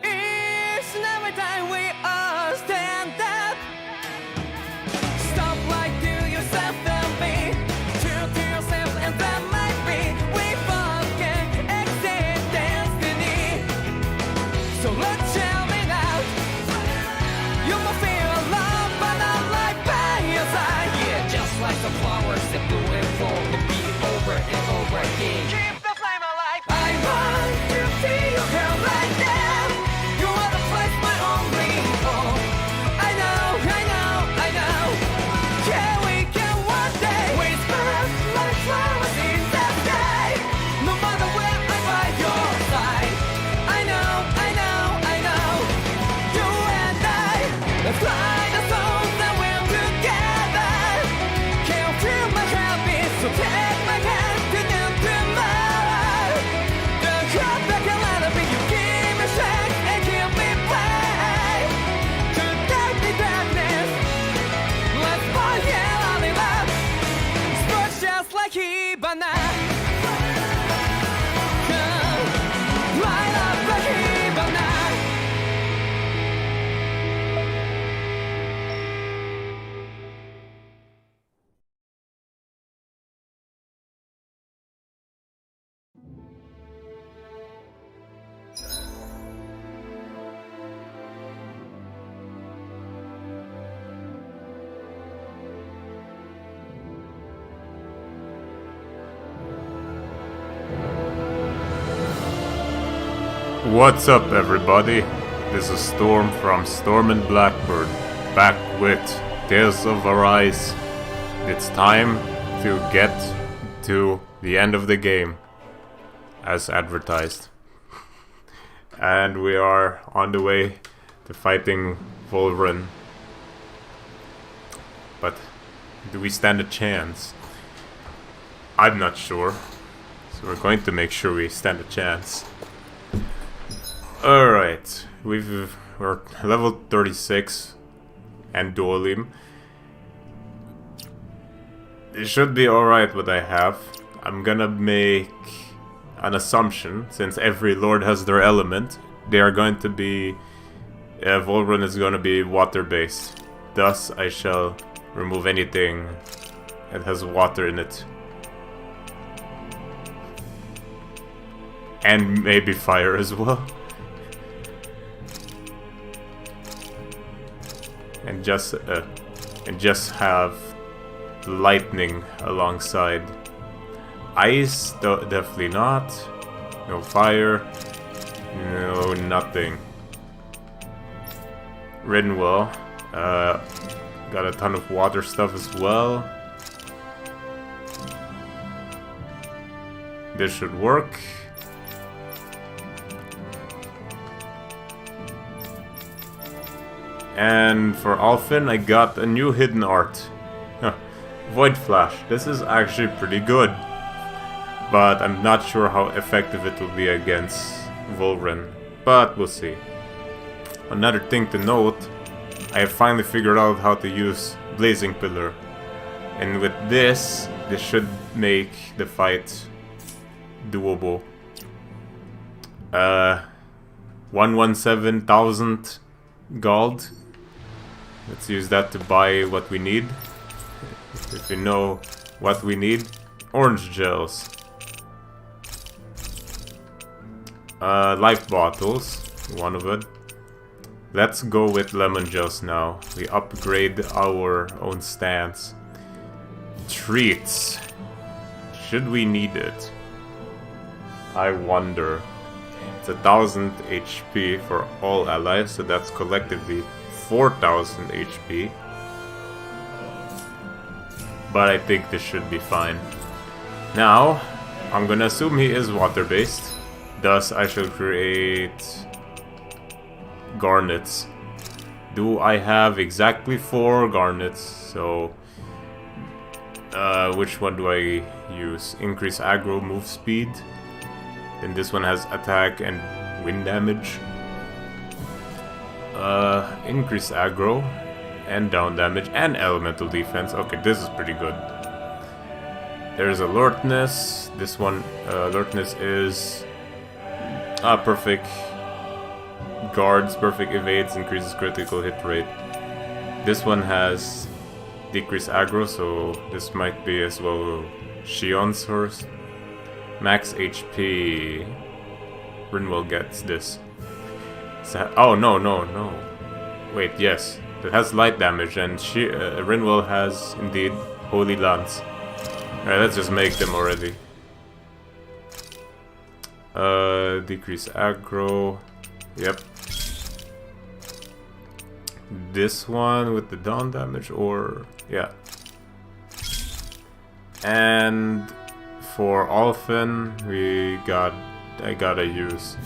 Each and every time we all stand up. Stop like to yourself and me. True to yourself and that might be. We both can exit destiny. So let's jam it out. You might feel alone, but I'm right by your side. Yeah, just like the flowers that bloom and fall to be over and over again. Keep the flame alive. I want to see you here right now. You are the place my only hope. I know, I know, I know. Yeah, we can one day. We spark like flowers in the sky. No matter where I'm by your side. I know, I know, I know. You and I, let's fly the souls that we're together. Can't feel my habits, so take my hand to the tomorrow. The crowd that can let it be, you give me strength and give me play. To take the darkness, let's fall yeah, only love. Sparks just like Hibana. Come, light up like Hibana. What's up, everybody? This is Storm from Storm and Blackbird, back with Tales of Arise. It's time to get to the end of the game, as advertised. And we are on the way to fighting Volrun. But do we stand a chance? I'm not sure. So we're going to make sure we stand a chance. Alright, we're level 36 and Duolim. It should be alright what I have. I'm gonna make an assumption, since every lord has their element, they are going to be... Volrun is going to be water based. Thus I shall remove anything that has water in it. And maybe fire as well. And just have lightning alongside. Ice, definitely not. No fire. No nothing. Rinwell. Got a ton of water stuff as well. This should work. And for Alfin, I got a new hidden art. Void Flash. This is actually pretty good. But I'm not sure how effective it will be against Volrun. But we'll see. Another thing to note, I have finally figured out how to use Blazing Pillar. And with this should make the fight doable. 117,000 gold. Let's use that to buy what we need. If you know what we need. Orange gels. Life bottles. One of it. Let's go with lemon gels now. We upgrade our own stance. Treats. Should we need it? I wonder. It's 1000 HP for all allies, so that's collectively 4000 HP. But I think this should be fine. Now, I'm gonna assume he is water-based. Thus, I shall create garnets. Do I have exactly 4 garnets? So, which one do I use? Increase aggro, move speed. Then this one has attack and wind damage. Increase aggro and down damage and elemental defense. Okay, this is pretty good. There's alertness. This one, alertness is perfect. guards, perfect evades, increases critical hit rate. This one has decreased aggro, so this might be as well Shion's source. Max HP. Rinwell gets this. Oh, no. Wait, yes. It has light damage, and Rinwell has, indeed, Holy Lance. Alright, let's just make them already. Decrease aggro. Yep. This one with the dawn damage, or... yeah. And for Alphen, I gotta use...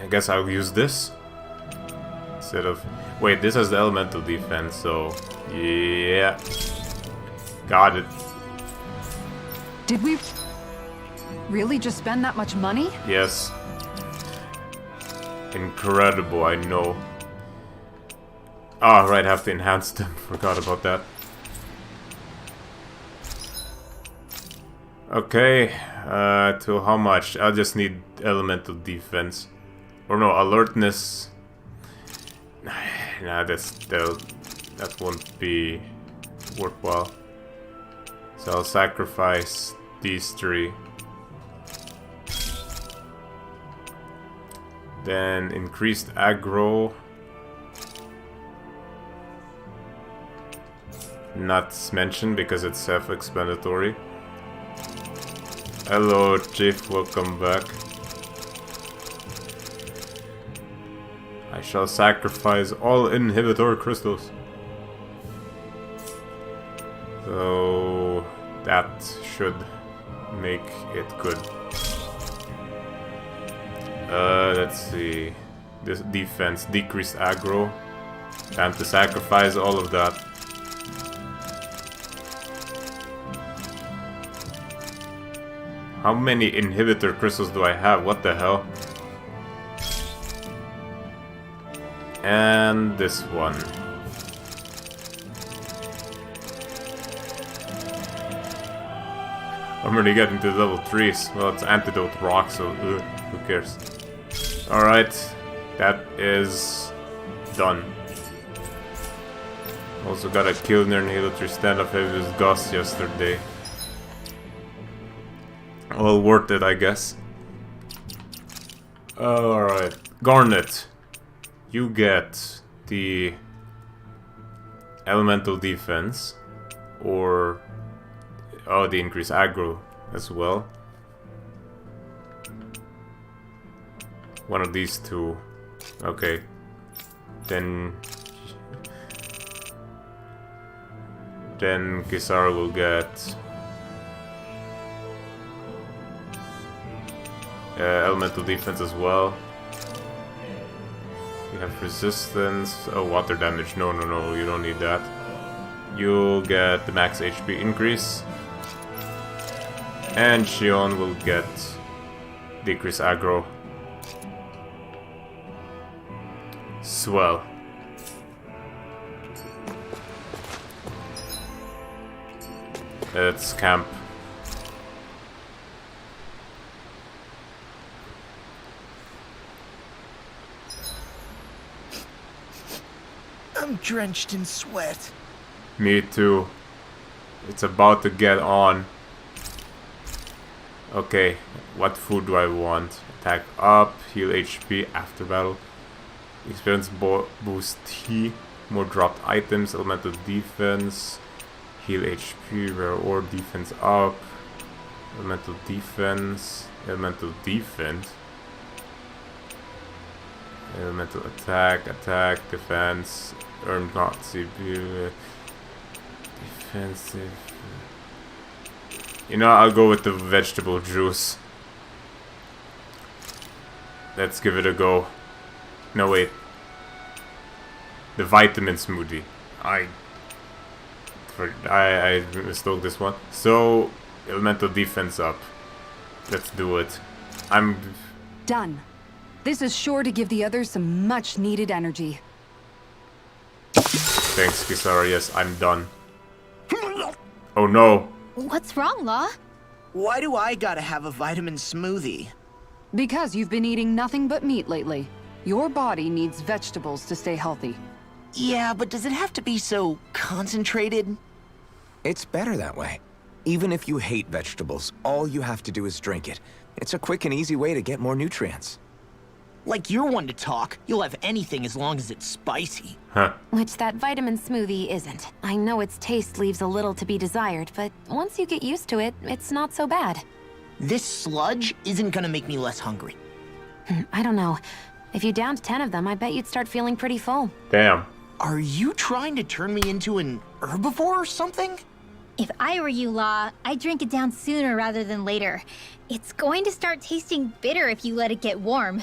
I guess I'll use this. Instead of... wait, this has the elemental defense, so... yeah. Got it. Did we really just spend that much money? Yes. Incredible, I know. Oh, right, have to enhance them. Forgot about that. Okay, to how much? I'll just need elemental defense. Or no, alertness. Nah, that won't be worthwhile. So I'll sacrifice these three. Then increased aggro. Not mentioned because it's self-explanatory. Hello, Chief, welcome back. I shall sacrifice all inhibitor crystals. So that should make it good. Let's see. This defense, decreased aggro. Time to sacrifice all of that. How many inhibitor crystals do I have? What the hell? And this one. I'm already getting to level 3s. Well, it's antidote rock, so who cares? Alright, that is done. Also got a kill near Halo 3 stand-up heavy with Gus yesterday. Well, worth it, I guess. Alright, Garnet. You get the elemental defense, or the increased aggro as well. One of these two. Okay. Then Kisara will get elemental defense as well. You have resistance. Oh, water damage. No, you don't need that. You'll get the max HP increase. And Shion will get decreased aggro. Swell. Let's camp. I'm drenched in sweat. Me too. It's about to get on. Okay, what food do I want? Attack up, heal HP after battle. Experience boost T, more dropped items, elemental defense, heal HP, rare ore, defense up, elemental defense, elemental attack, defense, earned not CPU, defensive. You know, I'll go with the vegetable juice. Let's give it a go. No, wait. The vitamin smoothie. I mistook this one. So, elemental defense up. Let's do it. I'm Done. This is sure to give the others some much needed energy. Thanks, Kisara. Yes, I'm done. Oh no. What's wrong, Law? Why do I gotta have a vitamin smoothie? Because you've been eating nothing but meat lately. Your body needs vegetables to stay healthy. Yeah, but does it have to be so concentrated? It's better that way. Even if you hate vegetables, all you have to do is drink it. It's a quick and easy way to get more nutrients. Like you're one to talk. You'll have anything as long as it's spicy. Huh. Which that vitamin smoothie isn't. I know its taste leaves a little to be desired, but once you get used to it, it's not so bad. This sludge isn't gonna make me less hungry. I don't know. If you downed 10 of them, I bet you'd start feeling pretty full. Damn. Are you trying to turn me into an herbivore or something? If I were you, Law, I'd drink it down sooner rather than later. It's going to start tasting bitter if you let it get warm.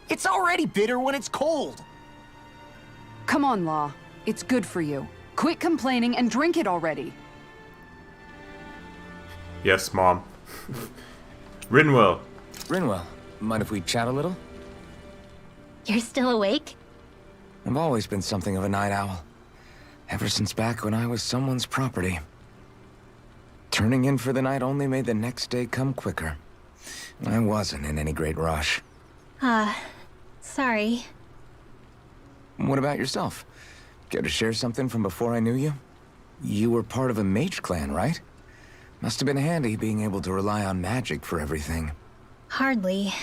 It's already bitter when it's cold. Come on, Law. It's good for you. Quit complaining and drink it already. Yes, Mom. Rinwell. Rinwell, mind if we chat a little? You're still awake? I've always been something of a night owl. Ever since back when I was someone's property. Turning in for the night only made the next day come quicker. I wasn't in any great rush. Sorry. What about yourself? Care to share something from before I knew you? You were part of a mage clan, right? Must have been handy being able to rely on magic for everything. Hardly.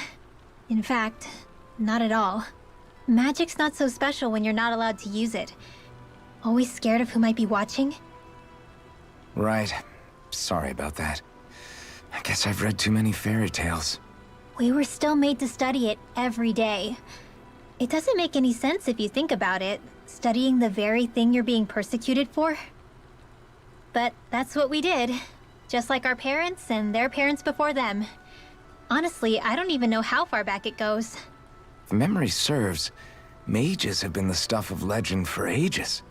In fact, not at all. Magic's not so special when you're not allowed to use it. Always scared of who might be watching? Right. Sorry about that. I guess I've read too many fairy tales. We were still made to study it every day. It doesn't make any sense if you think about it, studying the very thing you're being persecuted for. But that's what we did, just like our parents and their parents before them. Honestly, I don't even know how far back it goes. If memory serves, mages have been the stuff of legend for ages.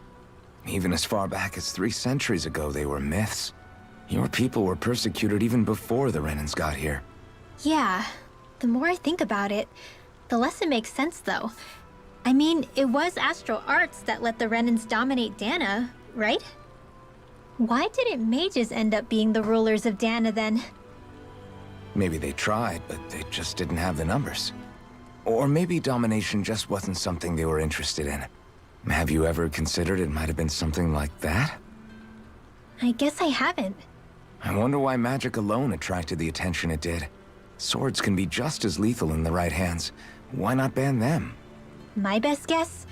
Even as far back as 3 centuries ago, they were myths. Your people were persecuted even before the Renans got here. Yeah, the more I think about it, the less it makes sense though. I mean, it was Astral Arts that let the Renans dominate Dana, right? Why didn't mages end up being the rulers of Dana then? Maybe they tried, but they just didn't have the numbers. Or maybe domination just wasn't something they were interested in. Have you ever considered it might have been something like that? I guess I haven't. I wonder why magic alone attracted the attention it did. Swords can be just as lethal in the right hands. Why not ban them? My best guess?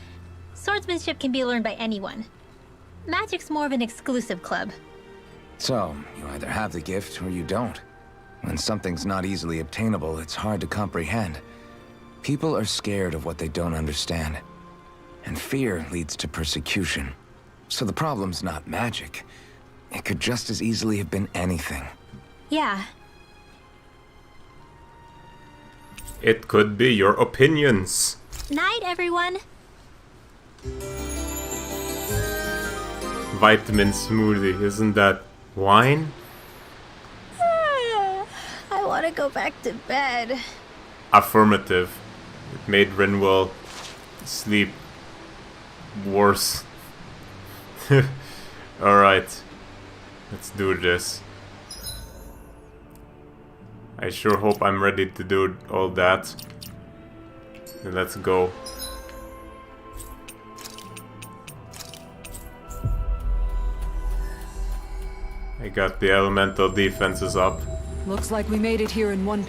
Swordsmanship can be learned by anyone. Magic's more of an exclusive club. So, you either have the gift or you don't. When something's not easily obtainable, it's hard to comprehend. People are scared of what they don't understand. And fear leads to persecution. So the problem's not magic. It could just as easily have been anything. Yeah, It could be your opinions. night everyone! Vitamin smoothie, isn't that wine? I want to go back to bed. Affirmative. It made Rinwell sleep worse. Alright. Let's do this. I sure hope I'm ready to do all that. And let's go. I got the elemental defenses up. Looks like we made it here in one...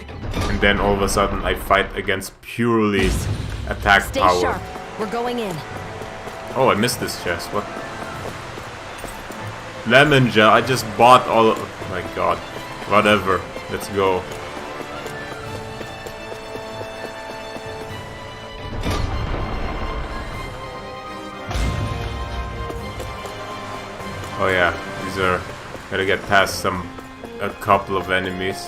And then all of a sudden I fight against purely attack Stay power. sharp. We're going in. Oh, I missed this chest. What? Lemon gel. I just bought all of... Oh my god. Whatever. Let's go. Oh yeah. These are... Gotta get past a couple of enemies.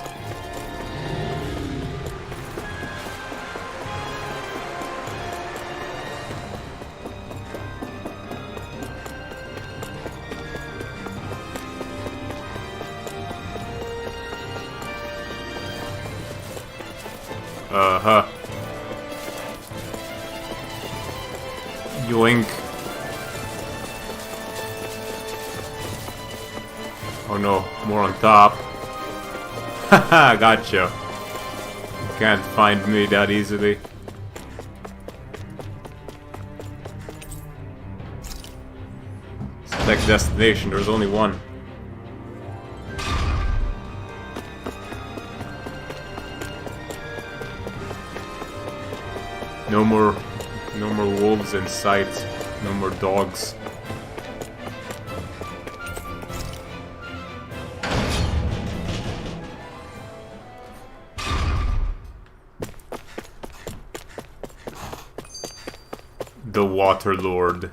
Uh-huh. Yoink. Oh no, more on top. Haha, gotcha. can't find me that easily. Select destination, there's only one. No more wolves in sight. No more dogs. The Water Lord.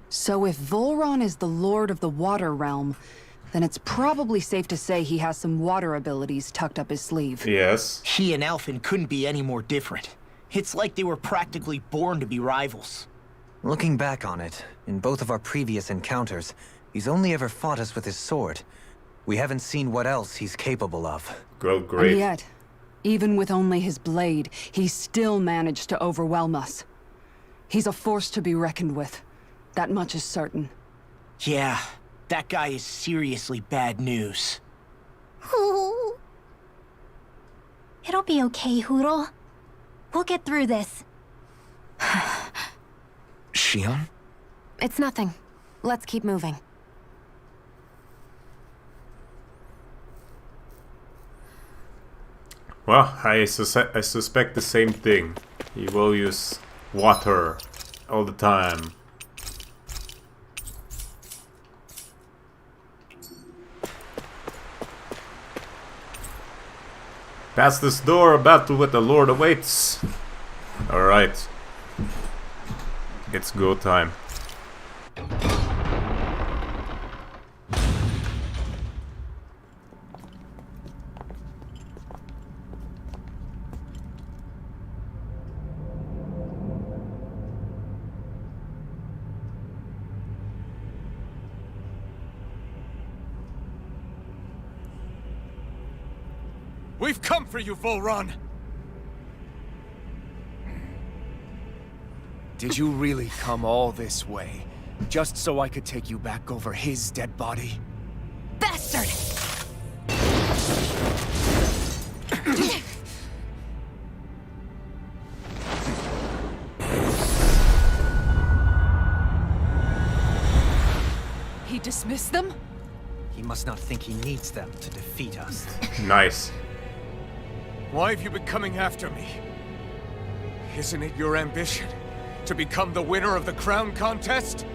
So if Volron is the lord of the water realm, then it's probably safe to say he has some water abilities tucked up his sleeve. Yes. He and Alphen couldn't be any more different. It's like they were practically born to be rivals. Looking back on it, in both of our previous encounters, he's only ever fought us with his sword. We haven't seen what else he's capable of. Well, great. And yet, even with only his blade, he still managed to overwhelm us. He's a force to be reckoned with. That much is certain. Yeah, that guy is seriously bad news. It'll be okay, Hoodle. We'll get through this. Shion? It's nothing. Let's keep moving. Well, I suspect the same thing. He will use water all the time. Past this door, a battle with the Lord awaits. Alright. It's go time. We've come for you, Volron! Did you really come all this way? Just so I could take you back over his dead body? Bastard! He dismissed them? He must not think he needs them to defeat us. Nice. Why have you been coming after me? Isn't it your ambition to become the winner of the crown contest?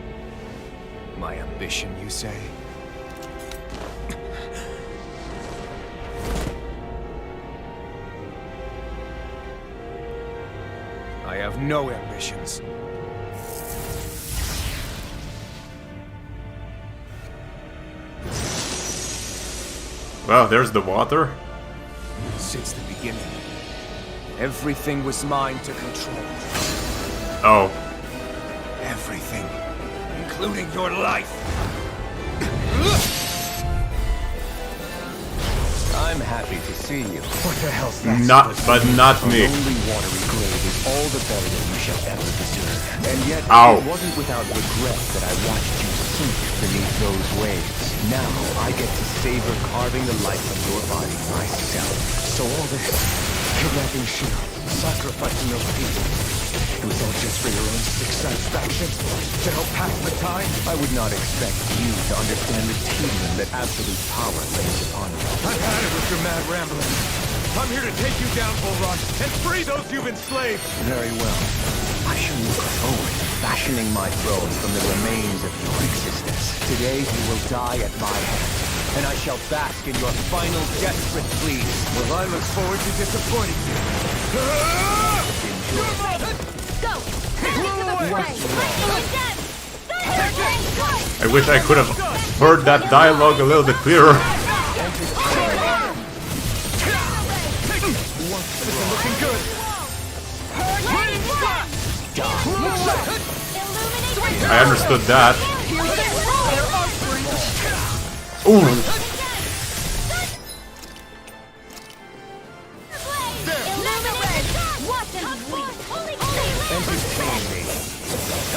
My ambition, you say? I have no ambitions. Well, there's the water. Since the beginning, everything was mine to control. Oh. Everything, including your life. I'm happy to see you. What the hell's that? Not me. Only watery grave is all the burial you shall ever deserve. And yet, Ow. it wasn't without regret that I watched you sink beneath those waves. Now, I get to savor carving the life from your body myself. So all this, kidnapping Shion, sacrificing those people, it was all just for your own sick satisfaction? To help pass the time? I would not expect you to understand the tedium that absolute power lays upon you. I've had it with your mad rambling. I'm here to take you down, Volron, and free those you've enslaved! Very well. I shall look forward to fashioning my throne from the remains of your existence. Today you will die at my hand, and I shall bask in your final desperate pleas. Well, I look forward to disappointing you. Go! I wish I could have heard that dialogue a little bit clearer. Looking good! I understood that. Ooh.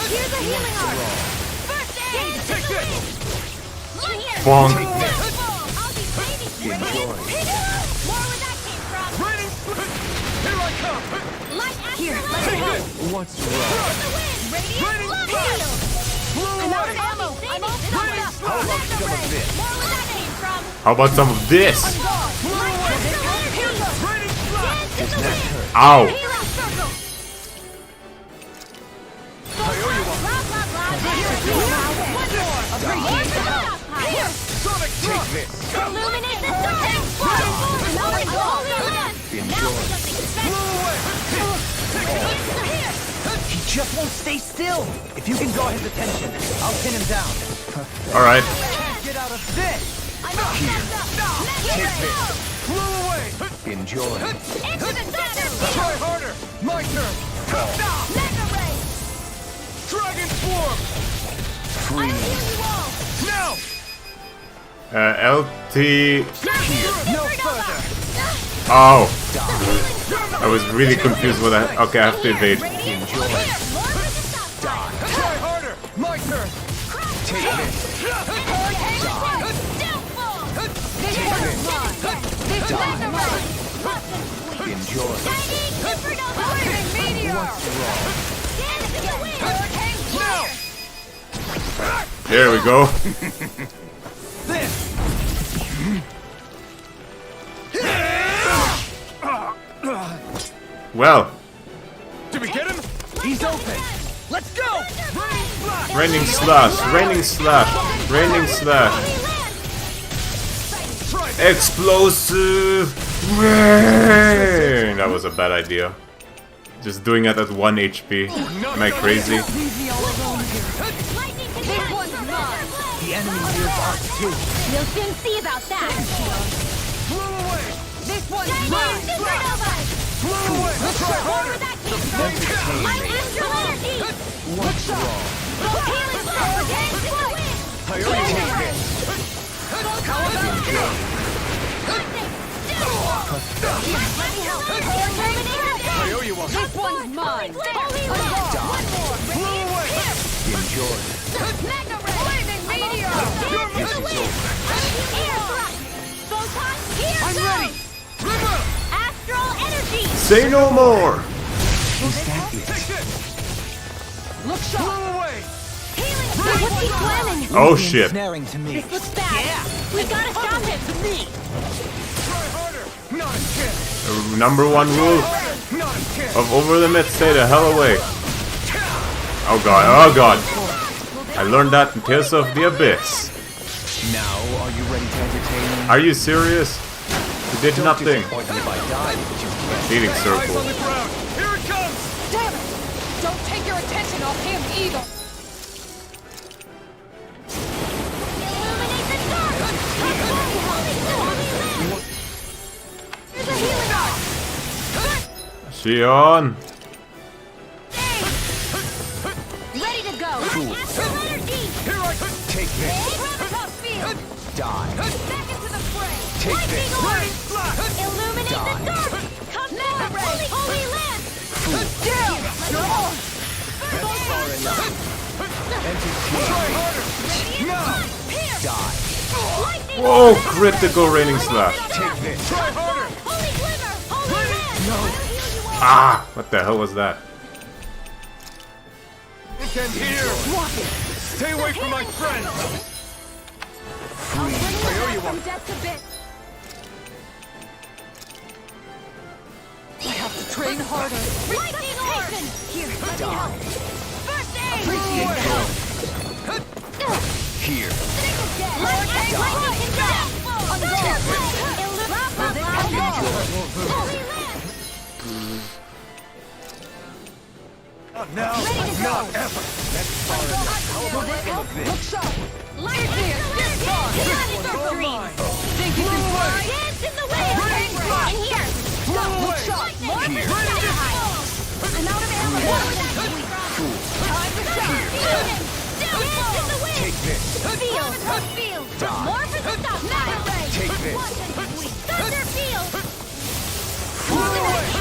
Here's a healing art! First aid! Take this! Bonk. I'll be babysitting. More where that came What's wrong? I'm out of ammo. I'm all stopped up. How about some of this? How about some of this? Does that hurt? Ow! Take this. Illuminate the He just won't stay still. If you can draw his attention, I'll pin him down. Alright. Get out of this! Take this. Enjoy. Try harder! My turn! Dragon Swarm! Freeze. Now! LT. No further! Oh. I was really confused with that. Okay, I have to evade. Enjoy. Try harder! My turn! Take this. Enjoy. There we go. Well, Did we get him? He's open! Let's go! raining slash, raining slash, raining slash. Explosive rain! That was a bad idea. Just doing it at 1 HP. Am I crazy? The enemy hears us too. You'll soon see about that. Blow away! This one's mine. Blow away! Try harder! What's wrong? I owe you one. This one's mine. Blow away! Enjoy. This is over. I'm ready! River! Astral energy. Say no more! Is that it? Take this! Blow away! What's he planning? Oh shit. Snaring to me. This looks bad. We gotta stop him. Try harder! Not a chance! The number one rule Not a chance! of over limit, stay the hell away. Oh god, oh god. I learned that in Tales of the Abyss. Now, are you ready to entertain me? Are you serious? You did nothing. Disappoint me by dying, but you can't. Leading Eyes circle. on the ground! Here it comes! Damn it! Don't take your attention off him either. Illuminate the dark. There's a healing arc. Shion. Ready to go. Astral energy. Here I come! Take this. Gravitas field. Die. Back into the fray. Take Lightning this. orb. Flash! Illuminate the Die. dark. Come mega ray. Holy land. Damn! You're on! That's far enough. Entertain Try me. harder! Now! Die. Lightning Whoa, critical raining slash. Take this. Try harder! Holy glimmer. Holy land. No. Ah, what the hell was that? And here! Stay away from my friend! I owe you one. Death to bit. I have to train harder. Lightning orb. Here, let me help. First aid. Appreciate the help. Here. Lightning death. Holy land. Not now, not ever! Look sharp. Lightning energy. Think you can fly? Dance in the wind. In here. Look sharp. More for Here. I'm out of ammo. Time to shine. Dance in the wind. Take this. Field. Die. More for the stop. Ray. Take this. Thunder field.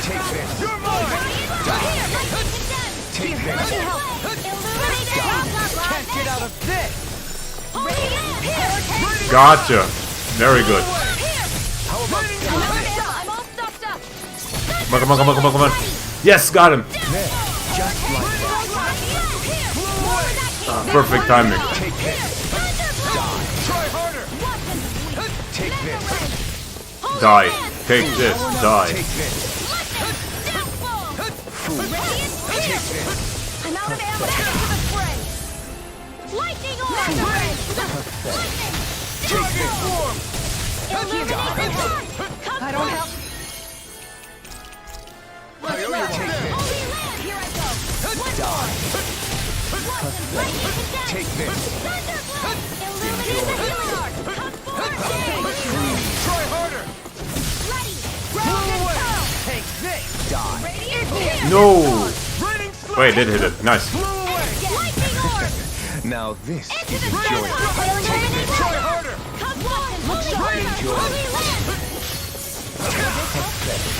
Take this. You're mine! Here, lightning condemned. Take Let me this. help. Illuminate it. Can't get out of this! Holy land. Here. Gotcha. Very good. I'm all stopped up. Come on, come on, come on, come on, come on. Yes, got him. Just Perfect timing. Take this. Die. Try harder. Take this. Die. Take this. Die. Take this. Fool. Take this. I'm out of ammo to enter the fray. Lightning orb! Take this. I don't have. Take this. Here I go. Die. Take this. Try harder. Take this. Die. No! Wait, it did hit it. Nice. Now this is enjoyable. Take this. Try harder. Enjoy.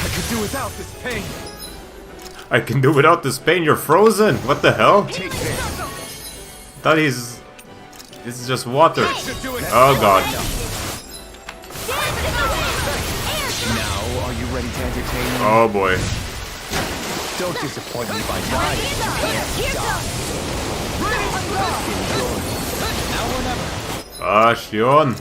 I could do without this pain. I can do without this pain. You're frozen. What the hell? Take this. Thought he's... This is just water. Oh god. Now, are you ready to entertain me? Oh boy. Don't disappoint me by dying. Ah, Shion.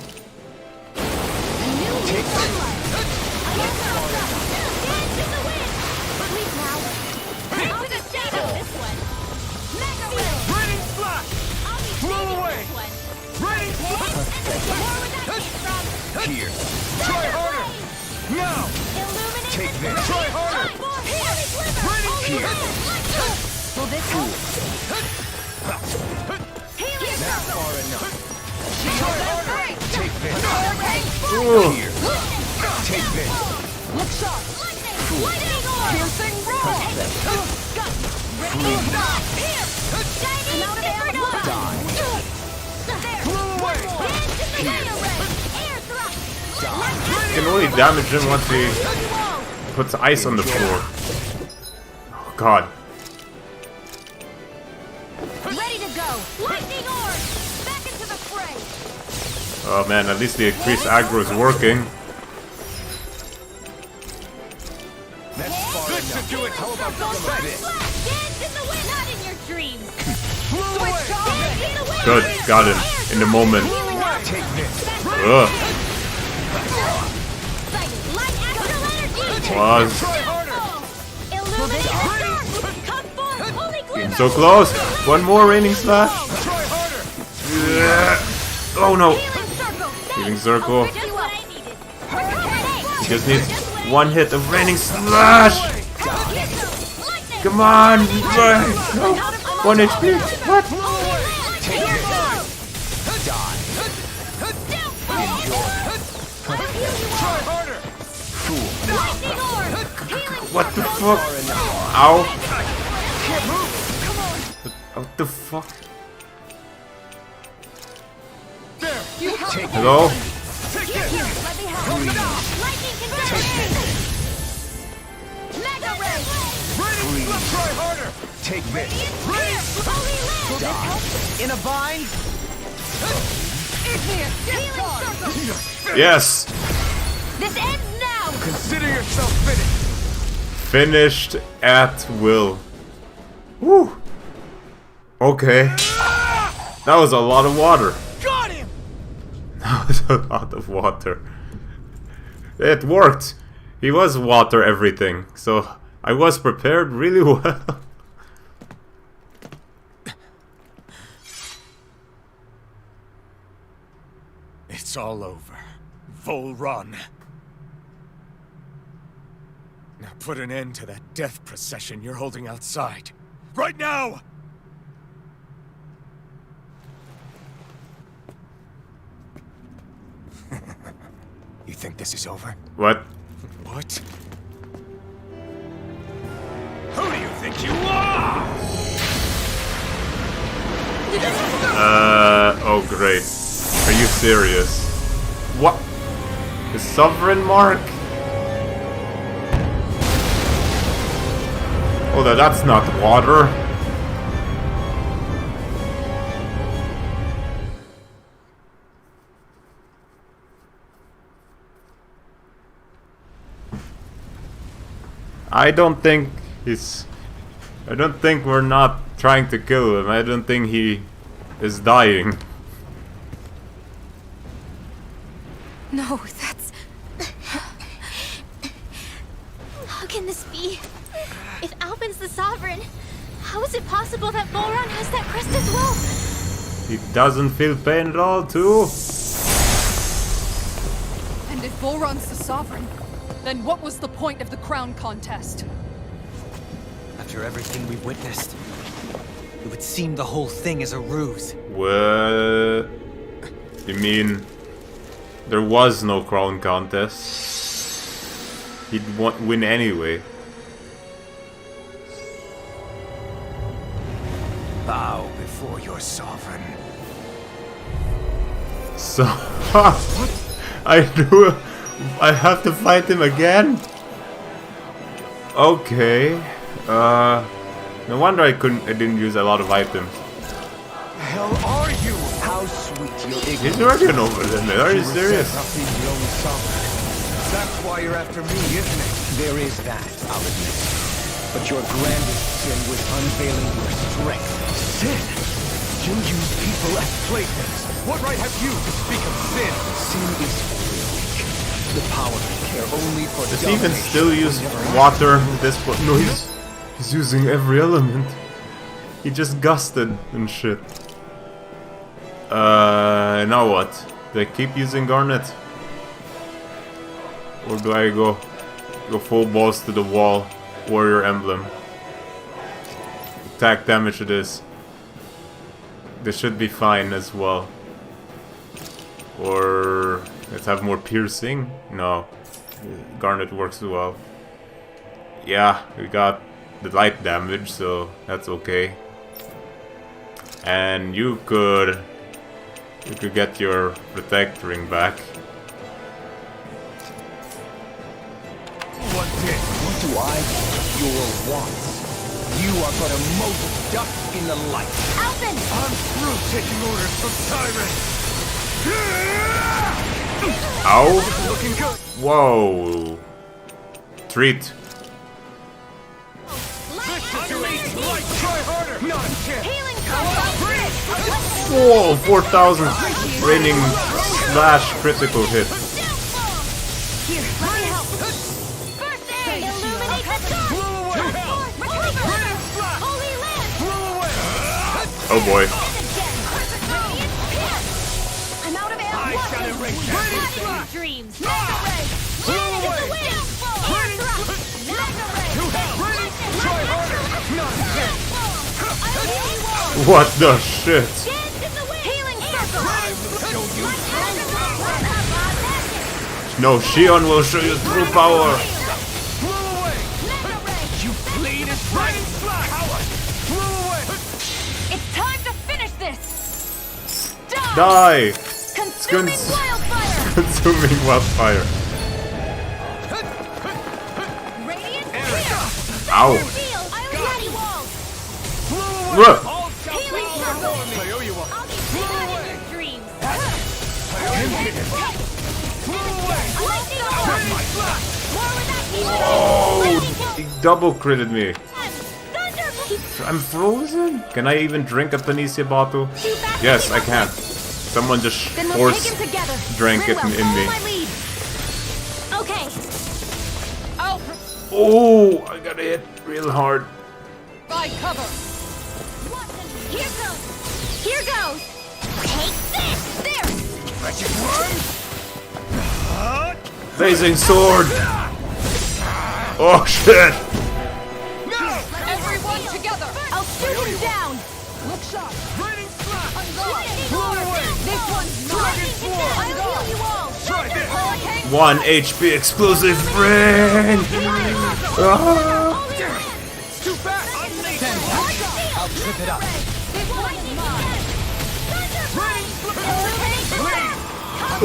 Here. Try harder. Now. Take this. Try harder. Here. Not far enough. Try harder. Take this. Here. Take this. Look sharp. Piercing roll. Die. Flew away. Here. You can only damage him once he puts ice on the floor. Oh god. Ready to go. Lightning orb. Back into the fray. Oh man, at least the increased aggro is working. That's far enough. Do it. How about some of this? Dance in the wind. Not in your dreams. Flew away. Dance in the wind. Good, got him. In the moment. Take this. Ugh. Light astral energy. Was. Try harder. Illuminate. So close. One more raining slash. Try harder. Yeah. Oh no. Healing circle. Just what I needed. He just needs one hit of raining slash. Come on. No. 1 HP. What? Take this. Die. Enjoy. Try harder. Fool. What the fuck? Ow. What the fuck? There. Take Hello? Take this. Ready? Try harder. Take this. Die. In a bind. Yes. This ends now. Consider yourself finished. Finished at will. Woo. Okay. That was a lot of water. Got him. That was a lot of water. It worked. He was water everything. So I was prepared really well. It's all over. Vol run. Now put an end to that death procession you're holding outside. Right now! You think this is over? What? What? Who do you think you are? Oh great. Are you serious? What? The Sovereign Mark? Oh, that's not water. I don't think we're not trying to kill him. I don't think he is dying. No, that's... How can this be? If Alvin's the Sovereign, how is it possible that Volron has that crest as well? He doesn't feel pain at all, too. And if Volron's the Sovereign, then what was the point of the crown contest? After everything we've witnessed, it would seem the whole thing is a ruse. What? You mean there was no crown contest? He'd win anyway. Bow before your sovereign. So I have to fight him again? Okay. No wonder I didn't use a lot of items. The hell are you? How sweet your ignorance. He's already an overlimit, are you serious? That's why you're after me, isn't it? There is that, I'll admit. But your grandest sin was unveiling your strength. Sin? You use people as playthings. What right have you to speak of sin? Sin is weak. The power to care only for does he even still use water at this point? No, he's using every element. He just gusted and shit. Now what? Do I keep using Garnet? Or do I go full balls to the wall? Warrior emblem. Attack damage it is. This should be fine as well. Or let's have more piercing. No, Garnet works well. Yeah, we got the light damage, so that's okay. And you could get your protect ring back. What do I your wants? You are but a mote of dust in the light. Alvin! I'm through taking orders from tyrants. Ow! Looking good. Whoa! Treat. Try harder. Not a chance. Healing Whoa! 4,000 raining slash critical hit. Here, let me help. First aid! Illuminate the dark! Holy land! Oh boy. I'm out of air. I shall erase that. Dreams. Mega ray. Janet of the wind. Air thrust. Mega ray. Try harder. Not a chance. What the shit? Healing circle. No, Shion will show you true power. You bleed as right. Coward. Flew away. It's time to finish this! Die! Consuming wildfire. Consuming wildfire. Radiant Ow. Deal. Ready walls. Ruh. Healing circle. I owe you one. I'll be sad in your dreams. Oh, he double critted me. Thunder. I'm frozen? Can I even drink a Panacea bottle? Yes, I can. Someone just Then we'll take force him together. drank it Rinwell, in follow me. my lead. Okay. Oh, Oh, I got hit real hard. By cover. Here goes. Here goes. Take this. There. Wretched worm. Blazing sword. Oh shit. Everyone together. I'll shoot him down! Look sharp. Raining slash. This one's not. I'll heal you all. Try this. 1 HP explosive ring. Ah. Too fast. I'll trip it up.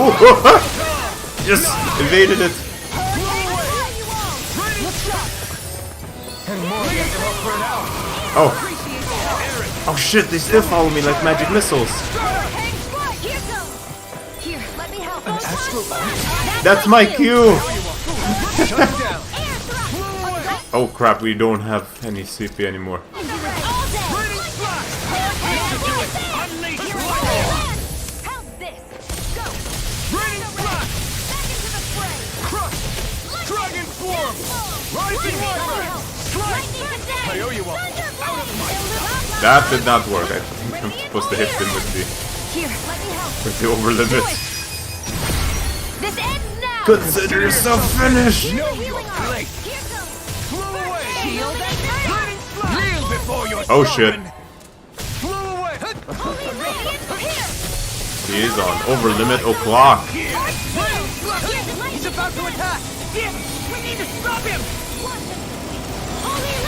Oh, just evaded it. And more yet to help burn out. Oh. Oh shit, they still follow me like magic missiles. Here, let me help. That's my cue. Shut it down. Oh crap, we don't have any CP anymore. Raining slash. Unleash How's this? Go! Raining blast! Back into the fray! Crush! Dragon form! Rising water! Strike! I owe you one. That did not work. I think I'm supposed to hit him with Here, let me help. the over limit. This ends now! Consider yourself finished! Know your place! Here goes! Flew away! Shield and Raining blast! Kneel before your Oh shit. sovereign! Flew away! Holy Radiant here! He is on over limit o'clock. He's about to attack! We need to stop him!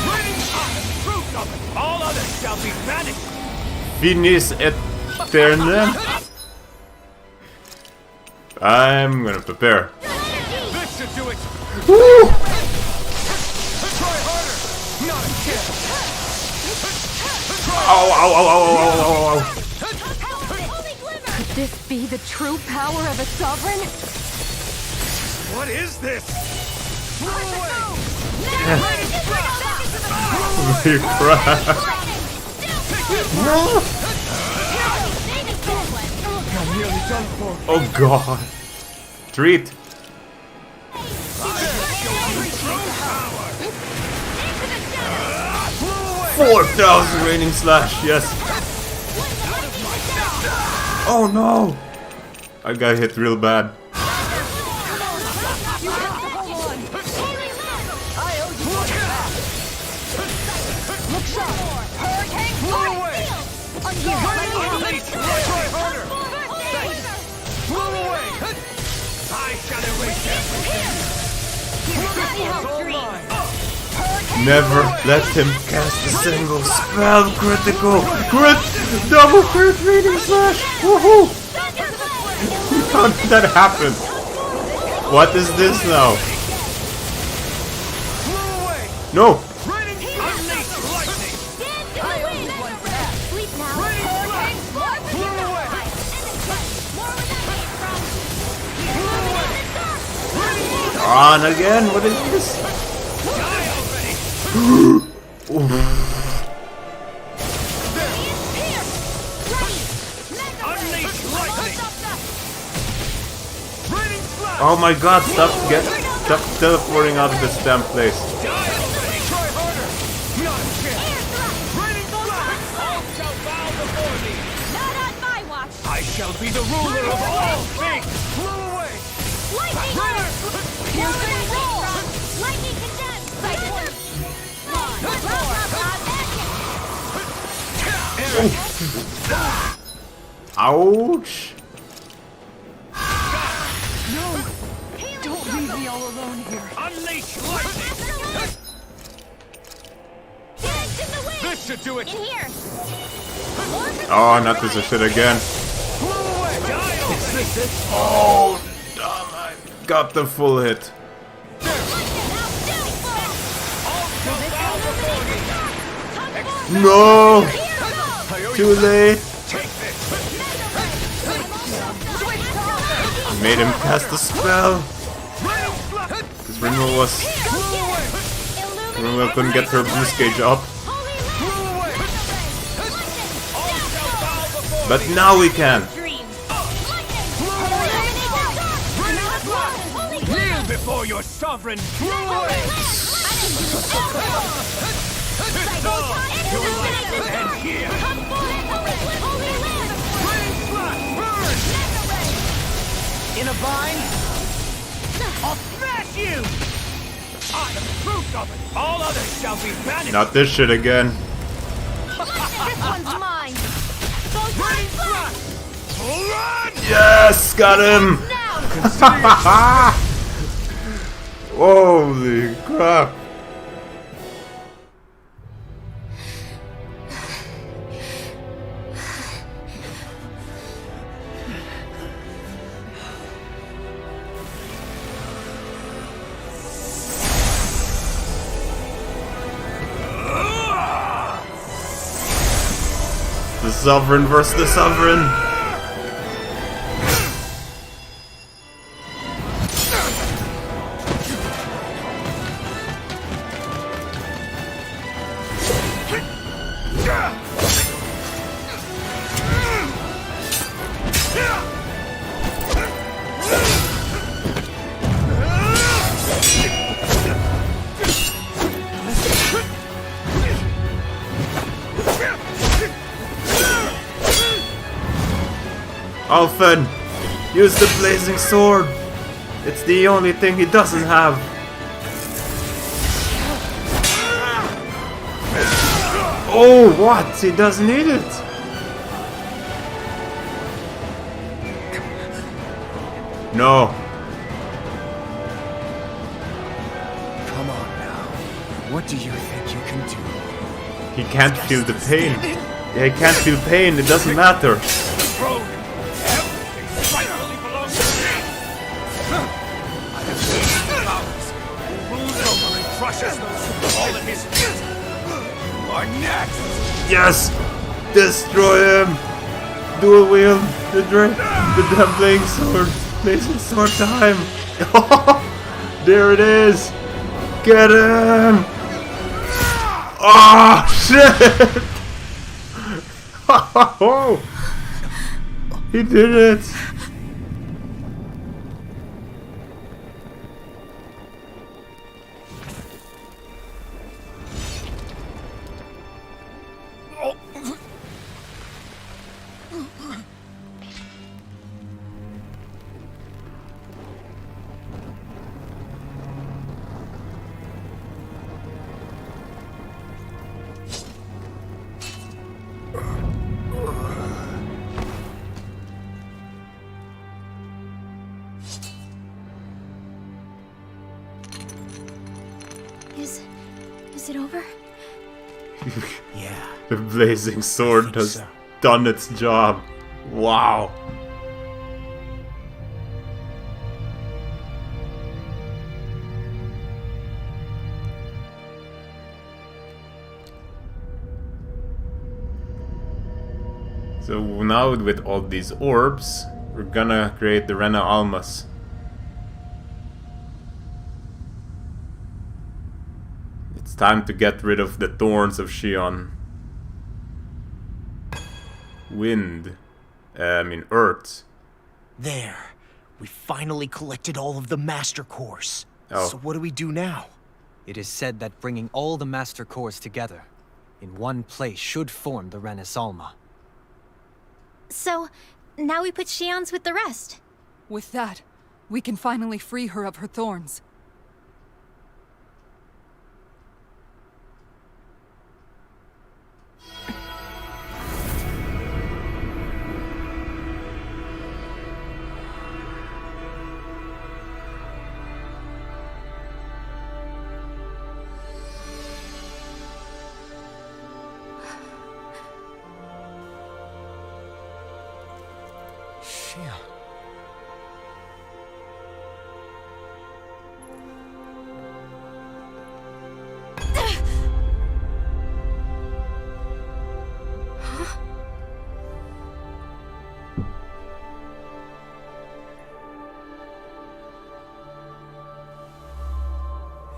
Raining fruit of it! All others shall be banished! Finis eternam. I'm gonna prepare. This should do it! Woo! Try harder! Not a chance! Ow, ow, ow, ow, ow, ow, ow. Could this be the true power of a sovereign? What is this? Flew away! Holy crap. I'm nearly done for. Oh god. Treat. 4,000 raining slash, yes. Oh no. I got hit real bad. Never let him cast a single spell. Critical. Crit. Double crit raining slash. Woohoo. How did that happen? What is this now? No. On again. What is this? Oh my god, stop teleporting out of this damn place. I shall be the ruler of all things! Flew away! Lightning condensed! Ouch! Don't leave me all alone here. Unleash lightning! This should do it! In here. Oh, not this shit again. Flew away! Oh, damn, I got the full hit. No! Too late. Made him cast a spell. Because Rinwell couldn't get her boost gauge up. But now we can. Kneel before your sovereign! Flew away! And here! In a bind? I'll smash you! I am the proof of it! All others shall be banished! Not this shit again. This one's mine. Run! Yes, got him. Holy crap. The Sovereign versus the Sovereign. Alphen, use the blazing sword. It's the only thing he doesn't have. Oh, what? He doesn't need it. No. Come on now. What do you think you can do? He can't feel the pain. Yeah, he can't feel pain. It doesn't matter. Rogue! Everything rightfully belongs to me! I have seen the mountains who rules over and crushes those who fall at his feet. You are next! Yes! Destroy him! Dual wield the blazing sword. Blazing sword time! There it is! Get him! Oh shit! He did it! Is it over? Yeah. The blazing sword has done its job. Wow. So now with all these orbs, we're gonna create the Rena Almas. It's time to get rid of the thorns of Xion. Wind. Earth. There. We finally collected all of the master cores. Oh. So what do we do now? It is said that bringing all the master cores together in one place should form the Renis Alma. So, now we put Xion's with the rest. With that, we can finally free her of her thorns.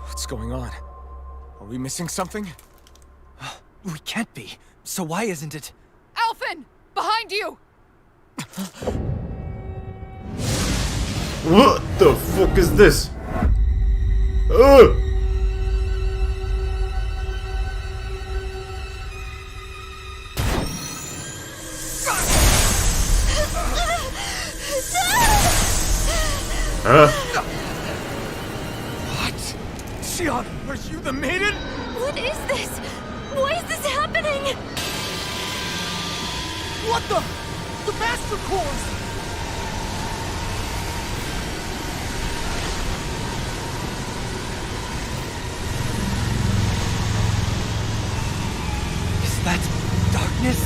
What's going on? Are we missing something? We can't be. So why isn't it? Alphen! Behind you! What the fuck is this? Ugh! Huh? What? Xion, are you the maiden? What is this? Why is this happening? What the? The master cores! Is that darkness?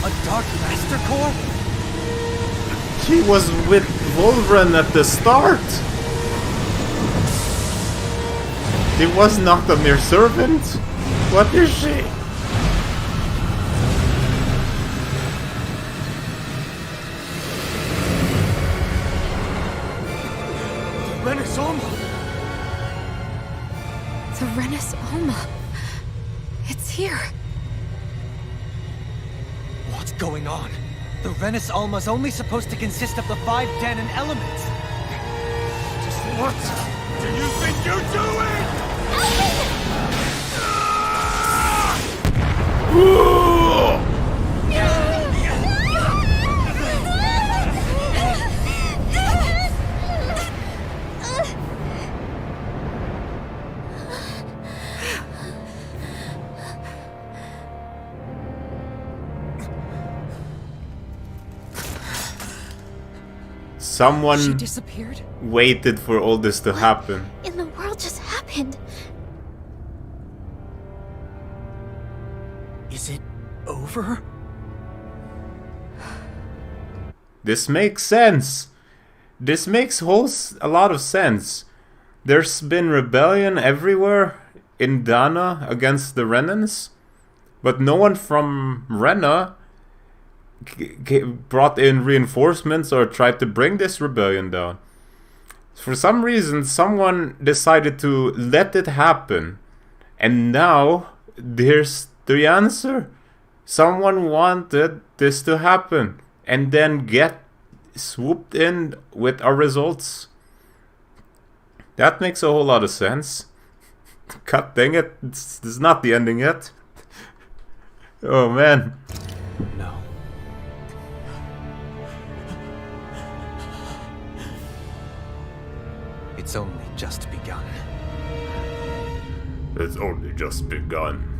A dark master core? She was with Wolverine at the start. She was not a mere servant. What is she? Renis Alma! The Renis Alma. It's here. What's going on? The Renis Alma's only supposed to consist of the 5 Danon elements. Just what do you think you're doing? Someone She disappeared? waited for all this to happen. In the world just happened. Is it over? This makes sense. This makes a lot of sense. There's been rebellion everywhere in Dana against the Renans, but no one from Rena brought in reinforcements or tried to bring this rebellion down. For some reason, someone decided to let it happen, and now there's the answer. Someone wanted this to happen and then get swooped in with our results. That makes a whole lot of sense. God dang it, this is not the ending yet. Oh man. No. It's only just begun. It's only just begun.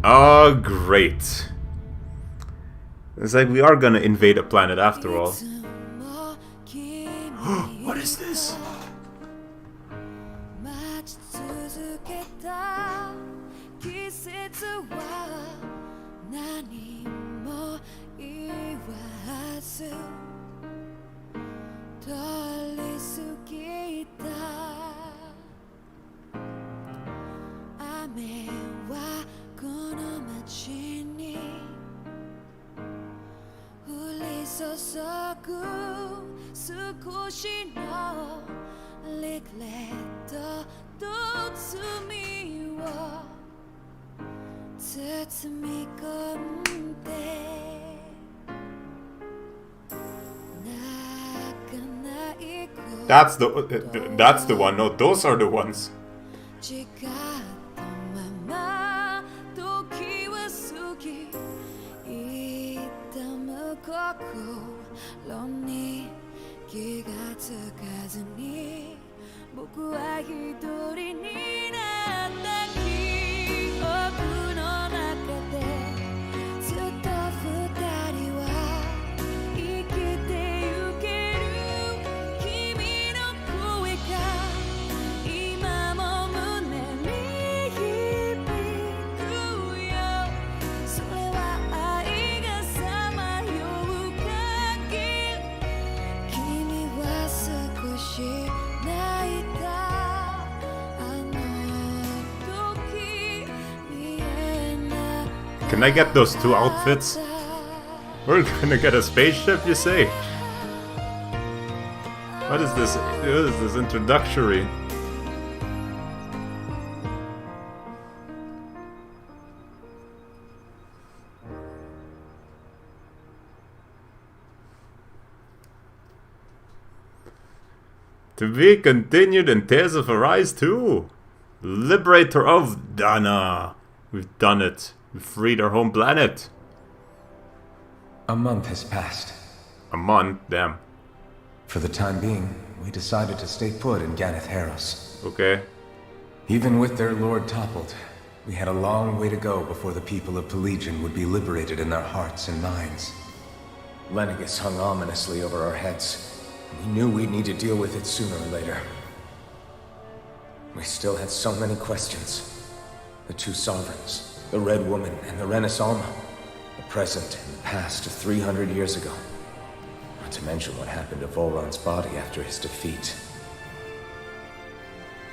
Oh, great. It's like we are gonna invade a planet after all. What is this? That's the one. No, those are the ones. Can I get those two outfits? We're gonna get a spaceship, you say? What is this? What is this introductory? To be continued in Tales of Arise 2. Liberator of Dana. We've done it. We've freed our home planet. A month has passed. A month? Damn. For the time being, we decided to stay put in Ganeth Heros. Okay. Even with their lord toppled, we had a long way to go before the people of Pelegion would be liberated in their hearts and minds. Lenegus hung ominously over our heads. We knew we'd need to deal with it sooner or later. We still had so many questions. The two sovereigns, the Red Woman and the Renaissance, the present and the past of 300 years ago. Not to mention what happened to Volron's body after his defeat.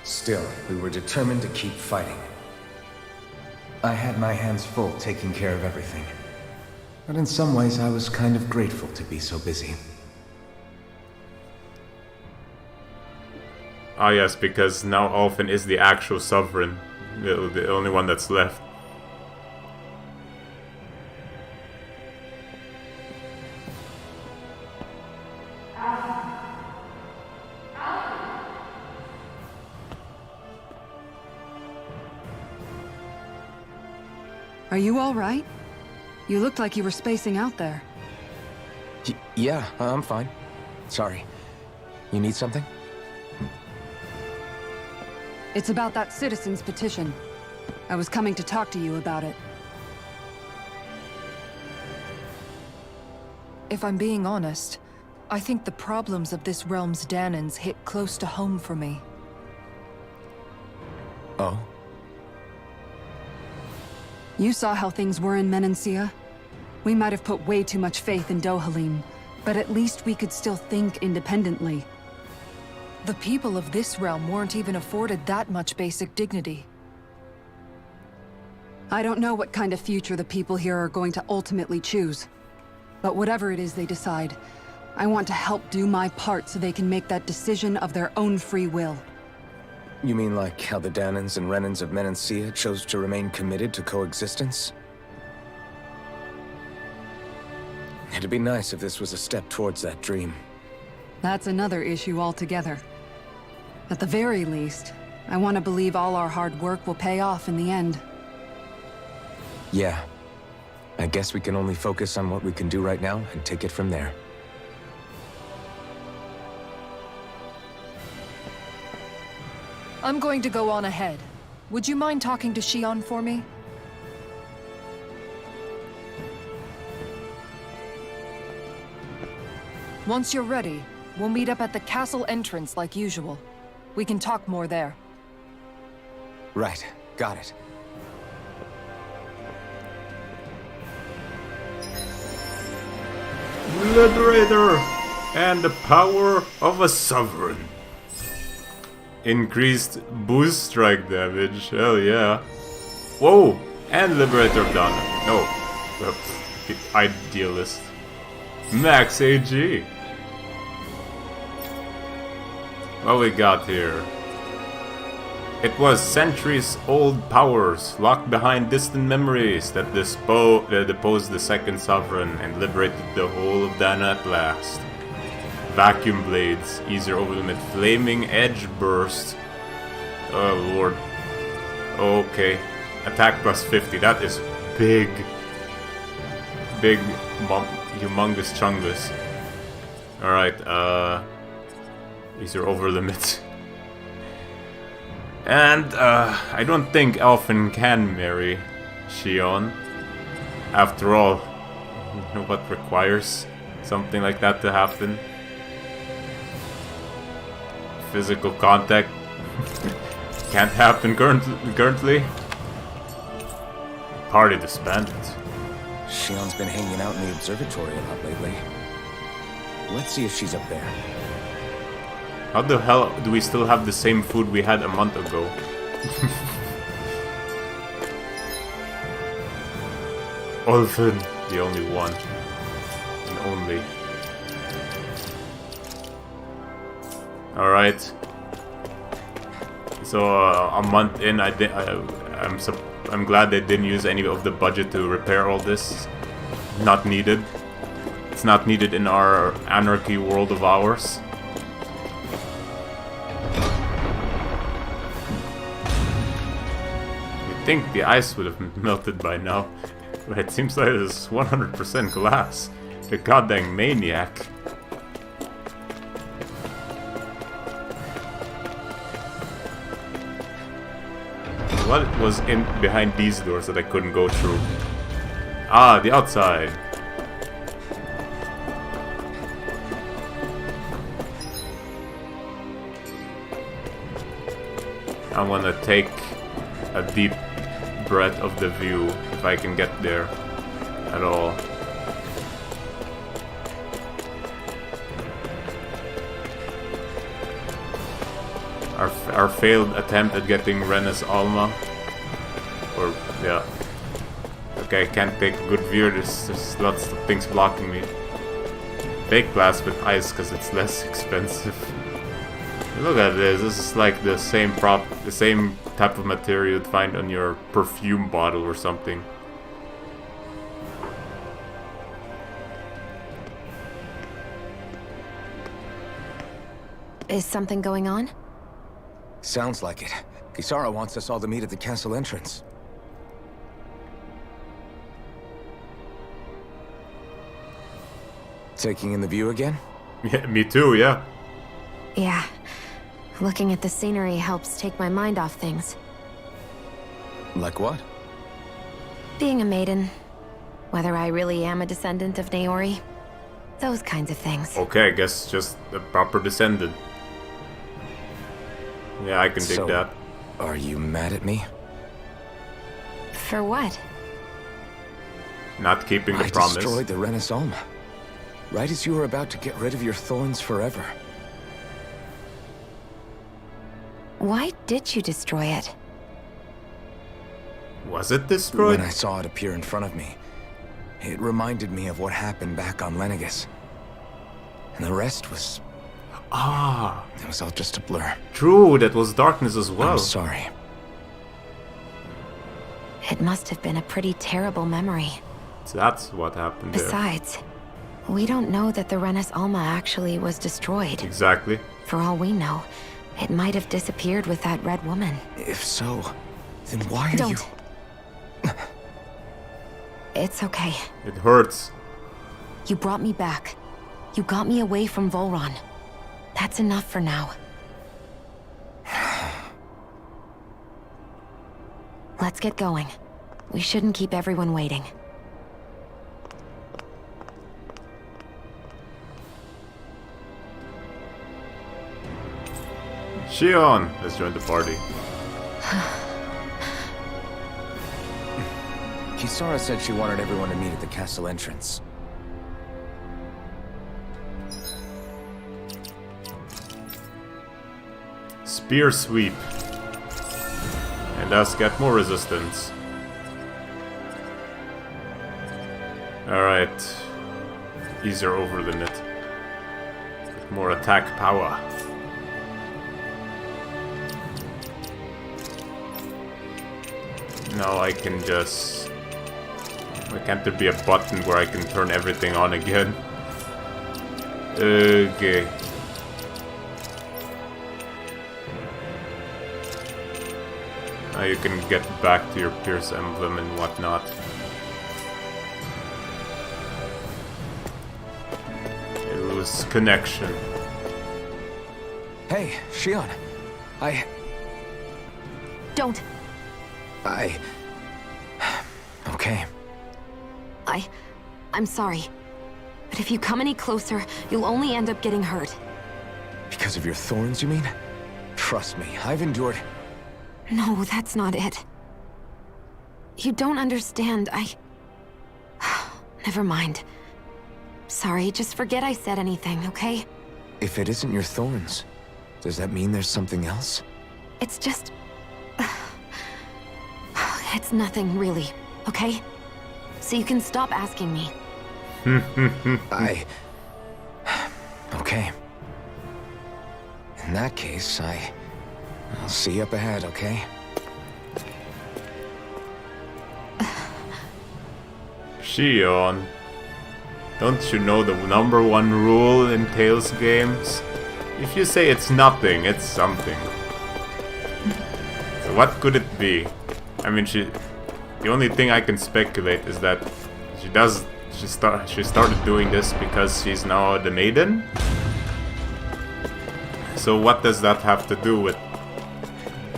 Still, we were determined to keep fighting. I had my hands full taking care of everything. But in some ways, I was kind of grateful to be so busy. Ah yes, because now Alphen is the actual sovereign. The only one that's left. Are you all right? You looked like you were spacing out there. Yeah, I'm fine. Sorry. You need something? It's about that citizen's petition. I was coming to talk to you about it. If I'm being honest, I think the problems of this realm's Danans hit close to home for me. Oh? You saw how things were in Menancia? We might have put way too much faith in Dohalim, but at least we could still think independently. The people of this realm weren't even afforded that much basic dignity. I don't know what kind of future the people here are going to ultimately choose. But whatever it is they decide, I want to help do my part so they can make that decision of their own free will. You mean like how the Danans and Renans of Menancia chose to remain committed to coexistence? It'd be nice if this was a step towards that dream. That's another issue altogether. At the very least, I want to believe all our hard work will pay off in the end. Yeah. I guess we can only focus on what we can do right now and take it from there. I'm going to go on ahead. Would you mind talking to Shion for me? Once you're ready, we'll meet up at the castle entrance like usual. We can talk more there. Right. Got it. Liberator and the power of a sovereign. Increased boost strike damage, hell yeah. Whoa, and Liberator done. No, idealist. Max AG. What we got here? It was centuries-old powers locked behind distant memories that deposed the second sovereign and liberated the whole of Dana at last. Vacuum blades, easier overlimit, flaming edge burst. Oh lord. Okay. Attack plus 50, that is big. Big, humongous chungus. Alright, easier overlimit. And, I don't think Elfin can marry Shion. After all, you know what requires something like that to happen? Physical contact can't happen currently. Party disbanded. Shion's been hanging out in the observatory a lot lately. Let's see if she's up there. How the hell do we still have the same food we had a month ago? Olfin, the only one. And only. Alright. So a month in, I'm glad they didn't use any of the budget to repair all this. Not needed. It's not needed in our anarchy world of ours. You'd think the ice would have melted by now, but it seems like it's 100% glass. The goddamn maniac. What was in behind these doors that I couldn't go through? Ah, the outside. I want to take a deep breath of the view if I can get there at all. Our failed attempt at getting Rena's Alma. Or, yeah. Okay, I can't take a good view, there's lots of things blocking me. Fake glass with ice because it's less expensive. Look at this is like the same type of material you'd find on your perfume bottle or something. Is something going on? Sounds like it. Kisara wants us all to meet at the castle entrance. Taking in the view again? Yeah, me too, yeah. Yeah. Looking at the scenery helps take my mind off things. Like what? Being a maiden. Whether I really am a descendant of Naori. Those kinds of things. Okay, I guess just a proper descendant. Yeah, I can dig So, that. are you mad at me? For what? Not keeping the I promise. destroyed the Renaissance. Right as you were about to get rid of your thorns forever. Why did you destroy it? Was it destroyed? When I saw it appear in front of me, it reminded me of what happened back on Lenegus. And the rest was... Ah, it was all just a blur. true, that was darkness as well. I'm sorry. It must have been a pretty terrible memory. So that's what happened there. Besides, we don't know that the Renis Alma actually was destroyed. Exactly. For all we know, it might have disappeared with that red woman. If so, then why are Don't. It's okay. It hurts. You brought me back. You got me away from Volron. That's enough for now. Let's get going. We shouldn't keep everyone waiting. Shion, let's join the party. Kisara said she wanted everyone to meet at the castle entrance. Spear sweep. And thus get more resistance. Alright. Easier over limit. More attack power. Now I can just... Why can't there be a button where I can turn everything on again? Okay. Now you can get back to your Pierce emblem and whatnot. You lose connection. Hey, Shion. Don't. Okay. I'm sorry. But if you come any closer, you'll only end up getting hurt. Because of your thorns, you mean? Trust me, I've endured... No, that's not it. You don't understand. Never mind. Sorry, just forget I said anything, okay? If it isn't your thorns, does that mean there's something else? It's just... It's nothing, really, okay? So you can stop asking me. Okay. In that case, I'll see you up ahead, okay? Shion. Don't you know the #1 rule in Tales games? If you say it's nothing, it's something. So what could it be? I mean, the only thing I can speculate is that she started doing this because she's now the maiden? So what does that have to do with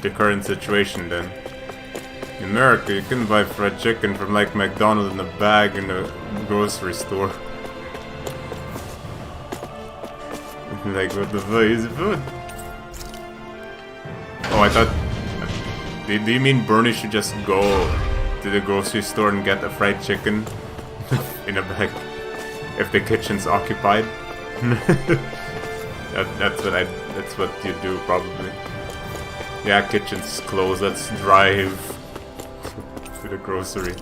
the current situation then? In America, you can buy fried chicken from like McDonald's in a bag in a grocery store. Like, what the fuck is food? Oh, I thought... Do you mean Bernie should just go to the grocery store and get a fried chicken in a bag if the kitchen's occupied? That's what you do probably. Yeah, kitchen's closed. Let's drive to the grocery.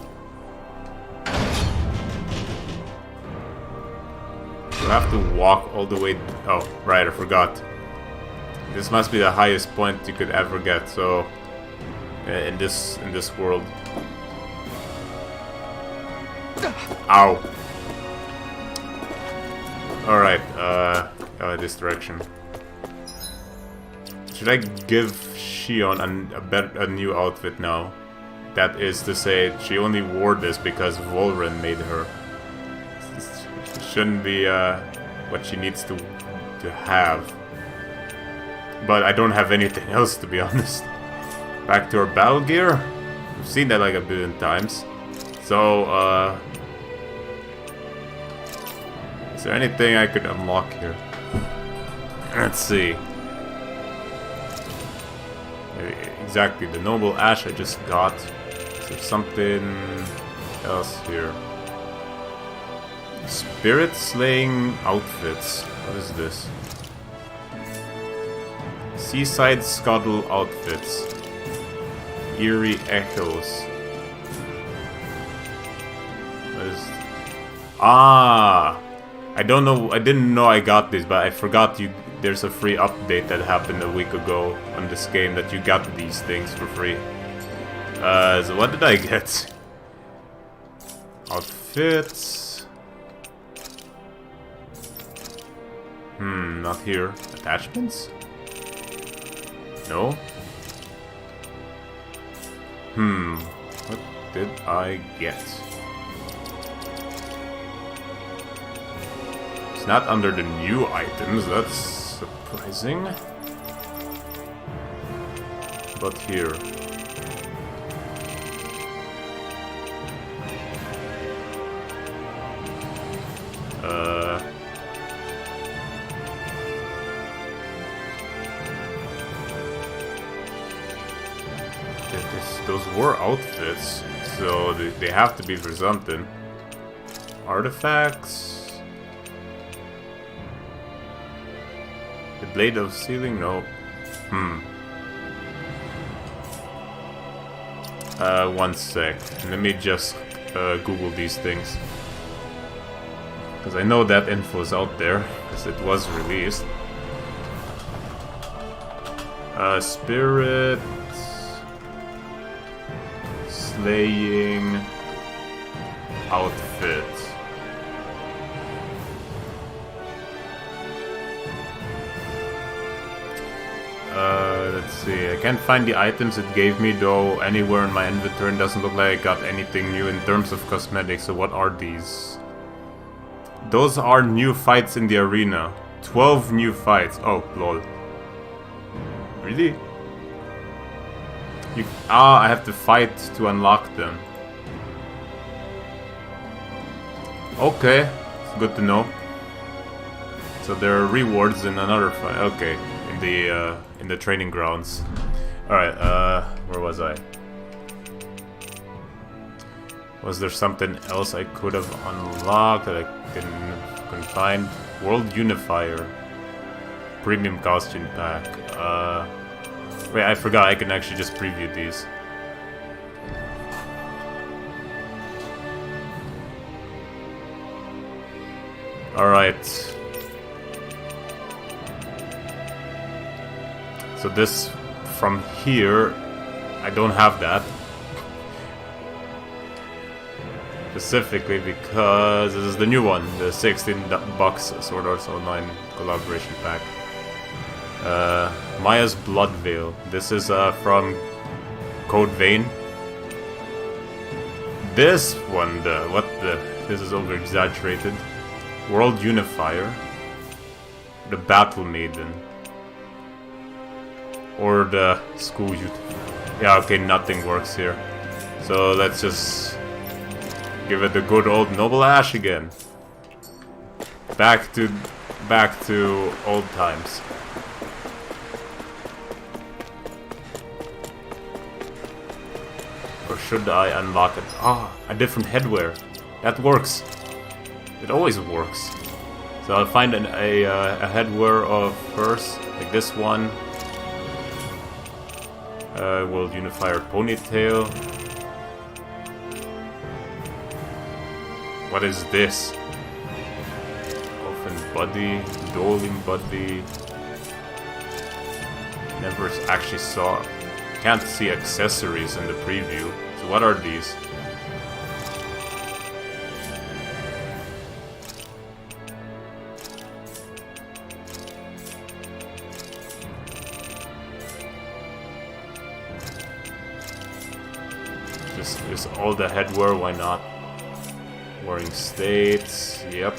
You have to walk all the way. Oh, right, I forgot. This must be the highest point you could ever get. So, in this world. Ow. All right. This direction. Should I give Shion a new outfit now? That is to say, she only wore this because Volren made her. It shouldn't be what she needs to have. But I don't have anything else, to be honest. Back to her battle gear. We've seen that like a billion times. So, is there anything I could unlock here? Let's see. Exactly, the Noble Ash I just got. Is there something else here? Spirit Slaying Outfits. What is this? Seaside Scuttle Outfits. Eerie Echoes. What is... Ah! I don't know, I didn't know I got this, but I forgot there's a free update that happened a week ago on this game that you got these things for free. So what did I get? Outfits. Not here. Attachments? No? What did I get? It's not under the new items, that's surprising. But here. Those were outfits, so they have to be for something. Artifacts. The Blade of Sealing? No. One sec. Let me just Google these things. Because I know that info is out there, because it was released. Spirit... Slaying... Outfit. Let's see. I can't find the items it gave me though anywhere in my inventory. It doesn't look like I got anything new in terms of cosmetics. So what are these? Those are new fights in the arena. 12 new fights. Oh, lol. Really? I have to fight to unlock them. Okay, it's good to know. So there are rewards in another fight. Okay, in the training grounds. All right, where was I? Was there something else I could have unlocked that I couldn't find? World Unifier, Premium Costume Pack. Wait, I forgot I can actually just preview these. Alright. So this, from here, I don't have that. Specifically because this is the new one, the $16 Sword Art Online collaboration pack. Maya's Blood Veil. This is from Code Vein. This one, this is over exaggerated. World Unifier. The Battle Maiden. Or the School Youth. Yeah, okay, nothing works here. So let's just give it the good old Noble Ash again. Back to old times. Or should I unlock it? A different headwear. That works. It always works. So I'll find a headwear of first, like this one. World Unifier Ponytail. What is this? Orphan Buddy, Doling Buddy. Never actually saw. Can't see accessories in the preview. So what are these? Just all the headwear, why not? Wearing states, yep.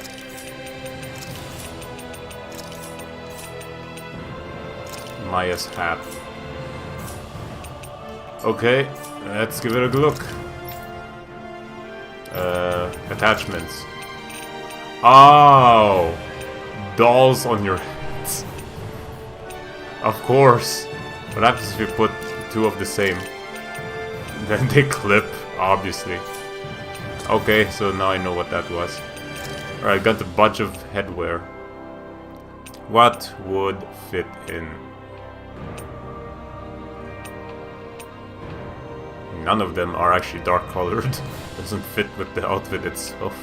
Maya's hat. Okay, let's give it a look. Attachments. Oh! Dolls on your heads. Of course. What happens if you put two of the same? Then they clip, obviously. Okay, so now I know what that was. Alright, got a bunch of headwear. What would fit in? None of them are actually dark colored. Doesn't fit with the outfit itself.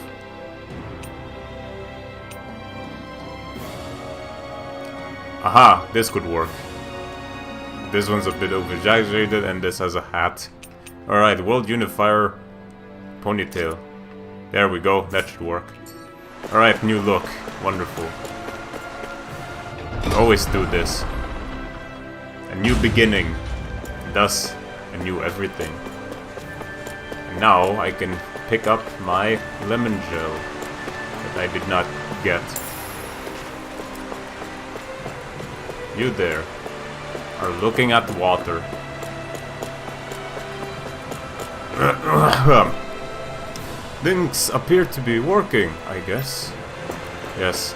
Aha, this could work. This one's a bit over-exaggerated and this has a hat. Alright, World Unifier ponytail. There we go, that should work. Alright, new look. Wonderful. Always do this. A new beginning. Thus, a new everything. And now I can pick up my lemon gel that I did not get. You there are looking at water. Things appear to be working, I guess. Yes.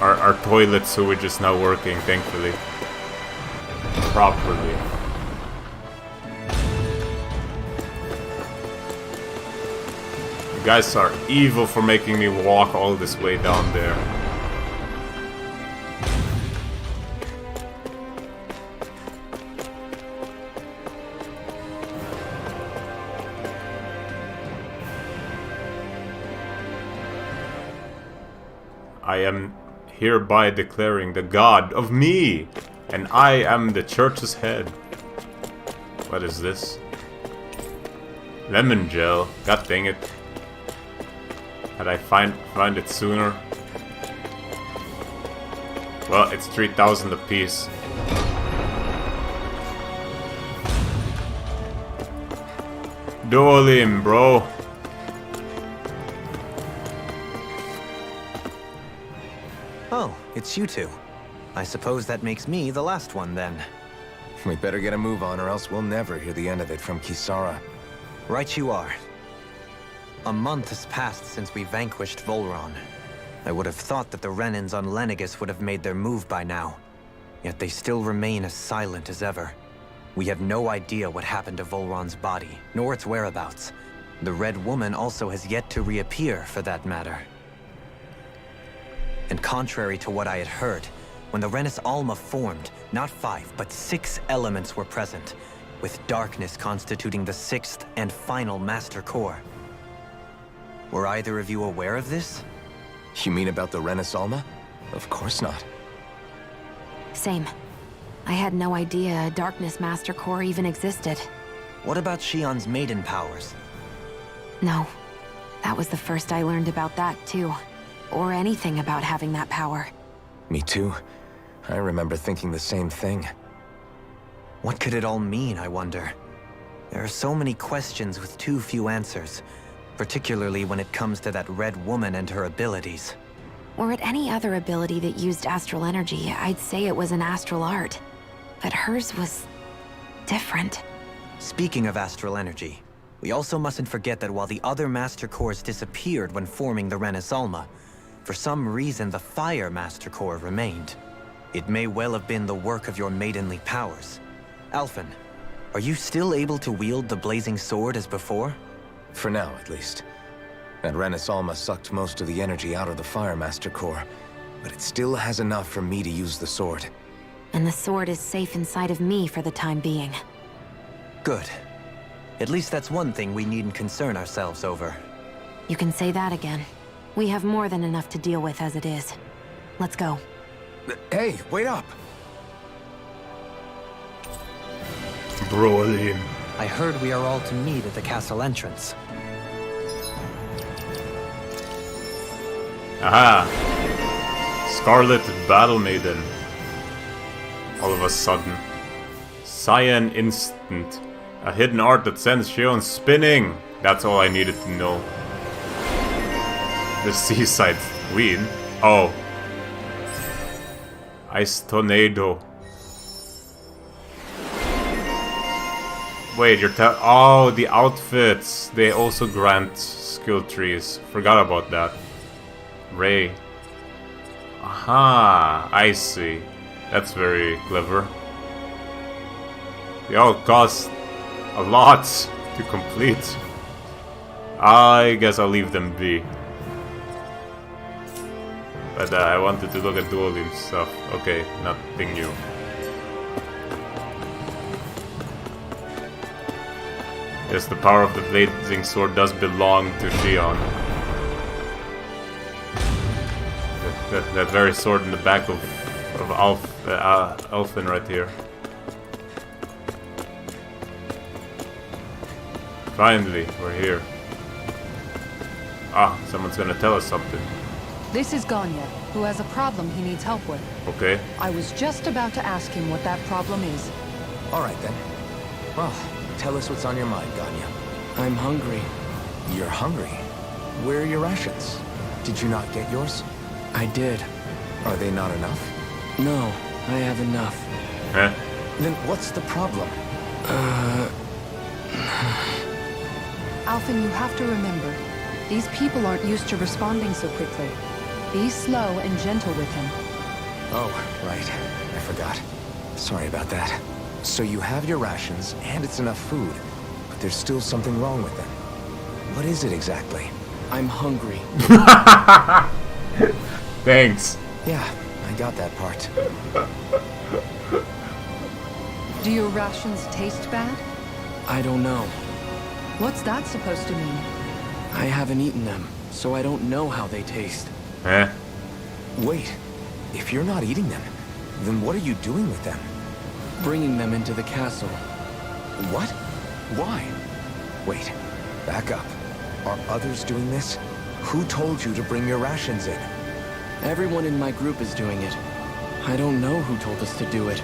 Our toilet sewage is now working, thankfully. Properly. You guys are evil for making me walk all this way down there. I am hereby declaring the God of me, and I am the church's head. What is this? Lemon gel. God dang it. Had I find it sooner? Well, it's 3,000 a piece. Duel him, bro. Oh, it's you two. I suppose that makes me the last one then. We better get a move on or else we'll never hear the end of it from Kisara. Right you are. A month has passed since we vanquished Volron. I would have thought that the Renans on Lenegis would have made their move by now. Yet they still remain as silent as ever. We have no idea what happened to Volron's body, nor its whereabouts. The Red Woman also has yet to reappear, for that matter. And contrary to what I had heard, when the Renis Alma formed, not 5, but 6 elements were present, with darkness constituting the 6th and final master core. Were either of you aware of this? You mean about the Renis Alma? Of course not. Same. I had no idea a Darkness Master Core even existed. What about Shion's maiden powers? No. That was the first I learned about that, too. Or anything about having that power. Me too. I remember thinking the same thing. What could it all mean, I wonder? There are so many questions with too few answers, particularly when it comes to that Red Woman and her abilities. Were it any other ability that used astral energy, I'd say it was an astral art. But hers was different. Speaking of astral energy, we also mustn't forget that while the other Master Cores disappeared when forming the Renis Alma, for some reason the Fire Master Core remained. It may well have been the work of your maidenly powers. Alphen, are you still able to wield the blazing sword as before? For now, at least. That Renis Alma sucked most of the energy out of the Fire Master Core, but it still has enough for me to use the sword. And the sword is safe inside of me for the time being. Good. At least that's one thing we needn't concern ourselves over. You can say that again. We have more than enough to deal with as it is. Let's go. Hey, wait up! Brawling. I heard we are all to meet at the castle entrance. Aha! Scarlet Battle Maiden. All of a sudden. Cyan Instant. A hidden art that sends Shion spinning. That's all I needed to know. The Seaside Queen? Oh. Ice Tornado. Wait, you're oh, the outfits. They also grant skill trees. Forgot about that. Ray. Aha, I see. That's very clever. They all cost a lot to complete. I guess I'll leave them be. But I wanted to look at dual limbs stuff. Okay, nothing new. Yes, the power of the blazing sword does belong to Shion. That very sword in the back of Alphen right here. Finally, we're here. Ah, someone's gonna tell us something. This is Ganya, who has a problem he needs help with. Okay. I was just about to ask him what that problem is. All right, then. Well, tell us what's on your mind, Ganya. I'm hungry. You're hungry? Where are your rations? Did you not get yours? I did. Are they not enough? No, I have enough. Huh? Then what's the problem? Alphen, you have to remember, these people aren't used to responding so quickly. Be slow and gentle with him. Oh, right. I forgot. Sorry about that. So you have your rations, and it's enough food, but there's still something wrong with them. What is it exactly? I'm hungry. Thanks. Yeah, I got that part. Do your rations taste bad? I don't know. What's that supposed to mean? I haven't eaten them, so I don't know how they taste. Eh? Wait, if you're not eating them, then what are you doing with them? Bringing them into the castle. What? Why? Wait, back up. Are others doing this? Who told you to bring your rations in? Everyone in my group is doing it. I don't know who told us to do it.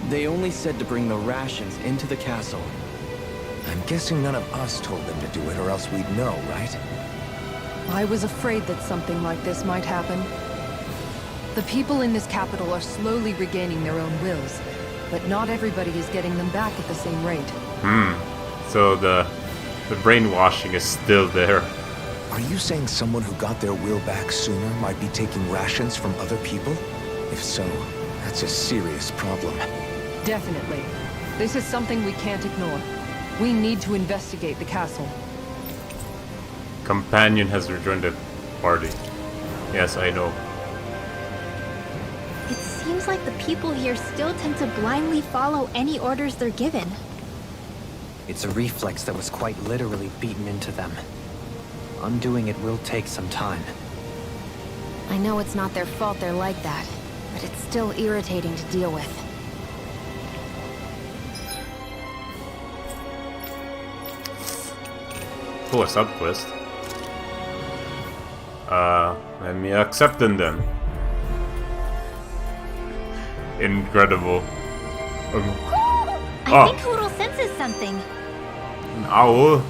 They only said to bring the rations into the castle. I'm guessing none of us told them to do it, or else we'd know, right? I was afraid that something like this might happen. The people in this capital are slowly regaining their own wills, but not everybody is getting them back at the same rate. So the brainwashing is still there. Are you saying someone who got their will back sooner might be taking rations from other people? If so, that's a serious problem. Definitely. This is something we can't ignore. We need to investigate the castle. Companion has rejoined the party. Yes, I know. It seems like the people here still tend to blindly follow any orders they're given. It's a reflex that was quite literally beaten into them. Undoing it will take some time. I know it's not their fault they're like that, but it's still irritating to deal with. Cool, a sub-quest. Let me accept them then. Incredible. I think Hoodle senses something. An owl?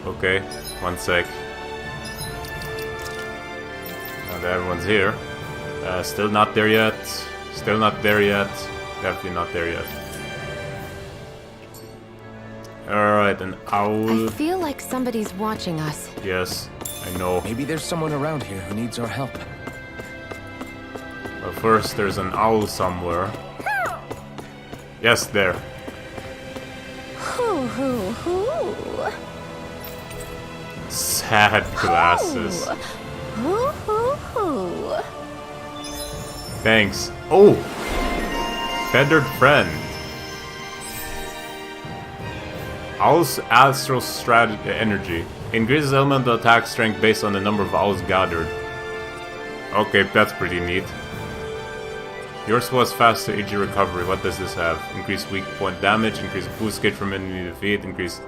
Okay, one sec. Now that everyone's here. Still not there yet. Still not there yet. Definitely not there yet. Alright, an owl. I feel like somebody's watching us. Yes, I know. Maybe there's someone around here who needs our help. But first, there's an owl somewhere. Yes, there. Hoo hoo hoo. Sad glasses. Hoo hoo hoo. Thanks. Oh! Feathered friend. Owl's astral energy. Increases elemental attack strength based on the number of owls gathered. Okay, that's pretty neat. Yours was faster AG recovery. What does this have? Increased weak point damage, increased boost gauge from enemy defeat, increased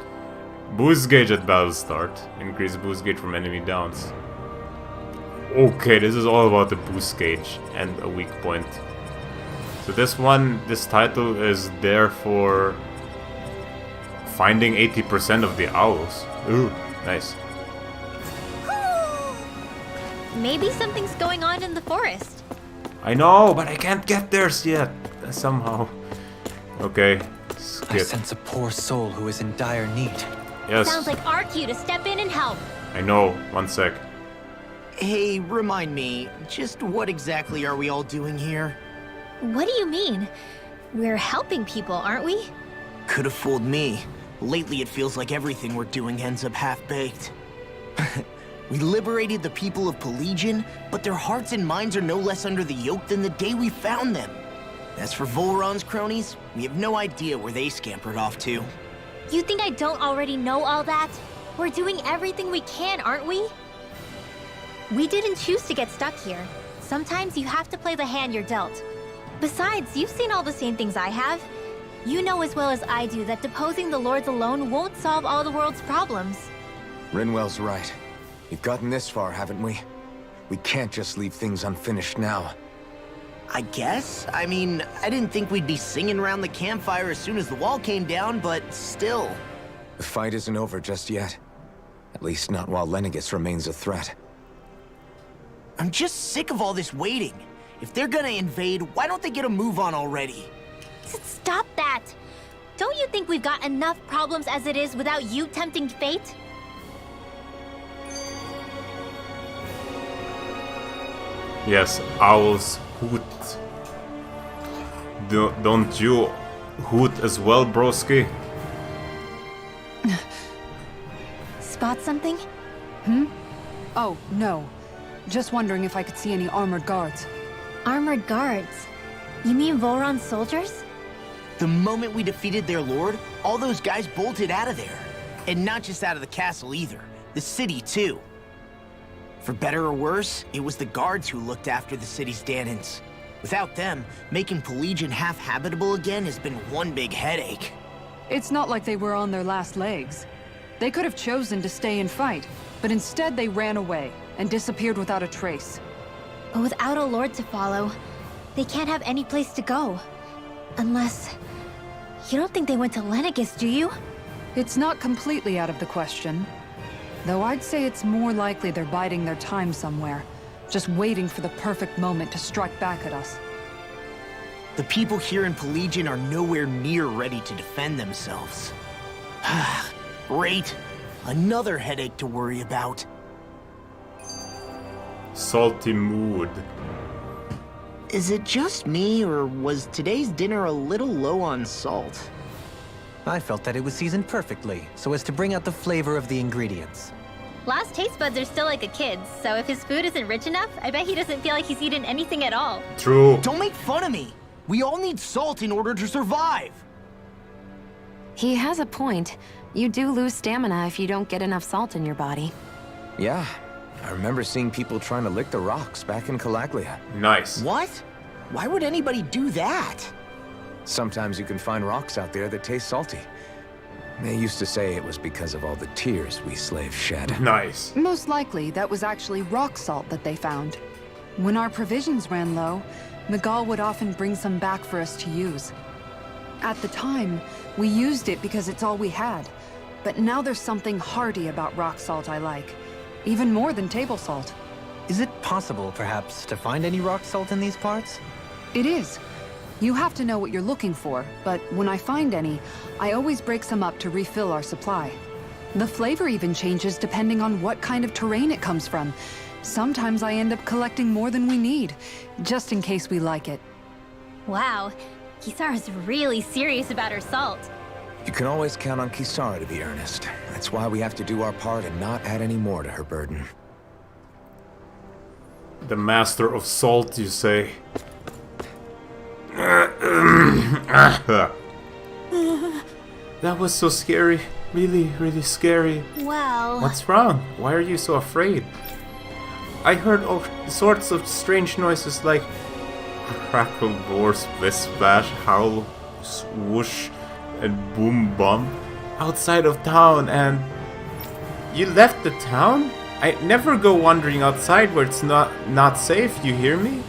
boost gauge at battle start, increased boost gauge from enemy downs. Okay, this is all about the boost gauge and a weak point. So this title is there for finding 80% of the owls. Ooh, nice. Maybe something's going on in the forest. I know, but I can't get there yet. Somehow. Okay, I sense a poor soul who is in dire need. Yes. Sounds like our cue to step in and help. I know. 1 sec. Hey, remind me, just what exactly are we all doing here? What do you mean? We're helping people, aren't we? Could have fooled me. Lately it feels like everything we're doing ends up half-baked. We liberated the people of Pelagian, but their hearts and minds are no less under the yoke than the day we found them. As for Volron's cronies, we have no idea where they scampered off to. You think I don't already know all that? We're doing everything we can, aren't we? We didn't choose to get stuck here. Sometimes you have to play the hand you're dealt. Besides, you've seen all the same things I have. You know as well as I do that deposing the lords alone won't solve all the world's problems. Rinwell's right. We've gotten this far, haven't we? We can't just leave things unfinished now. I guess? I mean, I didn't think we'd be singing around the campfire as soon as the wall came down, but still. The fight isn't over just yet. At least not while Lenegis remains a threat. I'm just sick of all this waiting. If they're gonna invade, why don't they get a move on already? Stop that! Don't you think we've got enough problems as it is without you tempting fate? Yes, owls hoot. Don't you hoot as well, broski? Spot something? Oh, no. Just wondering if I could see any armored guards. Armored guards? You mean Volron's soldiers? The moment we defeated their lord, all those guys bolted out of there. And not just out of the castle either. The city, too. For better or worse, it was the guards who looked after the city's Danans. Without them, making Pelagian half-habitable again has been one big headache. It's not like they were on their last legs. They could have chosen to stay and fight, but instead they ran away and disappeared without a trace. But without a lord to follow, they can't have any place to go. Unless... You don't think they went to Lenegis, do you? It's not completely out of the question. Though I'd say it's more likely they're biding their time somewhere, just waiting for the perfect moment to strike back at us. The people here in Pelagian are nowhere near ready to defend themselves. Great. Another headache to worry about. Salty mood. Is it just me, or was today's dinner a little low on salt? I felt that it was seasoned perfectly, so as to bring out the flavor of the ingredients. Last taste buds are still like a kid's, so if his food isn't rich enough, I bet he doesn't feel like he's eaten anything at all. True. Don't make fun of me! We all need salt in order to survive! He has a point. You do lose stamina if you don't get enough salt in your body. Yeah, I remember seeing people trying to lick the rocks back in Calaglia. Nice. What? Why would anybody do that? Sometimes you can find rocks out there that taste salty. They used to say it was because of all the tears we slaves shed. Nice. Most likely, that was actually rock salt that they found. When our provisions ran low, Miguel would often bring some back for us to use. At the time, we used it because it's all we had. But now there's something hearty about rock salt I like. Even more than table salt. Is it possible, perhaps, to find any rock salt in these parts? It is. You have to know what you're looking for, but when I find any, I always break some up to refill our supply. The flavor even changes depending on what kind of terrain it comes from. Sometimes I end up collecting more than we need, just in case we like it. Wow, Kisara's really serious about her salt. You can always count on Kisara to be earnest. That's why we have to do our part and not add any more to her burden. The master of salt, you say? That was so scary. Really, really scary. Well... What's wrong? Why are you so afraid? I heard all sorts of strange noises like crackle, roar, splish, splash, howl, swoosh, and boom bump outside of town, and you left the town? I never go wandering outside where it's not safe, you hear me?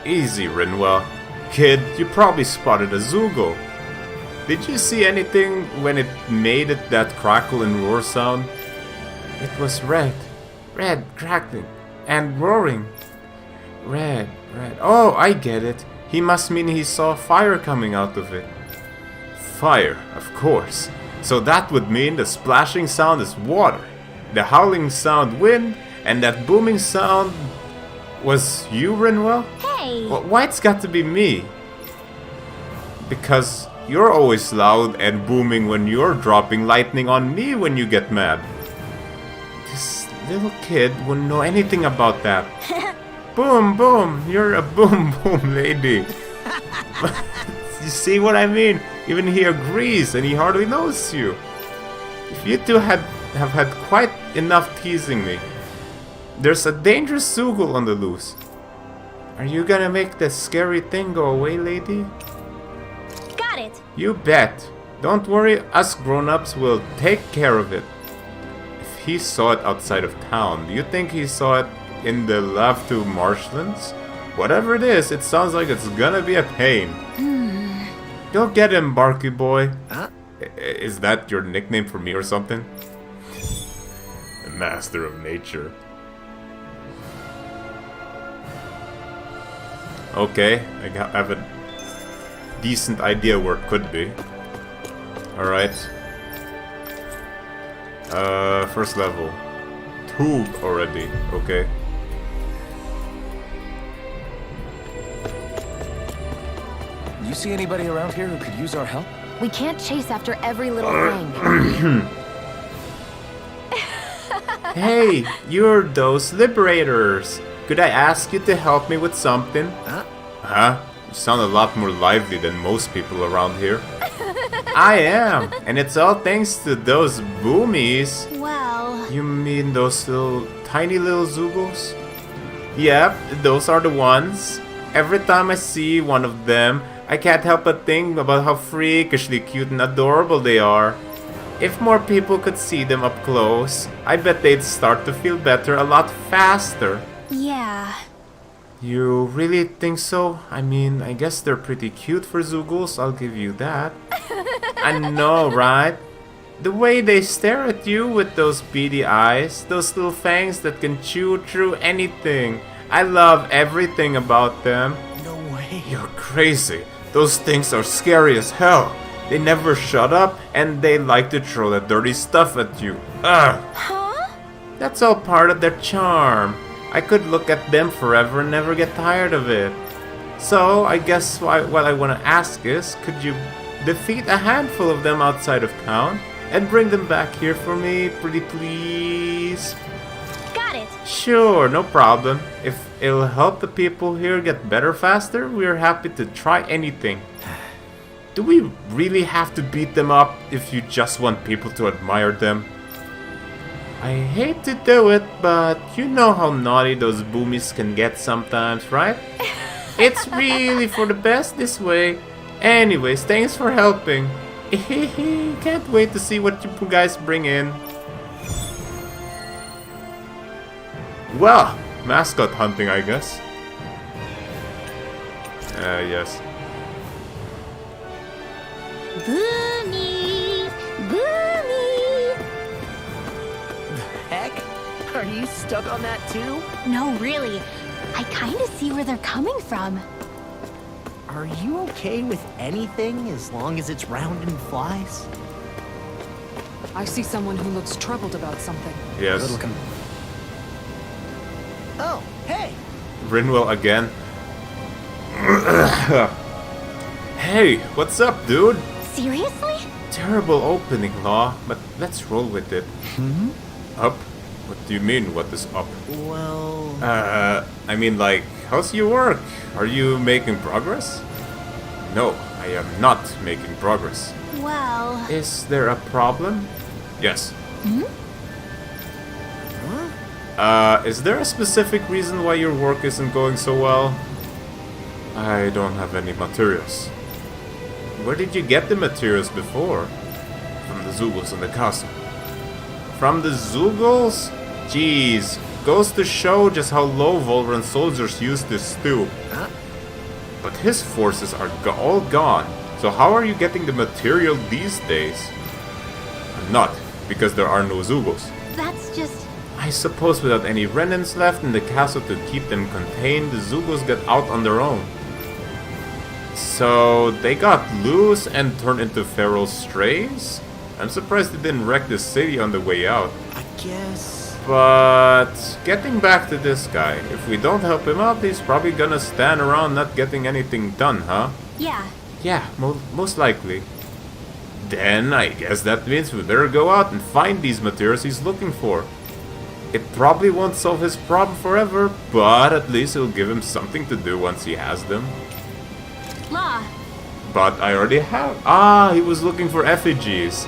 Easy, Rinwell. Kid, you probably spotted a Zugo. Did you see anything when it made that crackle and roar sound? It was red, crackling, and roaring. Red. Oh, I get it. He must mean he saw fire coming out of it. fire, of course. So that would mean the splashing sound is water, the howling sound wind, and that booming sound was you, Rinwell? Hey! Well, why it's got to be me? Because you're always loud and booming when you're dropping lightning on me when you get mad. This little kid wouldn't know anything about that. Boom, boom, you're a boom, boom lady. You see what I mean? Even he agrees and he hardly knows you. If you two have had quite enough teasing me, there's a dangerous Zoogle on the loose. Are you gonna make that scary thing go away, lady? Got it! You bet. Don't worry, us grown-ups will take care of it. If he saw it outside of town, do you think he saw it in the Laftu marshlands? Whatever it is, it sounds like it's gonna be a pain. Go get him, Barky boy. Huh? Is that your nickname for me or something? The master of nature. Okay, I have a decent idea where it could be. Alright. First level. 2 already, okay. You see anybody around here who could use our help? We can't chase after every little thing. Hey, you're those liberators. Could I ask you to help me with something? Huh? You sound a lot more lively than most people around here. I am, and it's all thanks to those boomies. Well... You mean those tiny little Zoogles? Yep, those are the ones. Every time I see one of them, I can't help but think about how freakishly cute and adorable they are. If more people could see them up close, I bet they'd start to feel better a lot faster. Yeah... You really think so? I mean, I guess they're pretty cute for Zoogles, I'll give you that. I know, right? The way they stare at you with those beady eyes, those little fangs that can chew through anything. I love everything about them. No way. You're crazy. Those things are scary as hell. They never shut up, and they like to throw that dirty stuff at you. Ugh! Huh? That's all part of their charm. I could look at them forever and never get tired of it. So, I guess what I want to ask is, could you defeat a handful of them outside of town and bring them back here for me, pretty please? Got it! Sure, no problem. If it'll help the people here get better faster, we're happy to try anything. Do we really have to beat them up if you just want people to admire them? I hate to do it, but you know how naughty those boomies can get sometimes, right? It's really for the best this way. Anyways, thanks for helping. Can't wait to see what you guys bring in. Well, mascot hunting, I guess. Yes. Boomy! Boomy! Heck? Are you stuck on that too? No, really. I kinda see where they're coming from. Are you okay with anything as long as it's round and flies? I see someone who looks troubled about something. Yes. Oh, hey! Rinwell again. Hey, what's up, dude? Seriously? Terrible opening, Law, but let's roll with it. Up? What do you mean, what is up? Well... I mean, like, how's your work? Are you making progress? No, I am not making progress. Well... Is there a problem? Yes. Is there a specific reason why your work isn't going so well? I don't have any materials. Where did you get the materials before? From the Zoogles in the castle. From the Zoogles? Jeez, goes to show just how low Volran soldiers used to stoop. But his forces are all gone, so how are you getting the material these days? I'm not, because there are no Zoogles. That's just... I suppose without any remnants left in the castle to keep them contained, the Zoogles get out on their own. So they got loose and turned into feral strays? I'm surprised they didn't wreck the city on the way out. I guess... But getting back to this guy, if we don't help him out, he's probably gonna stand around not getting anything done, huh? Yeah. Yeah, most likely. Then I guess that means we better go out and find these materials he's looking for. It probably won't solve his problem forever, but at least it'll give him something to do once he has them. Law. But I already have. Ah, he was looking for effigies.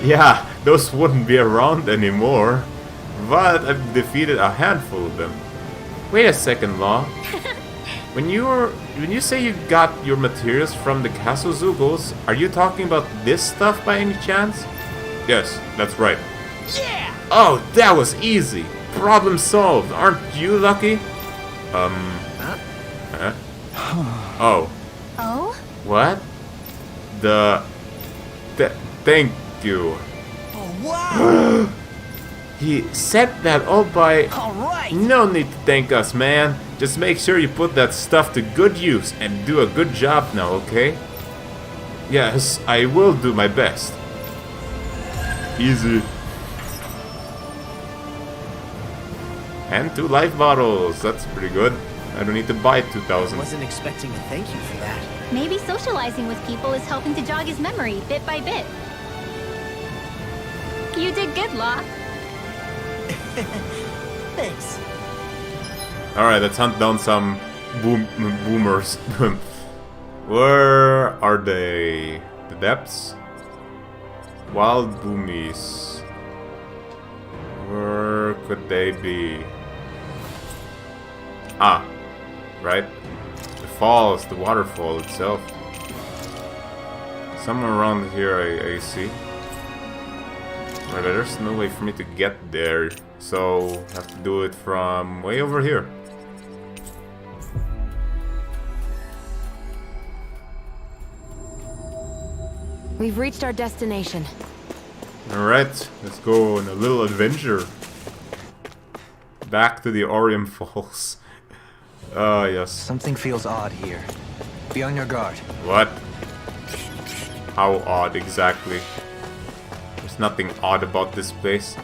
Yeah, those wouldn't be around anymore. But I've defeated a handful of them. Wait a second, Law. When you say you got your materials from the Castle Zugos, are you talking about this stuff by any chance? Yes, that's right. Yeah! Oh, that was easy. Problem solved. Aren't you lucky? Huh? Oh. Oh? What? Thank you. Oh, wow! He said that all by... Alright! No need to thank us, man. Just make sure you put that stuff to good use and do a good job now, okay? Yes, I will do my best. Easy. And 2 life bottles. That's pretty good. I don't need to buy 2,000. Wasn't expecting a thank you for that. Maybe socializing with people is helping to jog his memory bit by bit. You did good, Law. Thanks. Alright, let's hunt down some boomers. Where are they? The depths? Wild boomies. Where could they be? Ah, right. The falls, the waterfall itself. Somewhere around here I see. Right, there's no way for me to get there, so I have to do it from way over here. We've reached our destination. Alright, let's go on a little adventure. Back to the Orium Falls. Ah, yes. Something feels odd here. Be on your guard. What? How odd exactly? There's nothing odd about this place.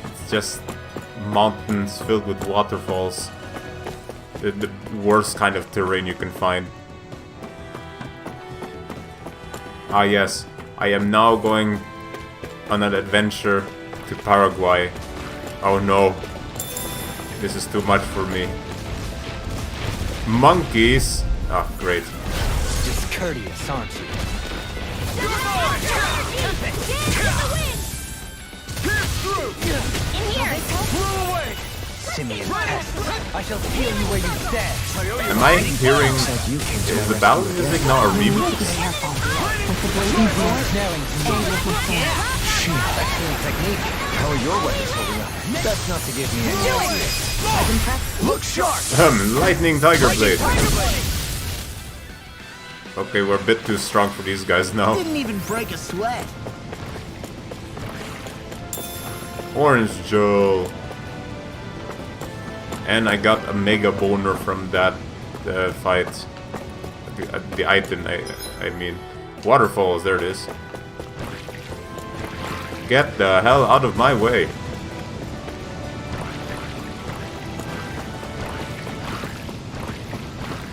It's just mountains filled with waterfalls. The worst kind of terrain you can find. Ah yes, I am now going on an adventure to Paraguay. Oh no. This is too much for me. Monkeys! Ah, great. Discourteous, aren't you? Simian pest. I shall feel you where you stand. Am I hearing... Is the battle music now a remix? Excellent technique. How are your weapons holding up? That's not to give me any... Look sharp! Lightning Tiger Blade. Okay, we're a bit too strong for these guys now. Didn't even break a sweat. Orange Joe. And I got a mega boner from that fight. The item, I mean. Waterfalls, there it is. Get the hell out of my way.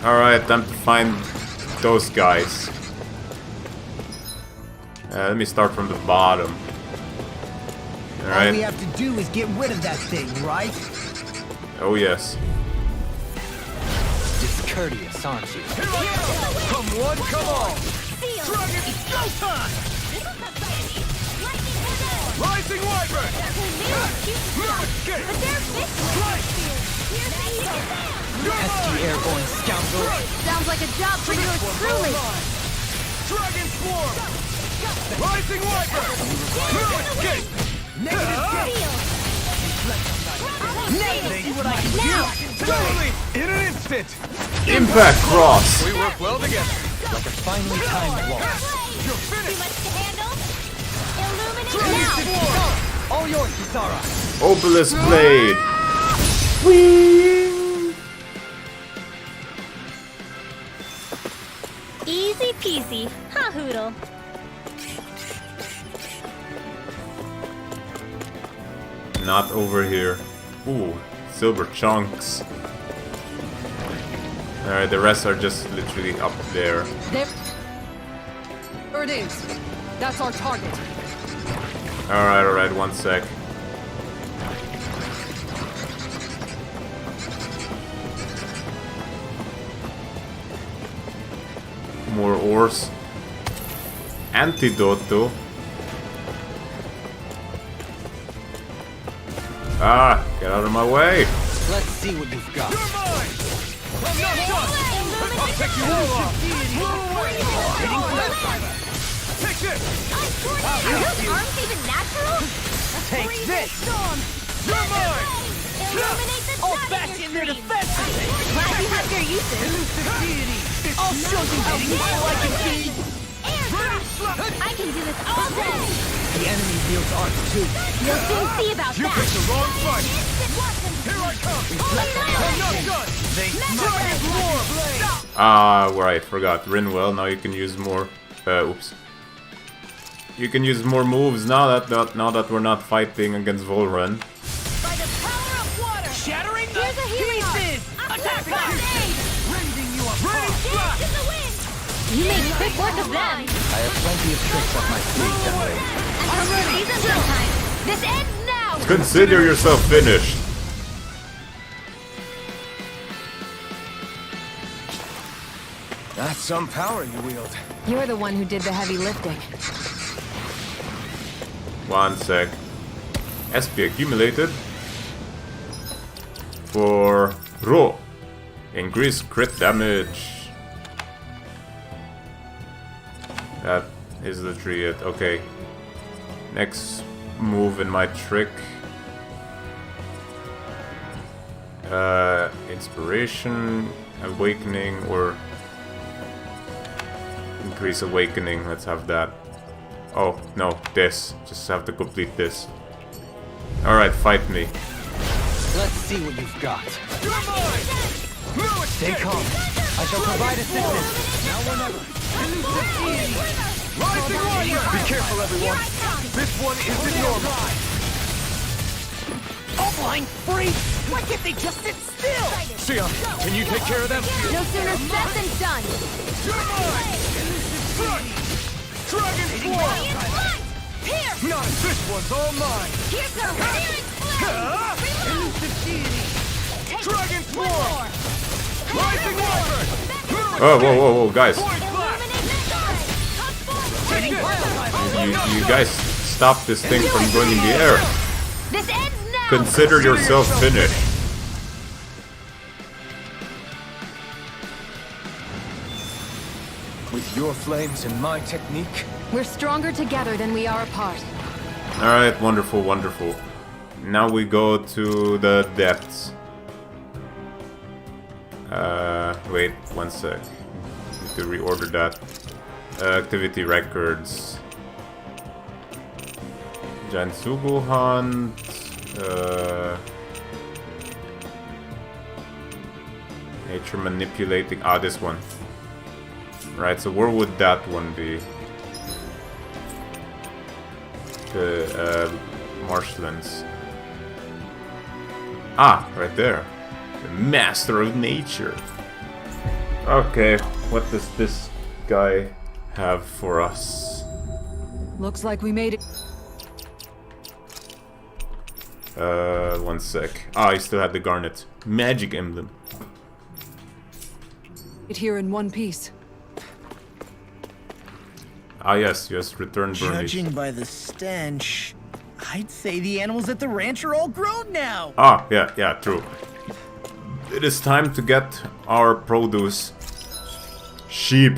Alright, time to find those guys. Let me start from the bottom. Alright. All we have to do is get rid of that thing, right? Oh yes. Discourteous, aren't you? Come one, come all! Dragon, it's go time! Rising Wyvern! Pesky airborne scoundrel! Sounds like a job for yours truly. Dragon Swarm! Rising Wyvern! No escape! See what I can do! Totally! In an instant! Impact Cross! We work well together. Like a finely timed waltz. You're finished! All yours, Kisara! Obelisk Blade! Whee! peasy. Ha hoodle. Not over here. Ooh, silver chunks. Alright, the rest are just literally up there. There it is. That's our target. Alright, one sec. More ores. Antidote. Ah, get out of my way. Let's see what you've got. You're mine! I'm not done! I'll take you all off! Hitting flat fiber! Take this! Are those arms even natural? Take this! You're mine! Illuminate the I'll sun bash in their defenses! Glad you have your uses. I'll show you how useful I can be! I can do this all day. The enemy wields art too. You'll soon see about You that. picked the wrong fight! Here I come! I'm not done! Try and more! Ah, right, forgot. Rinwell, now you can use more... oops. You can use more moves now that we're not fighting against Volrun. By the power of water. Shattering the Here's a healing pieces! Attack first aid. Rending you apart! Dance in the wind. You make quick work of them. I have plenty of tricks up my sleeve, General. Until the season sometime. This ends now. Consider yourself finished. That's some power you wield. You're the one who did the heavy lifting. One sec. SP accumulated. For Ro. Increase crit damage. That is the triad. Okay. Next move in my trick. Inspiration, awakening, or increase awakening. Let's have that. Oh, no, this. Just have to complete this. Alright, fight me. Let's see what you've got. You're mine! No Stay escape! calm. I shall provide assistance. Now or never. Rising warrior! Be careful, everyone. This one isn't normal! Offline free! Why can't they just sit still? Sia, can you take care of them? No sooner said than done. You're mine! Dragon form! Here. Not this one's all mine! Here's her Dragon form! Rising water! Oh, whoa, guys. Take this! You guys stop this thing from going in the air. This ends now. Consider yourself finished. With your flames and my technique, We're stronger together than we are apart. Alright, wonderful, wonderful. Now we go to the depths. Wait, one sec. Need to reorder that. Activity records. Jansugu Hunt. Nature manipulating. Ah, this one. Right, so where would that one be? The marshlands. Ah, right there. The master of nature. Okay, what does this guy have for us? Looks like we made it. One sec. Ah, he still had the garnet. Magic emblem. Here in one piece. Ah, yes, return Burmese. Judging by the stench, I'd say the animals at the ranch are all grown now. Ah, yeah, true. It is time to get our produce. Sheep.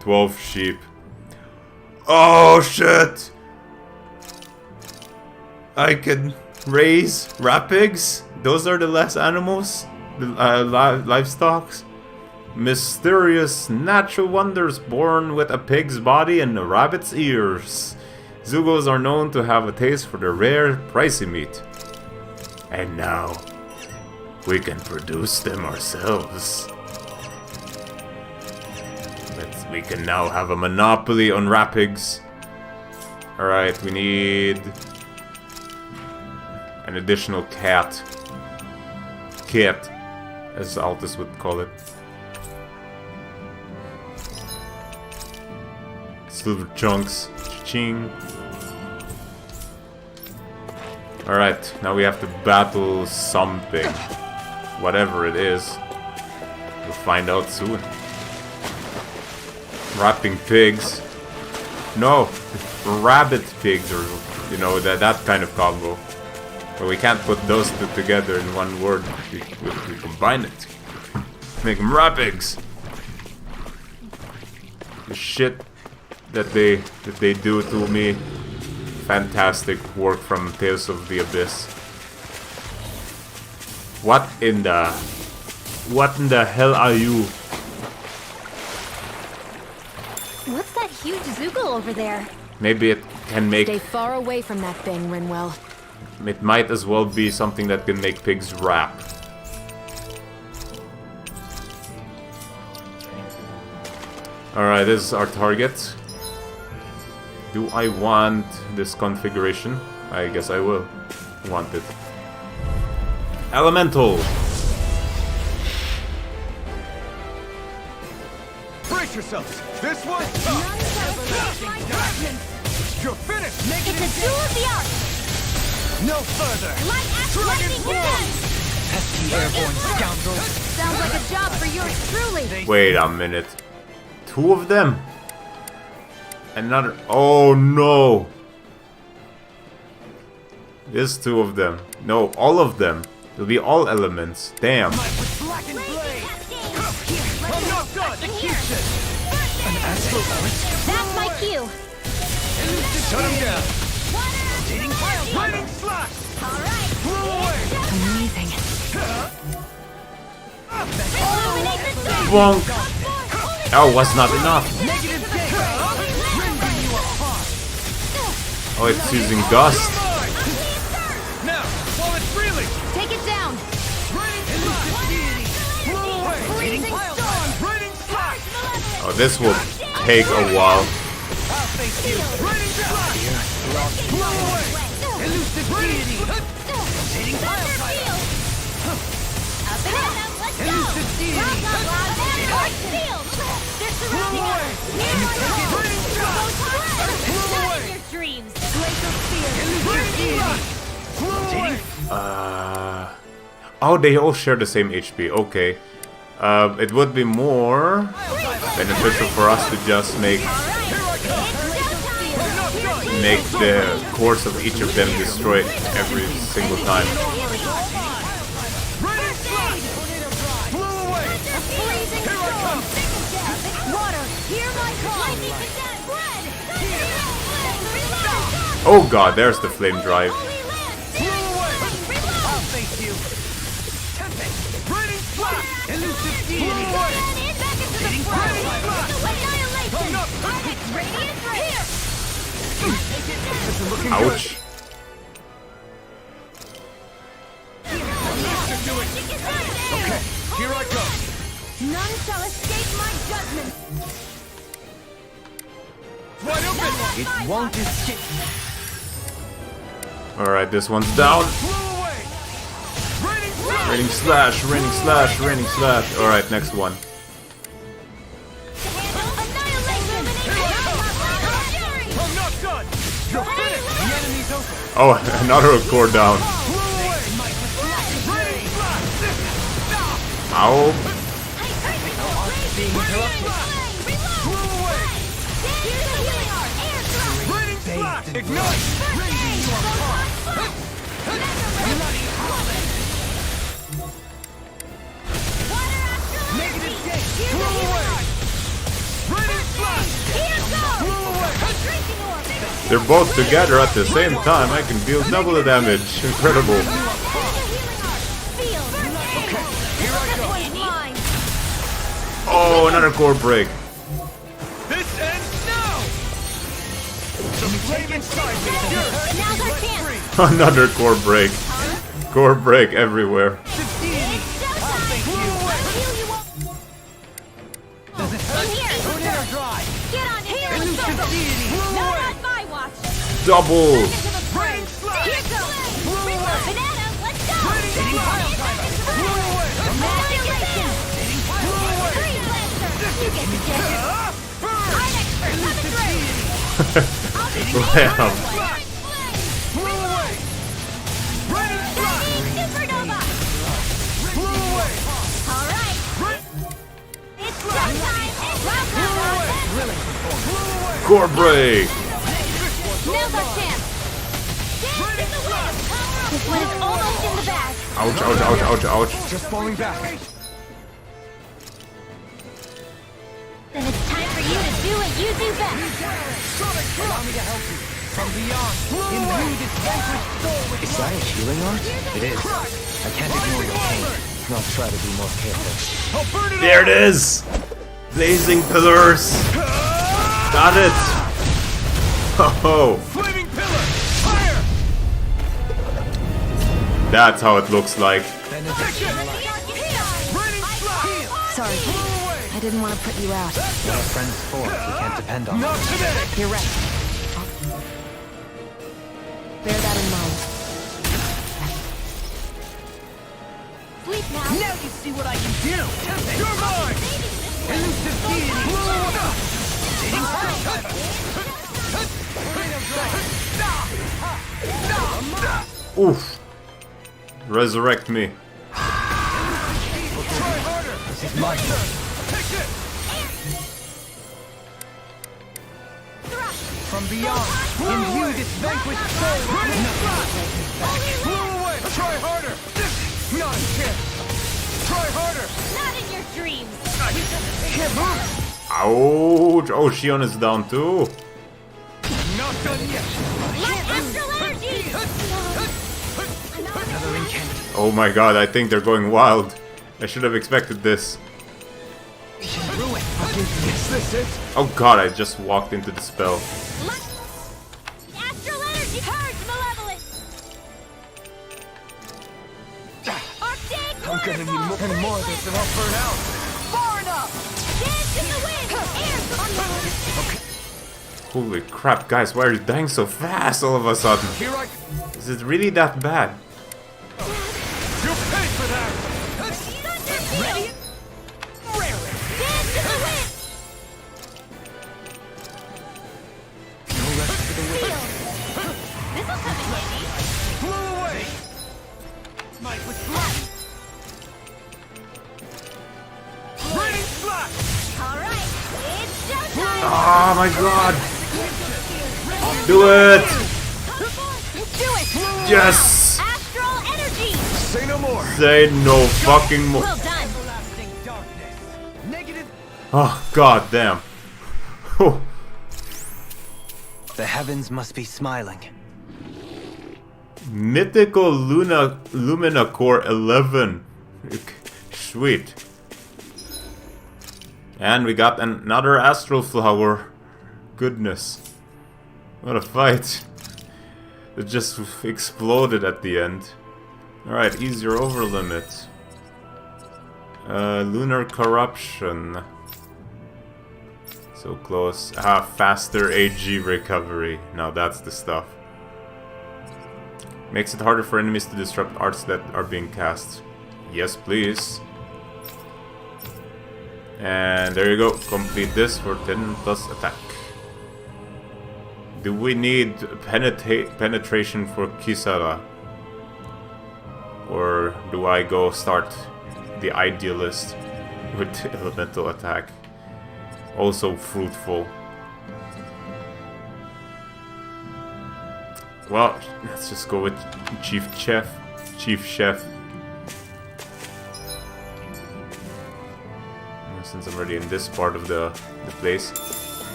12 sheep. Oh, shit! I can raise rapigs? Those are the last animals? The livestock? Mysterious natural wonders born with a pig's body and a rabbit's ears. Zugos are known to have a taste for the rare, pricey meat. And now, we can produce them ourselves. We can now have a monopoly on Rapigs. Alright, we need an additional cat. Kit, as Altus would call it. Silver chunks. Ching. Alright, now we have to battle something. Whatever it is. We'll find out soon. Rapping pigs. No, rabbit pigs, or you know, that kind of combo. But we can't put those two together in one word. We combine it. Make them rapigs. The shit that they do to me. Fantastic work from Tales of the Abyss. What in the hell are you? What's that huge Zoogle over there? Maybe it can make... Stay far away from that thing, Rinwell. It might as well be something that can make pigs rap. Alright, this is our target. Do I want this configuration? I guess I will want it. Elemental! Brace yourselves! This one! You're finished! It's a duel of the arts! No further! Light astral lightning command! Pesky airborne scoundrels! Sounds like a job for yours truly. Wait a minute. Two of them? Another... Oh no! There's two of them. No, all of them. It'll be all elements. Damn. An astral art? That's my cue! Shut him down! Lightning slash! Blow away! Amazing. Illuminate the sun! Bonk! Oh, was not enough. Oh, it's using Gust. Now, while it's reeling! Take it down. Blow away! Freezing storm. Raining slash! Oh, this will take a while. I'll face you! Raining slash! Blow away! Elusive deity! Rotating pile tile! Elusive deity! They're surrounding us! Near my home! Raining slash! Blow Not away! in your dreams! Elusive deity! Blow away! Oh, they all share the same HP. Okay. It would be more beneficial for us to just make the course of each of them destroyed every single time. Raining slash! Blow away! Freezing Here I come! water! Hear my call! Oh god, there's the flame drive. Blow away! I'll face you! Tempest! Raining slash! Elusive deity! Blow away! Raining slash! Coming up! This is looking good! Ouch. Okay, here I go! None shall escape my judgment! Wide open! It won't escape. Alright, this one's down. Blow away! Raining slash! Raining slash, raining slash, raining slash. Alright, next one. I'm not done! You're finished! The enemy's open! Oh, another core down. Blow away! Raining slash! Ow. Being interrupted! Blow away! Raining slash! Ignite! Raging you apart! Negative gate! Blow away! Raining slash! Blow away! They're both together at the same time. I can deal double the damage. Incredible. Oh, another core break. This ends now! So flame inside me! Now's our chance! Another core break. Core break everywhere. Blow away! Does it hurt? Tornado drive! Double! Core break! This one is almost in the bag. Ouch, ouch, ouch, ouch, ouch. Just falling back. Then it's time for you to do what you do best. Allow me to help you. From beyond, imbue this vanquished soul with Is that a healing art? It is. I can't ignore your pain. I'll try to be more careful. I'll burn it There it is! Blazing pillars! Got it! Oh, Flaming pillar! Fire! that's how it looks like. Sorry, I didn't want to put you out. What are friends for if we can't depend on them? Not today! You're right. Bear that in mind. Sleep now. Now you see what I can do! You're mine! Elusive deity! Oof. Resurrect me. Try harder! This is my turn! Take it! From beyond, imbue this vanquished soul with Blow away! Try harder! Not a chance! Try harder! Not in your dreams. Can't move! Ouch! Oh, Shion is down too. Not done yet! Let astral energy. Another incantation. Oh my god, I think they're going wild. I should have expected this. Is this it? Oh god, I just walked into the spell. Astral energy purge malevolent. Arctic I'm gonna need more and more of this and I'll burn out! far enough. Dance in the wind. Air. Holy crap, guys, why are you dying so fast all of a sudden? Here I... Is it really that bad? You'll pay for that! Ready? Dance in the wind. No rest for the wicked. This'll come in handy. Blow away! Smite with flash! Raining flash! All right, it's showtime. Oh my god! Do it! Do it. Yes! Astral energy. Say no more! Say no fucking more. Well done. Everlasting darkness! Negative... Oh god damn. Whew. The heavens must be smiling. Mythical Lumina Core 11. Sweet. And we got another Astral Flower. Goodness. What a fight. It just exploded at the end. Alright, easier over limit. Lunar Corruption. So close. Ah, faster AG recovery. Now that's the stuff. Makes it harder for enemies to disrupt arts that are being cast. Yes, please. And there you go. Complete this for 10 plus attack. Do we need penetration for Kisara? Or do I go start the Idealist with elemental attack? Also fruitful. Well, let's just go with Chief Chef. Since I'm already in this part of the place,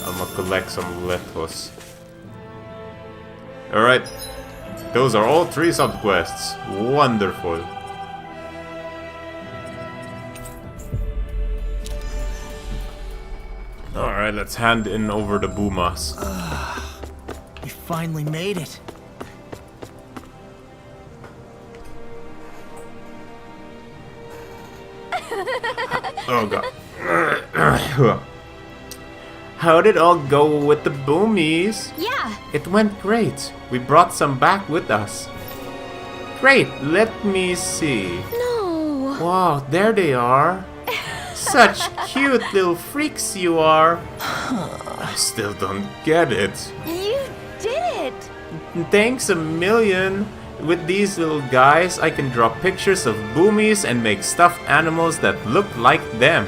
I'm gonna collect some Lethos. Alright, those are all 3 subquests. Wonderful. Alright, let's hand in over the Boomas. You finally made it. Oh god. How'd it all go with the boomies? Yeah, It went great. We brought some back with us. Great, let me see. No. Wow, there they are. Such cute little freaks you are. I still don't get it. You did it! Thanks a million. With these little guys, I can draw pictures of boomies and make stuffed animals that look like them.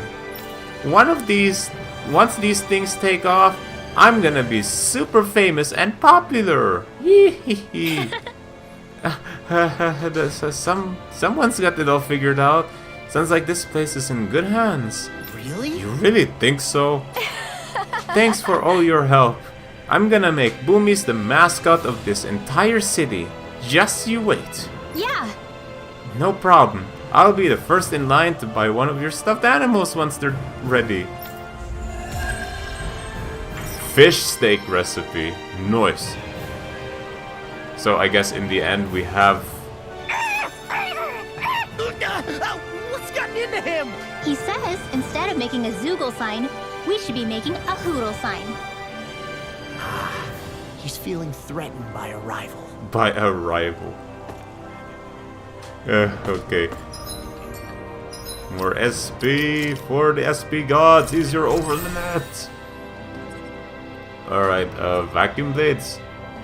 Once these things take off, I'm gonna be super famous and popular. Someone's got it all figured out. Sounds like this place is in good hands. Really? You really think so? Thanks for all your help. I'm gonna make Boomies the mascot of this entire city. Just you wait. yeah. No problem. I'll be the first in line to buy one of your stuffed animals once they're ready. Fish steak recipe. Nice. So I guess in the end we have... What's gotten into him? He says instead of making a Zoogle sign, we should be making a Hoodle sign. He's feeling threatened by a rival. By a rival. Okay. More SP for the SP gods. Easier over the net. Alright, vacuum blades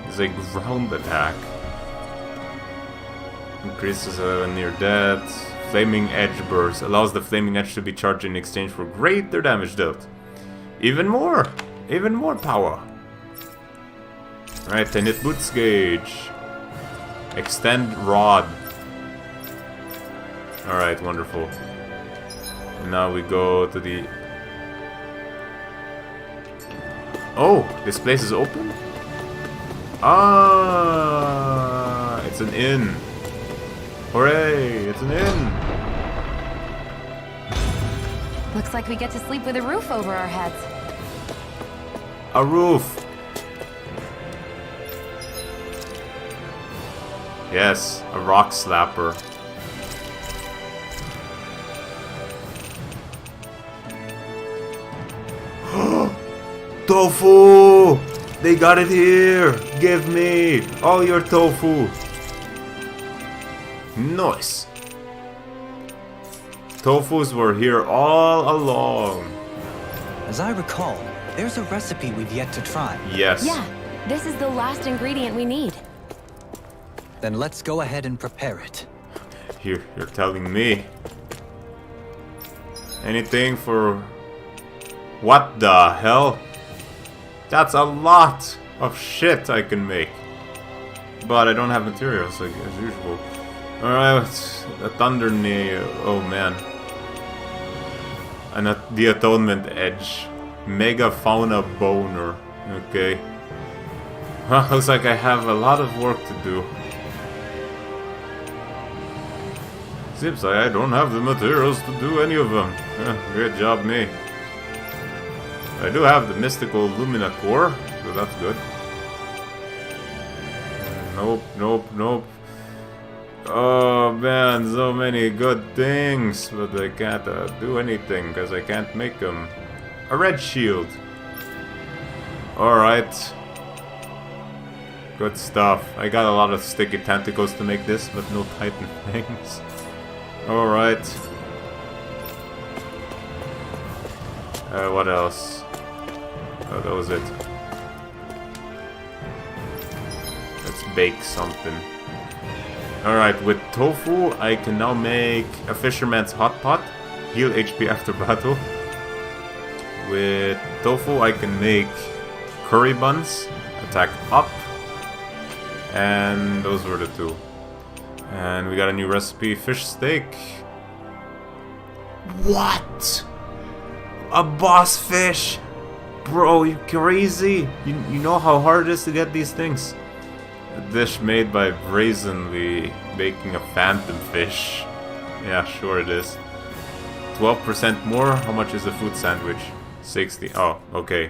is a ground attack. Increases near death. Flaming edge burst allows the flaming edge to be charged in exchange for greater damage dealt. Even more power. Alright, Tenet boots gauge. Extend rod. Alright, wonderful. And now we go to the... Oh, this place is open? Ah, it's an inn. Hooray, it's an inn. Looks like we get to sleep with a roof over our heads. A roof. Yes, a rock slapper. Tofu! They got it here! Give me all your tofu! Nice! Tofus were here all along. As I recall, there's a recipe we've yet to try. Yes. Yeah, this is the last ingredient we need. Then let's go ahead and prepare it. You're telling me. Anything for... What the hell? That's a lot of shit I can make. But I don't have materials, like, as usual. Alright, the Thunder Nail. Oh man. And the Atonement Edge. Mega Fauna Boner. Okay. Well, looks like I have a lot of work to do. Seems like I don't have the materials to do any of them. Great job, me. I do have the mystical Lumina core, so that's good. Nope. Oh man, so many good things, but I can't do anything because I can't make them. A red shield. Alright. Good stuff. I got a lot of sticky tentacles to make this, but no Titan things. Alright. What else? Oh, that was it. Let's bake something. Alright, with tofu, I can now make a fisherman's hot pot. Heal HP after battle. With tofu, I can make curry buns. Attack up. And those were the two. And we got a new recipe, fish steak. What? A boss fish? Bro, you crazy? You know how hard it is to get these things? A dish made by brazenly baking a phantom fish. Yeah, sure it is. 12% more? How much is the fruit sandwich? 60. Oh, okay.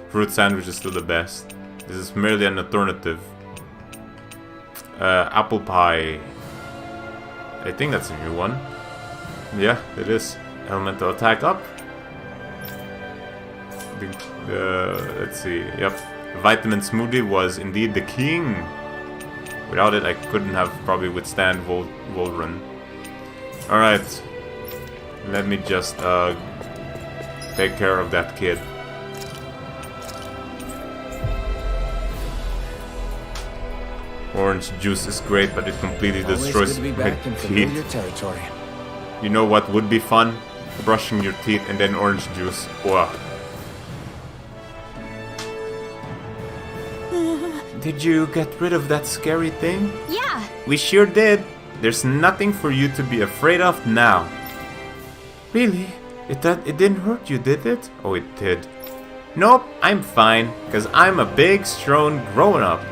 Fruit sandwich is still the best. This is merely an alternative. Apple pie. I think that's a new one. Yeah, it is. Elemental attack up. Let's see. Yep. Vitamin Smoothie was indeed the king. Without it, I couldn't have probably withstand Volrun. Alright. Let me just take care of that kid. Orange juice is great, but it completely destroys my teeth. Territory. You know what would be fun? Brushing your teeth and then orange juice. Wow. Did you get rid of that scary thing? Yeah. We sure did. There's nothing for you to be afraid of now. Really? It didn't hurt you, did it? Oh, it did. Nope, I'm fine, because I'm a big, strong grown-up.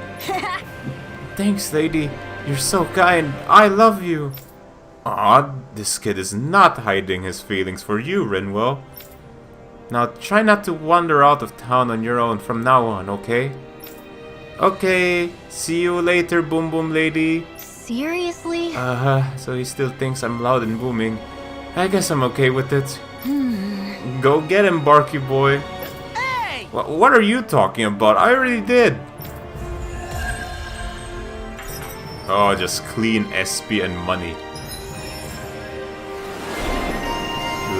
Thanks, lady. You're so kind. I love you. Aw, this kid is not hiding his feelings for you, Rinwell. Now, try not to wander out of town on your own from now on, okay? Okay, see you later, Boom Boom Lady. Seriously? So he still thinks I'm loud and booming. I guess I'm okay with it. Go get him, Barky Boy. Hey! What are you talking about? I already did. Oh, just clean SP and money.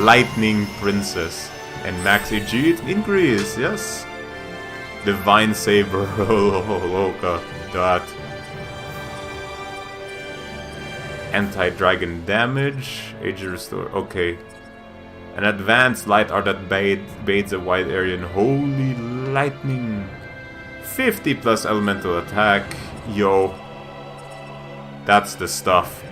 Lightning Princess. And max AG increase, yes. Divine Saber, Loka, that. Anti-dragon damage, AG restore, okay. An advanced light art that bathes a wide area in holy lightning. 50 plus elemental attack, yo. That's the stuff.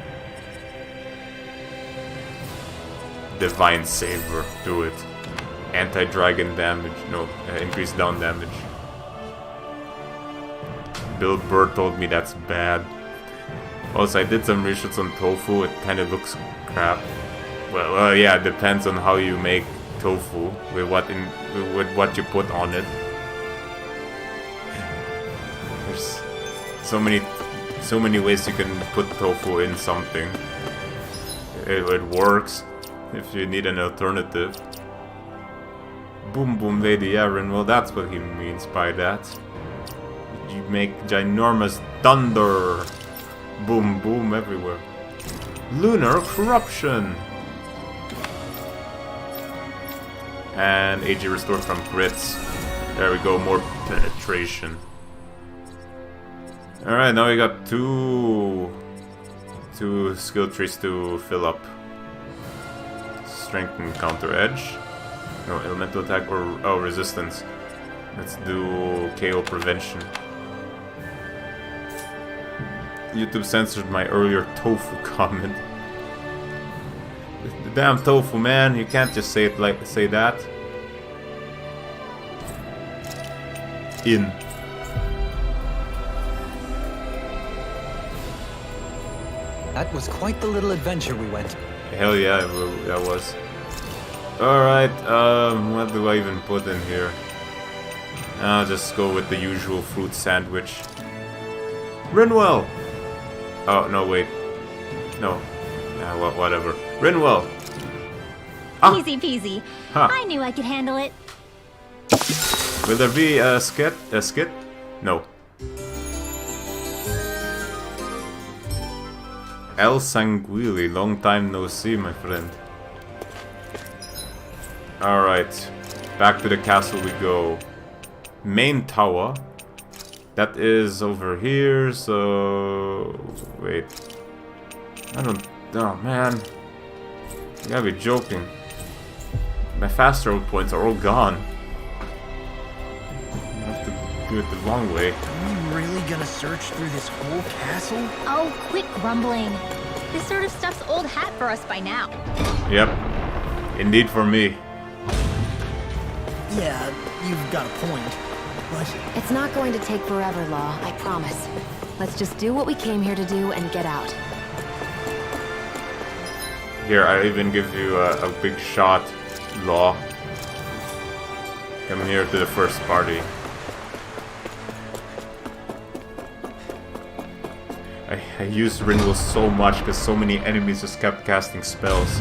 Divine Saber, do it. Anti-dragon damage, no, increased down damage. Bill Burr told me that's bad. Also, I did some research on tofu. It kind of looks crap. Well, yeah, it depends on how you make tofu with what you put on it. There's so many ways you can put tofu in something. It works if you need an alternative. Boom Boom Lady, yeah, Rinwell, that's what he means by that. You make ginormous thunder. Boom boom everywhere. Lunar Corruption. And AG restored from crits. There we go, more penetration. Alright, now we got two skill trees to fill up. Strength and counter edge. No, elemental attack or resistance. Let's do KO prevention. YouTube censored my earlier tofu comment. The damn tofu, man! You can't just say that. In. That was quite the little adventure we went. Hell yeah, that was. Alright, what do I even put in here? I'll just go with the usual fruit sandwich. Rinwell! Oh, no, wait. No. Yeah, well, whatever. Rinwell! Ah. Easy peasy. Huh. I knew I could handle it. Will there be a skit? No. El Sanguili, long time no see, my friend. Alright. Back to the castle we go. Main tower. That is over here, so... Wait. I don't... Oh, man. You gotta be joking. My fast travel points are all gone. I have to do it the wrong way. Are you really gonna search through this whole castle? Oh, quit grumbling. This sort of stuff's old hat for us by now. Yep. Indeed for me. Yeah, you've got a point. But It's not going to take forever, Law, I promise. Let's just do what we came here to do and get out. Here, I even give you a big shot, Law. Come here to the first party. I used Rinwell so much because so many enemies just kept casting spells.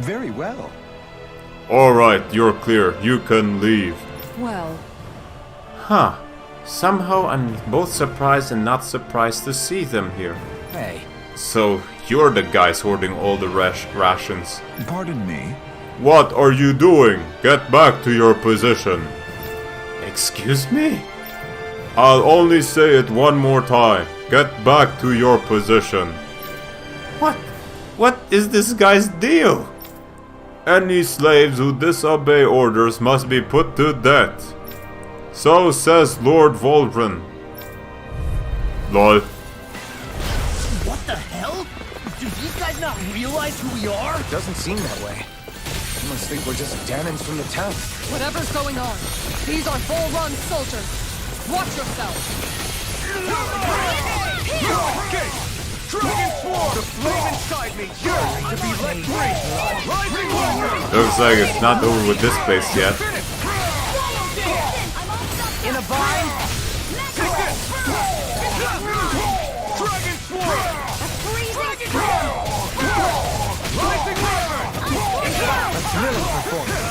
Very well. Alright, you're clear. You can leave. Well, Huh. Somehow I'm both surprised and not surprised to see them here. Hey, So, you're the guys hoarding all the rations. Pardon me? What are you doing? Get back to your position. Excuse me? I'll only say it one more time. Get back to your position. What? What is this guy's deal? Any slaves who disobey orders must be put to death. So says Lord Volvran. Lol. What the hell? Do these guys not realize who we are? doesn't seem that way. You must think we're just Danons from the town. Whatever's going on, these are full-run soldiers. Watch yourself. Dragon Swarm! The flame inside me yearns to be let free! Rising Warrior! Looks like it's not over with this place yet. In a bind? Take this! Dragon Swarm! Dragon Swarm! Rising Wyvern! A thrilling performance.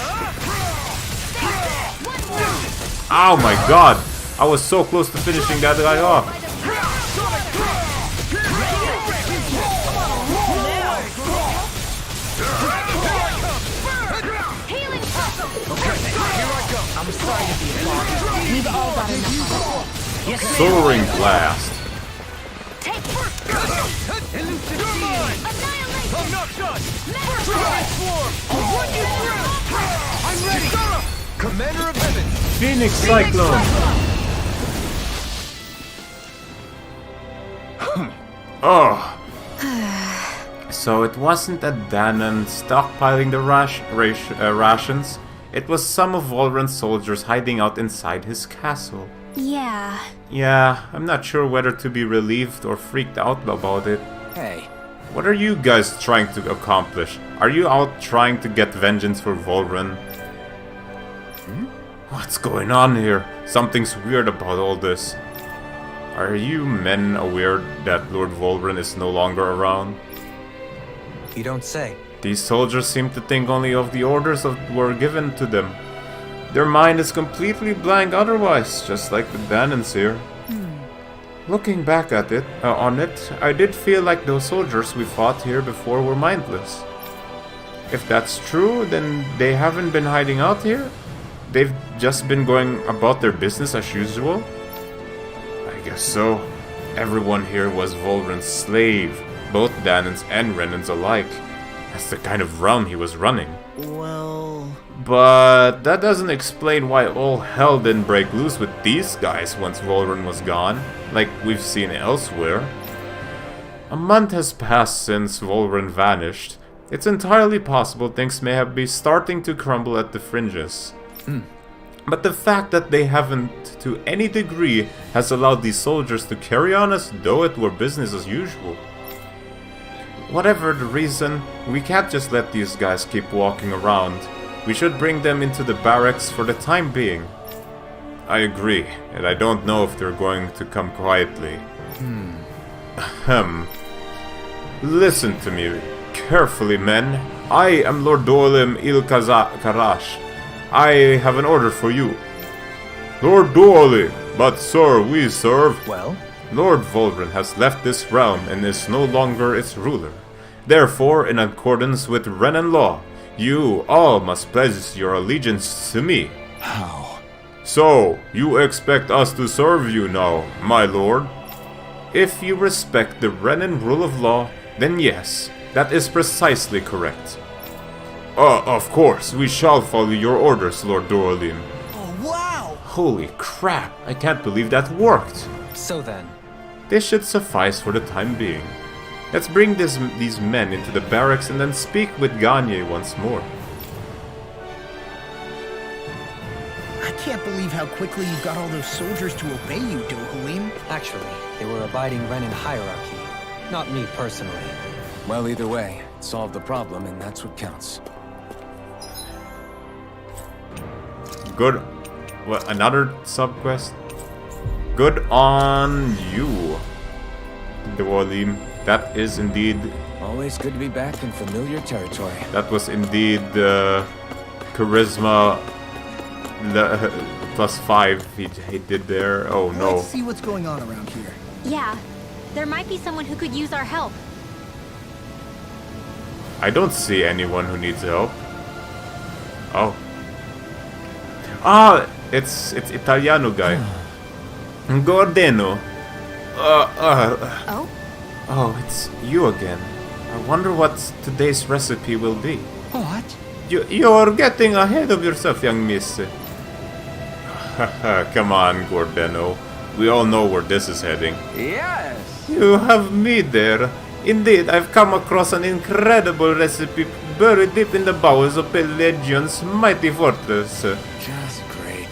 Oh my god! I was so close to finishing that guy off. I'm sorry to be a bother. we've all got enough. Yes, ma'am. Soaring Blast. I'm not done! Dragon Swarm! I'll run you through! I'm ready! Commander of Heaven! Phoenix Cyclone. Oh. So it wasn't a Danon stockpiling the rations. It was some of Volran's soldiers hiding out inside his castle. Yeah. Yeah, I'm not sure whether to be relieved or freaked out about it. Hey, What are you guys trying to accomplish? Are you out trying to get vengeance for Volran? What's going on here? Something's weird about all this. Are you men aware that Lord Volran is no longer around? You don't say. These soldiers seem to think only of the orders that were given to them. Their mind is completely blank otherwise, just like the Danons here. Looking back at it, I did feel like those soldiers we fought here before were mindless. If that's true, then they haven't been hiding out here? They've just been going about their business as usual? I guess so. Everyone here was Volran's slave, both Danons and Renans alike. That's the kind of realm he was running. Well... But that doesn't explain why all hell didn't break loose with these guys once Volran was gone, like we've seen elsewhere. A month has passed since Volran vanished. It's entirely possible things may have been starting to crumble at the fringes. But the fact that they haven't to any degree has allowed these soldiers to carry on as though it were business as usual. Whatever the reason, we can't just let these guys keep walking around. We should bring them into the barracks for the time being. I agree, and I don't know if they're going to come quietly. Listen to me carefully, men. I am Lord Dolim Karash. I have an order for you. Lord Dolim, but sir, we serve. Well? Lord Volran has left this realm and is no longer its ruler. Therefore, in accordance with Renan law, you all must pledge your allegiance to me. How? So, you expect us to serve you now, my lord? If you respect the Renan rule of law, then yes, that is precisely correct. Of course, we shall follow your orders, Lord Dolim. Oh, wow! Holy crap, I can't believe that worked. So then, This should suffice for the time being. Let's bring these men into the barracks and then speak with Gagne once more. I can't believe how quickly you got all those soldiers to obey you, Dohalim. actually, they were abiding Renan hierarchy. Not me personally. well, either way, solve the problem, and that's what counts. Good. What, another subquest? Good on you, Dohalim. That is indeed Always good to be back in familiar territory. That was indeed charisma +5 he did there. Oh no. Let's see what's going on around here. Yeah, there might be someone who could use our help. I don't see anyone who needs help. Oh. Ah, it's Italiano guy. Gordeno. Oh? Oh, it's you again. I wonder what today's recipe will be. What? You're getting ahead of yourself, young miss. Come on, Gordeno. We all know where this is heading. Yes! You have me there. Indeed, I've come across an incredible recipe buried deep in the bowels of Pelagian's mighty fortress. Just great.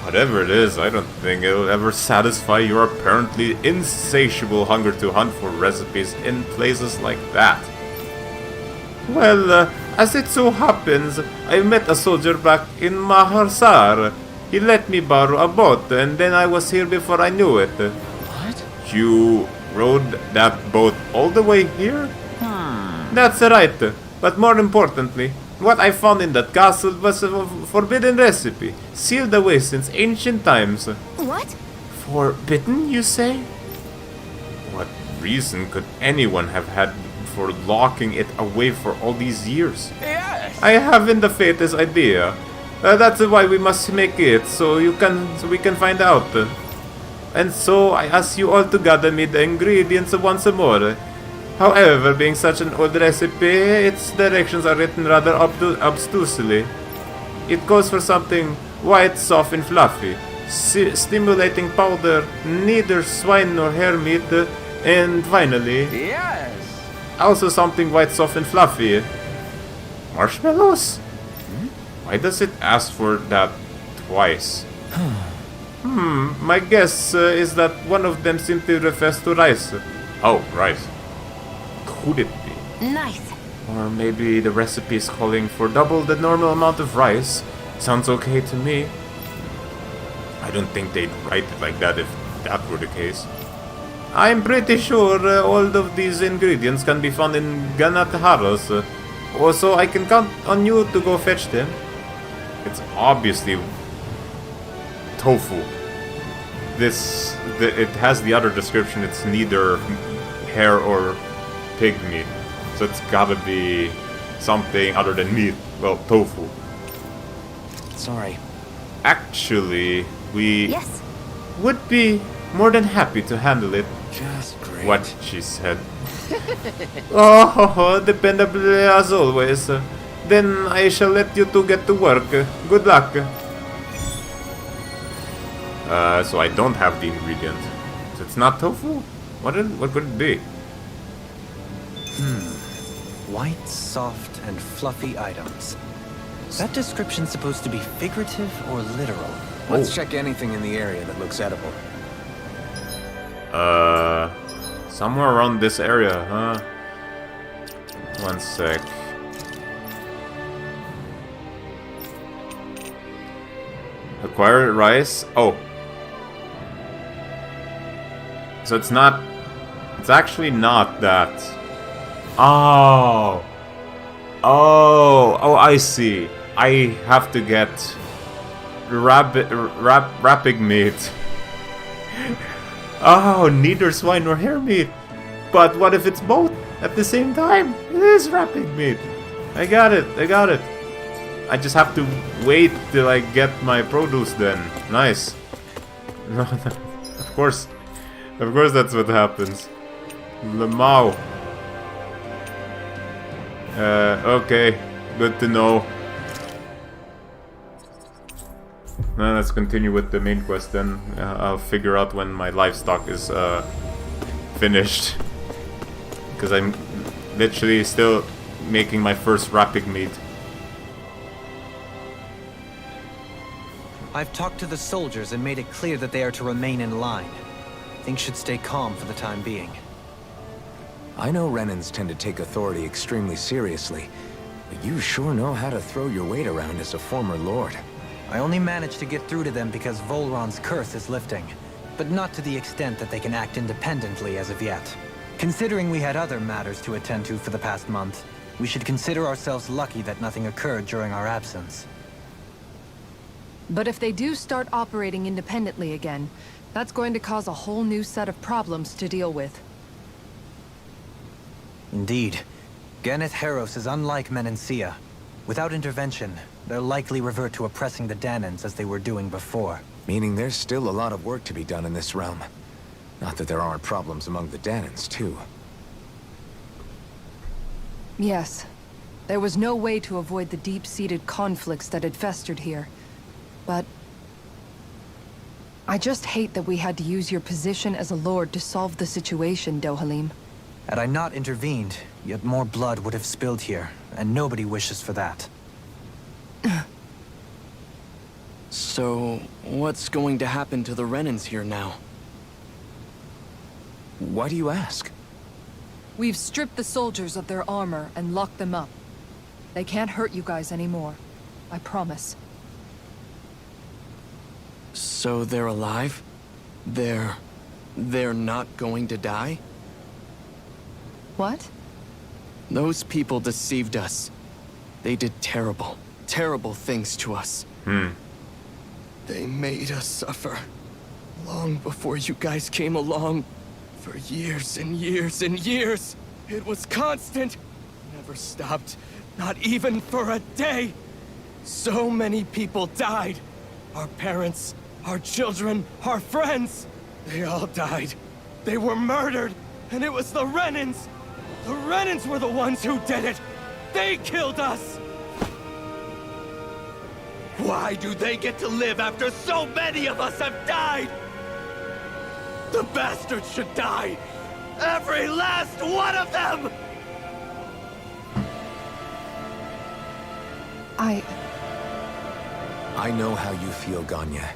Whatever it is, I don't think it'll ever satisfy your apparently insatiable hunger to hunt for recipes in places like that. Well, as it so happens, I met a soldier back in Maharsar. He let me borrow a boat, and then I was here before I knew it. What? You rode that boat all the way here? That's right. But more importantly, what I found in that castle was a forbidden recipe, sealed away since ancient times. What? Forbidden, you say? What reason could anyone have had for locking it away for all these years? Yes! I haven't the faintest idea. That's why we must make it, so we can find out. And so I ask you all to gather me the ingredients once more. However, being such an old recipe, its directions are written rather obtusely. It calls for something white, soft, and fluffy, stimulating powder, neither swine nor hare meat, and finally, Yes! also something white, soft, and fluffy. Marshmallows? Why does it ask for that twice? My guess is that one of them simply refers to rice. Oh, rice. Could it be? Nice. Or maybe the recipe is calling for double the normal amount of rice. Sounds okay to me. I don't think they'd write it like that if that were the case. I'm pretty sure all of these ingredients can be found in Ganataharos. Also, I can count on you to go fetch them. It's obviously tofu. It has the other description. It's neither hare or pig meat, so it's gotta be something other than meat. Well, tofu. Sorry. Actually, we Yes. would be more than happy to handle it. Just great. What she said. Oh, dependable as always. Then I shall let you two get to work. Good luck. So I don't have the ingredient. So it's not tofu? What could it be? White, soft, and fluffy items. Is that description supposed to be figurative or literal? Let's check anything in the area that looks edible. Somewhere around this area, huh? One sec. Acquire rice? Oh. So it's not... It's actually not that. Oh. Oh, I see. I have to get... Rapid meat. Oh, neither swine nor hare meat. But what if it's both at the same time? It is rapid meat. I got it. I just have to wait till I get my produce then. Nice. Of course that's what happens. Lemao. Okay. Good to know. Now let's continue with the main quest then. I'll figure out when my livestock is finished. Because I'm literally still making my first rapid meat. I've talked to the soldiers and made it clear that they are to remain in line. Things should stay calm for the time being. I know Renans tend to take authority extremely seriously, but you sure know how to throw your weight around as a former lord. I only managed to get through to them because Volron's curse is lifting, but not to the extent that they can act independently as of yet. Considering we had other matters to attend to for the past month, we should consider ourselves lucky that nothing occurred during our absence. But if they do start operating independently again, that's going to cause a whole new set of problems to deal with. Indeed. Geneth Heros is unlike Menancia. Without intervention, they'll likely revert to oppressing the Danans as they were doing before. Meaning there's still a lot of work to be done in this realm. Not that there aren't problems among the Danans, too. Yes. There was no way to avoid the deep-seated conflicts that had festered here. But I just hate that we had to use your position as a lord to solve the situation, Dohalim. Had I not intervened, yet more blood would have spilled here, and nobody wishes for that. So, what's going to happen to the Renans here now? Why do you ask? We've stripped the soldiers of their armor and locked them up. They can't hurt you guys anymore. I promise. So they're alive? They're not going to die? What? Those people deceived us. They did terrible, terrible things to us. They made us suffer. Long before you guys came along. For years and years and years. It was constant. Never stopped. Not even for a day. So many people died. Our parents, our children, our friends. They all died. They were murdered. And it was the Renans. The Renans were the ones who did it! They killed us! Why do they get to live after so many of us have died? The bastards should die! Every last one of them! I know how you feel, Ganya.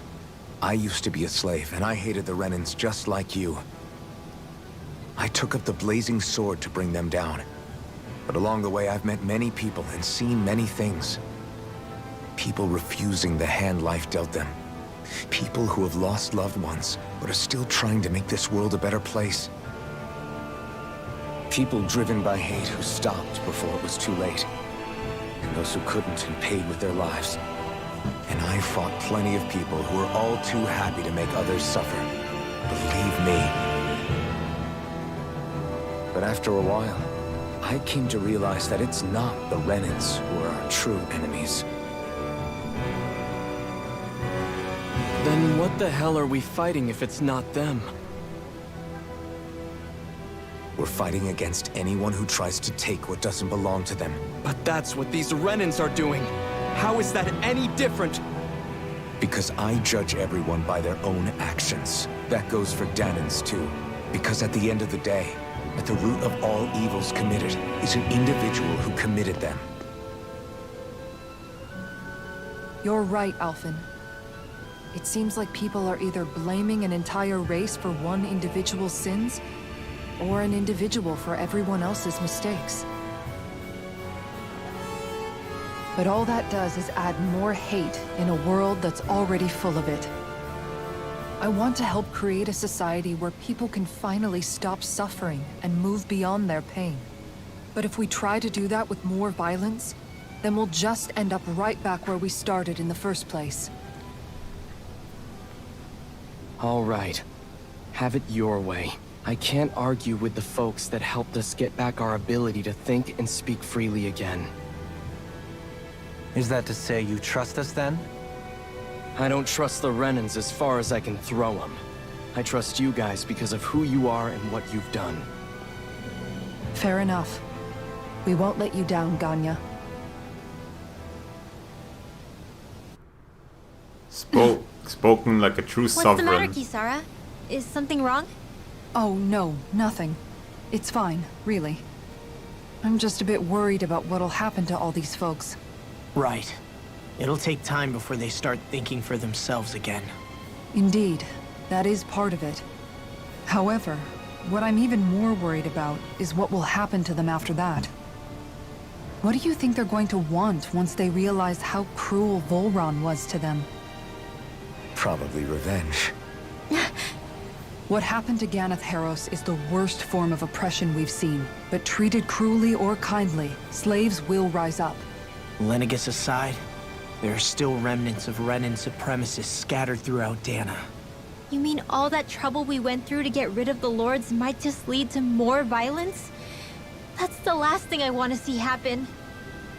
I used to be a slave, and I hated the Renans just like you. I took up the blazing sword to bring them down. But along the way, I've met many people and seen many things. People refusing the hand life dealt them. People who have lost loved ones, but are still trying to make this world a better place. People driven by hate who stopped before it was too late. And those who couldn't and paid with their lives. And I fought plenty of people who were all too happy to make others suffer. Believe me. But after a while, I came to realize that it's not the Renans who are our true enemies. Then what the hell are we fighting if it's not them? We're fighting against anyone who tries to take what doesn't belong to them. But that's what these Renans are doing! How is that any different? Because I judge everyone by their own actions. That goes for Danans too. Because at the end of the day, at the root of all evils committed is an individual who committed them. You're right, Alphen. It seems like people are either blaming an entire race for one individual's sins, or an individual for everyone else's mistakes. But all that does is add more hate in a world that's already full of it. I want to help create a society where people can finally stop suffering and move beyond their pain. But if we try to do that with more violence, then we'll just end up right back where we started in the first place. All right. Have it your way. I can't argue with the folks that helped us get back our ability to think and speak freely again. Is that to say you trust us then? I don't trust the Renans as far as I can throw them. I trust you guys because of who you are and what you've done. Fair enough. We won't let you down, Ganya. Spoken like a true sovereign. What's the matter, Kisara? Is something wrong? Oh, no, nothing. It's fine, really. I'm just a bit worried about what'll happen to all these folks. Right. It'll take time before they start thinking for themselves again. Indeed, that is part of it. However, what I'm even more worried about is what will happen to them after that. What do you think they're going to want once they realize how cruel Volron was to them? Probably revenge. What happened to Ganeth Haros is the worst form of oppression we've seen. But treated cruelly or kindly, slaves will rise up. Lenegis aside, there are still remnants of Renan supremacists scattered throughout Dana. You mean all that trouble we went through to get rid of the Lords might just lead to more violence? That's the last thing I want to see happen.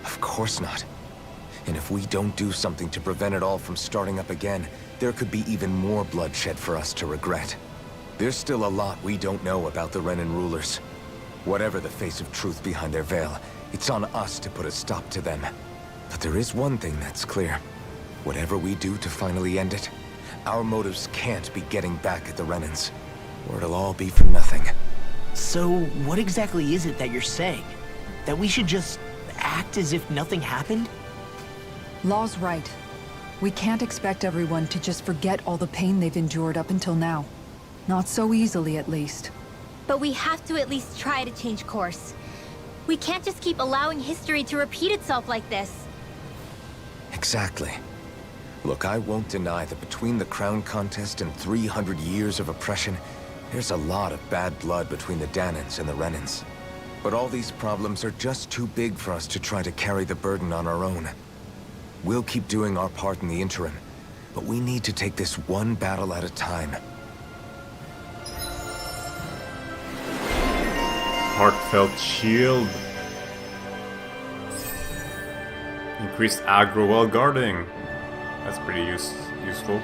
Of course not. And if we don't do something to prevent it all from starting up again, there could be even more bloodshed for us to regret. There's still a lot we don't know about the Renan rulers. Whatever the face of truth behind their veil, it's on us to put a stop to them. But there is one thing that's clear. Whatever we do to finally end it, our motives can't be getting back at the Renans, or it'll all be for nothing. So, what exactly is it that you're saying? That we should just act as if nothing happened? Law's right. We can't expect everyone to just forget all the pain they've endured up until now. Not so easily, at least. But we have to at least try to change course. We can't just keep allowing history to repeat itself like this. Exactly. Look, I won't deny that between the crown contest and 300 years of oppression, there's a lot of bad blood between the Danans and the Renans. But all these problems are just too big for us to try to carry the burden on our own. We'll keep doing our part in the interim, but we need to take this one battle at a time. Heartfelt shield. Increased aggro while guarding. That's pretty useful.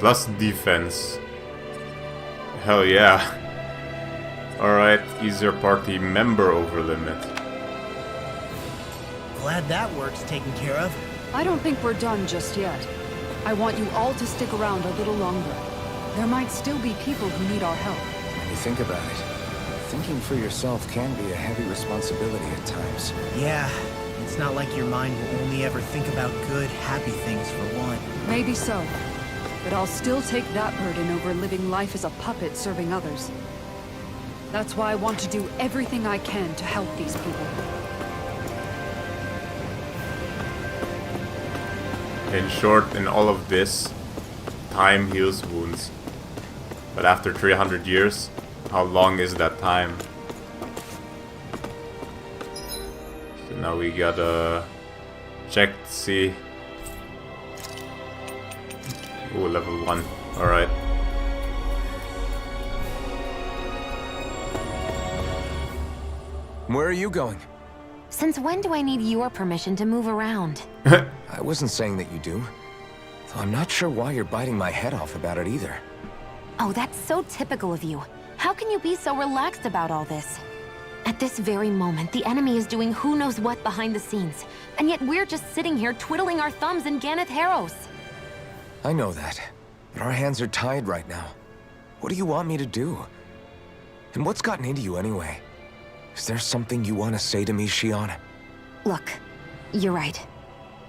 Plus defense. Hell yeah. Alright, easier party member over limit. Glad that work's taken care of. I don't think we're done just yet. I want you all to stick around a little longer. There might still be people who need our help. When you think about it, thinking for yourself can be a heavy responsibility at times. Yeah, it's not like your mind will only ever think about good, happy things for one. Maybe so. But I'll still take that burden over living life as a puppet serving others. That's why I want to do everything I can to help these people. In short, in all of this, time heals wounds. But after 300 years, how long is that time? So now we gotta check to see. Ooh, level 1. Alright. Where are you going? Since when do I need your permission to move around? I wasn't saying that you do. Though I'm not sure why you're biting my head off about it either. Oh, that's so typical of you. How can you be so relaxed about all this? At this very moment, the enemy is doing who knows what behind the scenes. And yet we're just sitting here twiddling our thumbs in Ganeth Haros. I know that, but our hands are tied right now. What do you want me to do? And what's gotten into you anyway? Is there something you want to say to me, Shion? Look, you're right.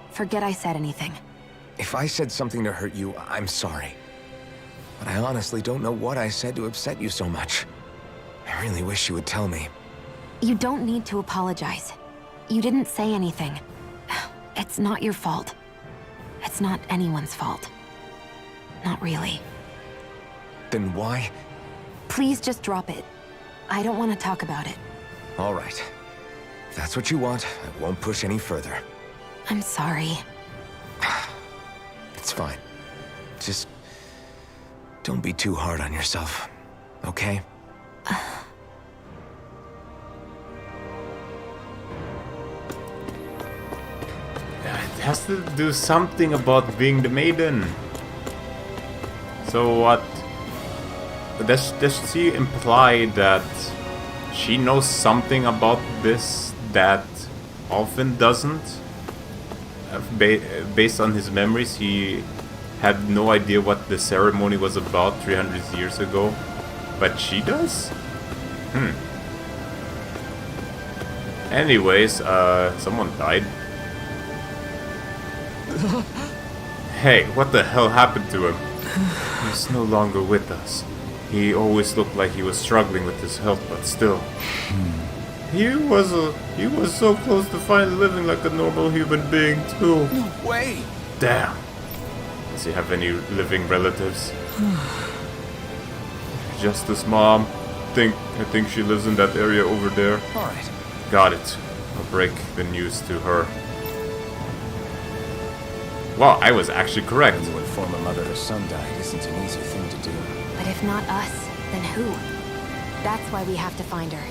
Forget I said anything. If I said something to hurt you, I'm sorry. But I honestly don't know what I said to upset you so much. I really wish you would tell me. You don't need to apologize. You didn't say anything. It's not your fault. It's not anyone's fault. Not really. Then why? Please just drop it. I don't want to talk about it. All right. If that's what you want, I won't push any further. I'm sorry. It's fine. Just don't be too hard on yourself, okay? It has to do something about being the maiden. So what? Does she imply that she knows something about this that Alfin doesn't? Based on his memories, he had no idea what the ceremony was about 300 years ago, but she does? Anyways, someone died. Hey, what the hell happened to him? He's no longer with us. He always looked like he was struggling with his health, but still. He was so close to finally living like a normal human being too. No way! Damn. Does he have any living relatives? Justice Mom. I think she lives in that area over there. Alright. Got it. I'll break the news to her. Well, I was actually correct. To inform a mother her son died isn't an easy thing to do. But if not us, then who? That's why we have to find her.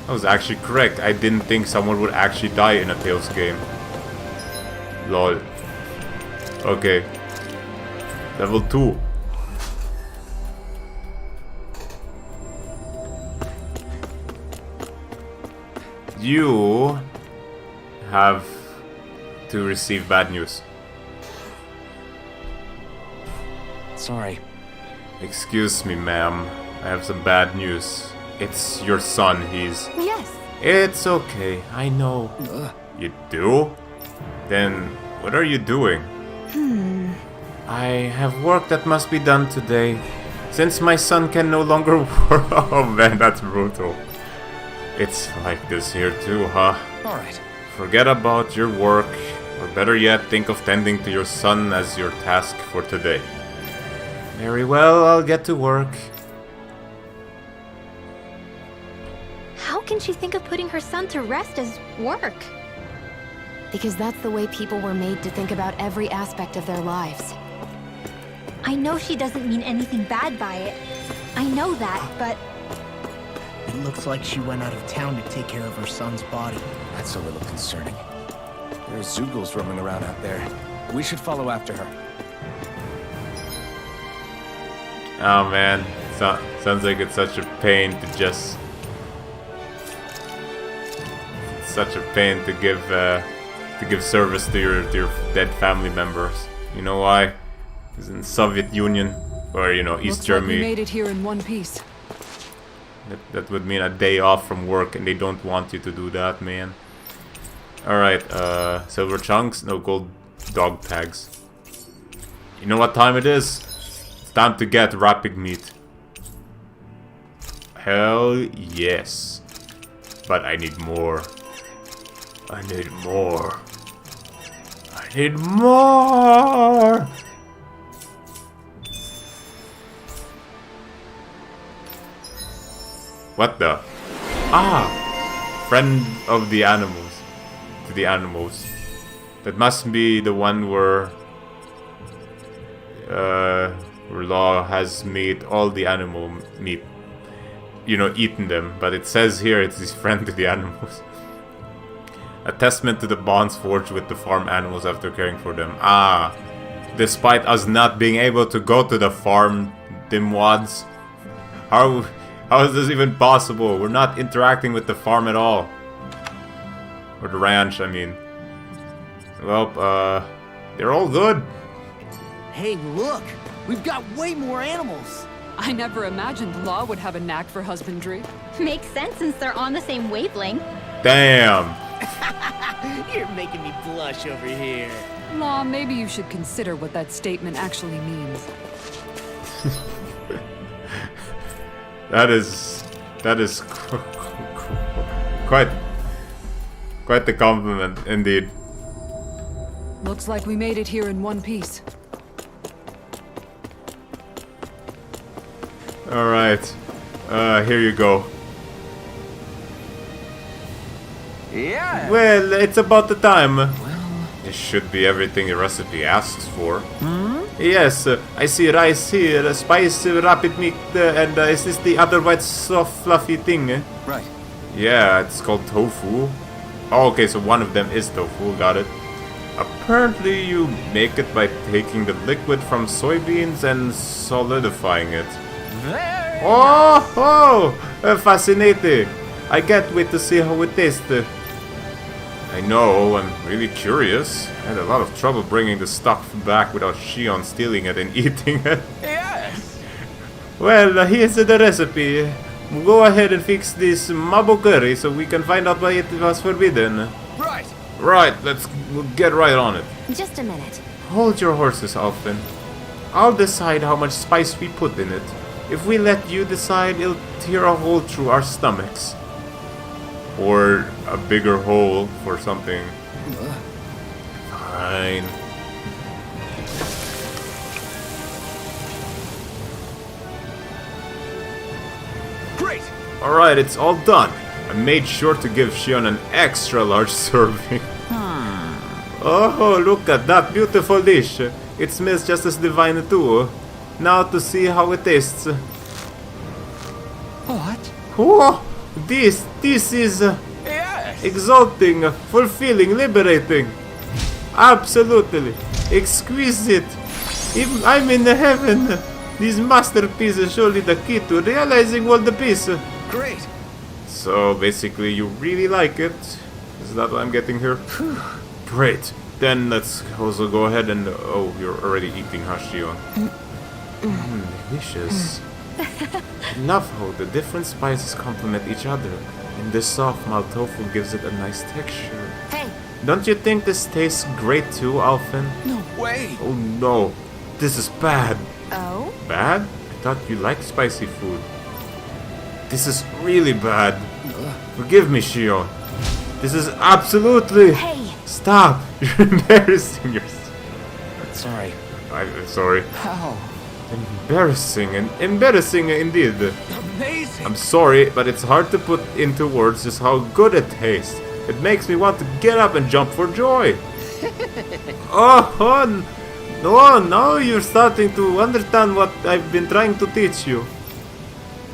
I was actually correct. I didn't think someone would actually die in a Tales game. Lol. Okay. Level 2. You have to receive bad news. Sorry. Excuse me, ma'am. I have some bad news. It's your son. He's... Yes. It's okay. I know. You do? Then what are you doing? I have work that must be done today. Since my son can no longer work... Oh man, that's brutal. It's like this here too, huh? Alright. Forget about your work, or better yet, think of tending to your son as your task for today. Very well, I'll get to work. How can she think of putting her son to rest as work? Because that's the way people were made to think about every aspect of their lives. I know she doesn't mean anything bad by it. I know that, but It looks like she went out of town to take care of her son's body. That's a little concerning. There are Zoogles roaming around out there. We should follow after her. Oh man, sounds like it's such a pain to just... It's such a pain to give service to your dead family members. You know why? Because in the Soviet Union, or you know, East Looks Germany, like we made it here in one piece. that would mean a day off from work, and they don't want you to do that, man. Alright, silver chunks, no gold dog tags. You know what time it is? It's time to get rapid meat. Hell yes. But I need more. I need more. I need more! What the? Ah! Friend of the animals. To the animals. That must be the one where Law has made all the animal meat. You know, eaten them. But it says here it's his friend to the animals. A testament to the bonds forged with the farm animals after caring for them. Ah! Despite us not being able to go to the farm, dimwads. How is this even possible? We're not interacting with the farm at all. Or the ranch, I mean. Well, they're all good. Hey, look! We've got way more animals! I never imagined Law would have a knack for husbandry. makes sense since they're on the same wavelength. Damn! You're making me blush over here. Law, maybe you should consider what that statement actually means. That is quite the compliment, indeed. Looks like we made it here in one piece. Alright. Here you go. Yeah. Well, it's about the time. This should be everything the recipe asks for. Yes, I see rice here, spice, rapid meat, and is this the other white soft fluffy thing? Right. Yeah, it's called tofu. Oh, okay, so one of them is tofu, got it. Apparently you make it by taking the liquid from soybeans and solidifying it. Fascinating. I can't wait to see how it tastes. I know, I'm really curious. I had a lot of trouble bringing the stuff back without Shion stealing it and eating it. Yes. Well, here's the recipe. Go ahead and fix this mabo curry so we can find out why it was forbidden. Right. Right, we'll get right on it. Just a minute. Hold your horses, Alphen. I'll decide how much spice we put in it. If we let you decide, it'll tear a hole through our stomachs. Or a bigger hole for something. Fine. Alright, it's all done. I made sure to give Shion an extra large serving. Oh, look at that beautiful dish. It smells just as divine too. Now to see how it tastes. What? Oh, this is exalting, fulfilling, liberating. Absolutely exquisite. I'm in heaven. This masterpiece is surely the key to realizing world peace. Great. So basically, you really like it. Is that what I'm getting here? Great. Then let's also go ahead and... Oh, you're already eating Hashion. Delicious. I love how the different spices complement each other. And the soft mild tofu gives it a nice texture. Hey, Don't you think this tastes great too, Alphen? No way. Oh no. This is bad. oh? Bad? I thought you liked spicy food. This is really bad. Forgive me, Shion. This is absolutely... Hey! Stop! You're embarrassing yourself. Sorry. I'm sorry. How? Embarrassing and embarrassing indeed. Amazing. I'm sorry, but it's hard to put into words just how good it tastes. It makes me want to get up and jump for joy. No, now you're starting to understand what I've been trying to teach you.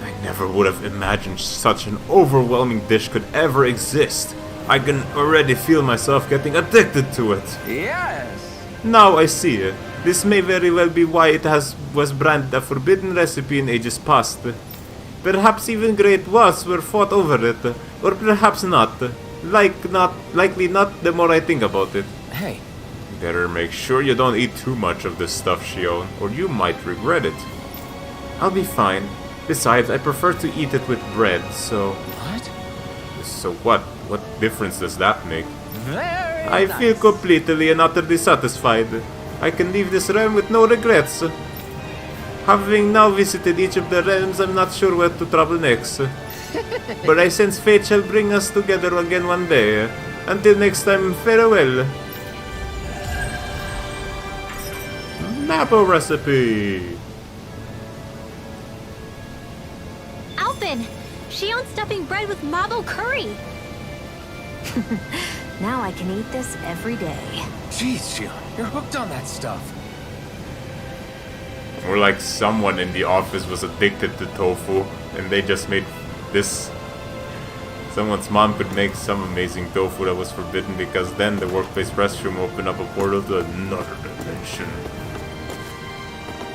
I never would have imagined such an overwhelming dish could ever exist. I can already feel myself getting addicted to it. Yes. Now I see it. This may very well be why it was branded a forbidden recipe in ages past. Perhaps even great wars were fought over it, or perhaps not. Likely not the more I think about it. Hey, Better make sure you don't eat too much of this stuff, Shion, or you might regret it. I'll be fine. Besides, I prefer to eat it with bread, so... what? So what? What difference does that make? Very I nice. feel completely and utterly satisfied. I can leave this realm with no regrets. Having now visited each of the realms, I'm not sure where to travel next. But I sense fate shall bring us together again one day. Until next time, farewell. Mapo recipe. Alphen! Shion's stuffing bread with mabo curry! Now I can eat this every day. Jeez, Shion, you're hooked on that stuff. Or like someone in the office was addicted to tofu and they just made this. Someone's mom could make some amazing tofu that was forbidden because then the workplace restroom opened up a portal to another dimension.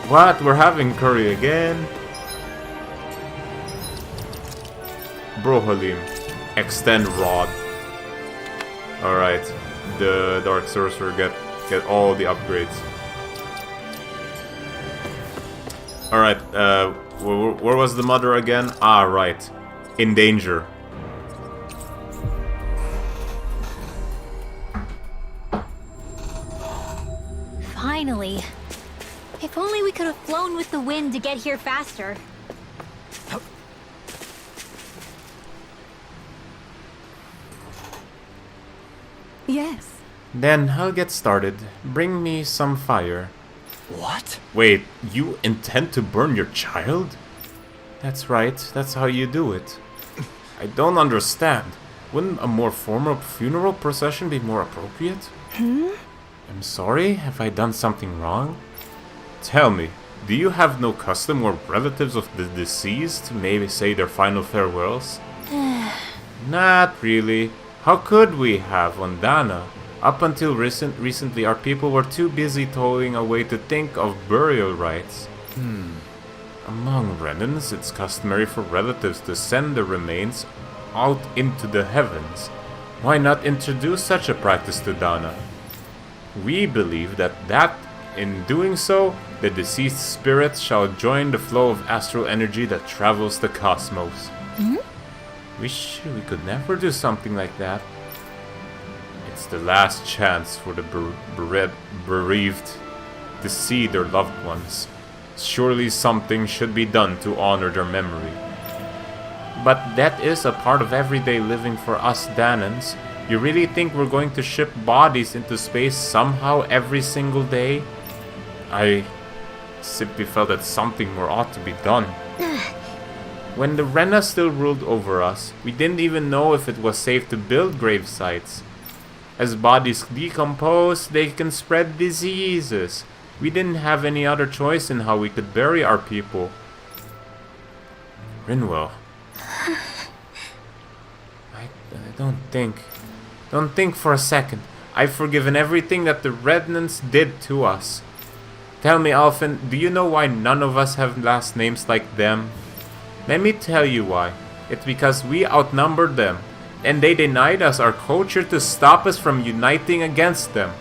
What? We're having curry again? Bro Halim. Extend rod. Alright. The Dark Sorcerer get all the upgrades. Alright, where was the mother again? Ah, right. In danger. Finally. If only we could have flown with the wind to get here faster. Yes. Then I'll get started. Bring me some fire. What? Wait, you intend to burn your child? That's right, that's how you do it. I don't understand. Wouldn't a more formal funeral procession be more appropriate? I'm sorry, have I done something wrong? Tell me, do you have no custom or relatives of the deceased to maybe say their final farewells? Not really. How could we have on Dana? Up until recently, our people were too busy toiling away to think of burial rites. Among Renans, it's customary for relatives to send the remains out into the heavens. Why not introduce such a practice to Dana? We believe that in doing so, the deceased spirits shall join the flow of astral energy that travels the cosmos. Wish we could never do something like that. It's the last chance for the bereaved to see their loved ones. Surely something should be done to honor their memory. But that is a part of everyday living for us Danans. You really think we're going to ship bodies into space somehow every single day? I simply felt that something more ought to be done. When the Rena still ruled over us, we didn't even know if it was safe to build grave sites. As bodies decompose, they can spread diseases. We didn't have any other choice in how we could bury our people. Rinwell. I don't think for a second. I've forgiven everything that the Remnants did to us. Tell me, Alphen, do you know why none of us have last names like them? Let me tell you why. It's because we outnumbered them, and they denied us our culture to stop us from uniting against them.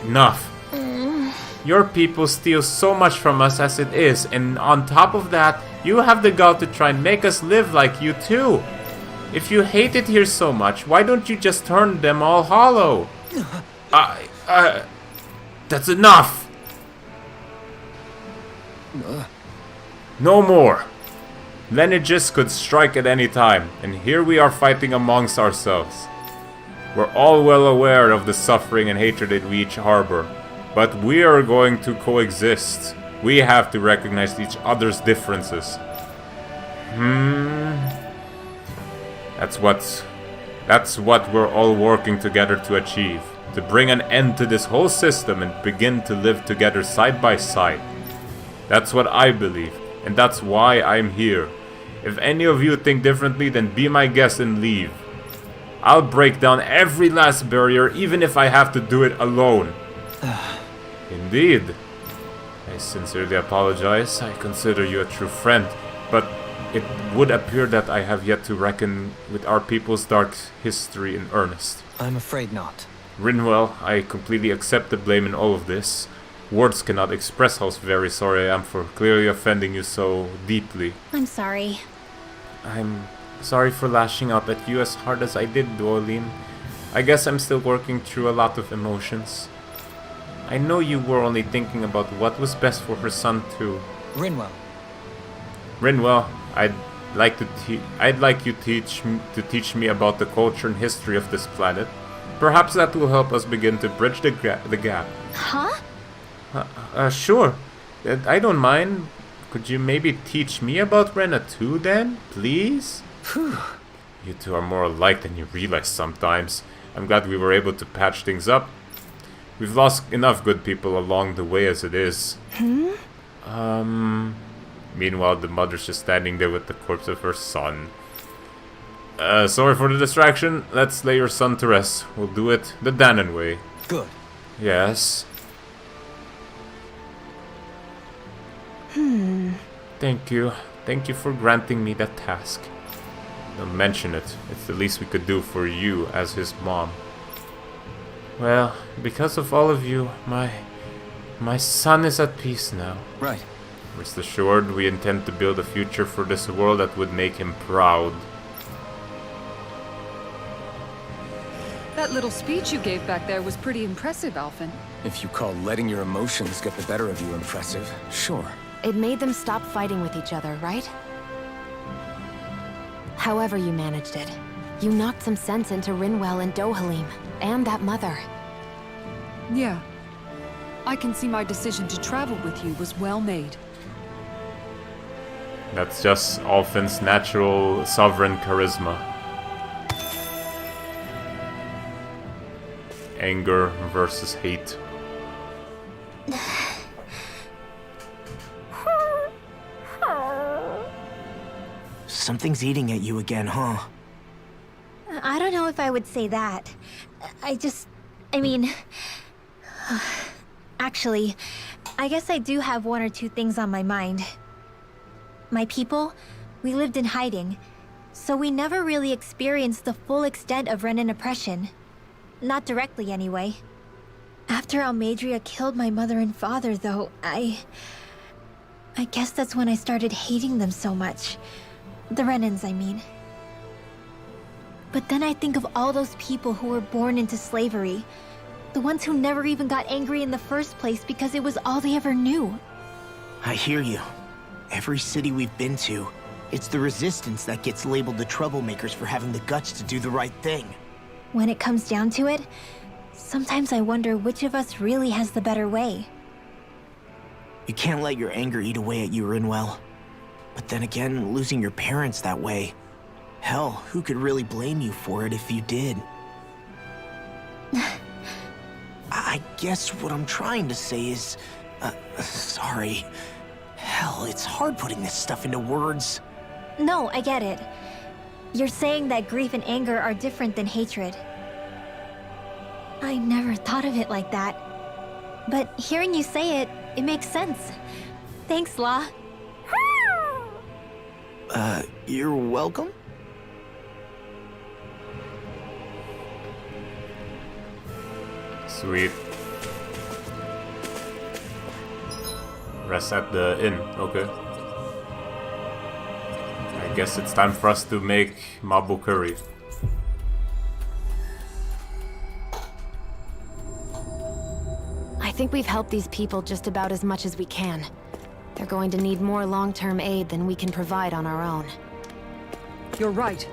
Enough. Your people steal so much from us as it is, and on top of that, you have the gall to try and make us live like you too. If you hate it here so much, why don't you just turn them all hollow? That's enough! No more. Lineages could strike at any time, and here we are fighting amongst ourselves. We're all well aware of the suffering and hatred that we each harbor, but we are going to coexist. We have to recognize each other's differences. That's what we're all working together to achieve. To bring an end to this whole system and begin to live together side by side. That's what I believe, and that's why I'm here. If any of you think differently, then be my guest and leave. I'll break down every last barrier, even if I have to do it alone. Indeed. I sincerely apologize. I consider you a true friend, but it would appear that I have yet to reckon with our people's dark history in earnest. I'm afraid not. Rinwell, I completely accept the blame in all of this. Words cannot express how very sorry I am for clearly offending you so deeply. I'm sorry. I'm sorry for lashing out at you as hard as I did, Duoline. I guess I'm still working through a lot of emotions. I know you were only thinking about what was best for her son too. Rinwell, I'd like you to teach me about the culture and history of this planet. Perhaps that will help us begin to bridge the gap. Huh? Sure. I don't mind. Could you maybe teach me about Rena too then, please? You two are more alike than you realize sometimes. I'm glad we were able to patch things up. We've lost enough good people along the way as it is. Meanwhile, the mother's just standing there with the corpse of her son. Sorry for the distraction. Let's lay your son to rest. We'll do it the Danon way. Good. Yes. Thank you. Thank you for granting me that task. Don't mention it. It's the least we could do for you as his mom. Well, because of all of you, my son is at peace now. Right. Rest assured, we intend to build a future for this world that would make him proud. That little speech you gave back there was pretty impressive, Alphen. If you call letting your emotions get the better of you impressive, sure. It made them stop fighting with each other, right? However you managed it, you knocked some sense into Rinwell and Dohalim, and that mother. Yeah. I can see my decision to travel with you was well made. That's just Alphen's natural sovereign charisma. Anger versus hate. Something's eating at you again, huh? I don't know if I would say that. I mean... Actually, I guess I do have one or two things on my mind. My people, we lived in hiding, so we never really experienced the full extent of Renan oppression. Not directly, anyway. After Almadria killed my mother and father, though, I guess that's when I started hating them so much. The Renans, I mean. But then I think of all those people who were born into slavery. The ones who never even got angry in the first place because it was all they ever knew. I hear you. Every city we've been to, it's the resistance that gets labeled the troublemakers for having the guts to do the right thing. When it comes down to it, sometimes I wonder which of us really has the better way. You can't let your anger eat away at you, Rinwell. But then again, losing your parents that way, hell, who could really blame you for it if you did? I guess what I'm trying to say is, sorry. Hell, it's hard putting this stuff into words. No, I get it. You're saying that grief and anger are different than hatred. I never thought of it like that. But hearing you say it, it makes sense. Thanks, La. You're welcome? Sweet. Rest at the inn, okay. I guess it's time for us to make mabu curry. I think we've helped these people just about as much as we can. They're going to need more long-term aid than we can provide on our own. You're right.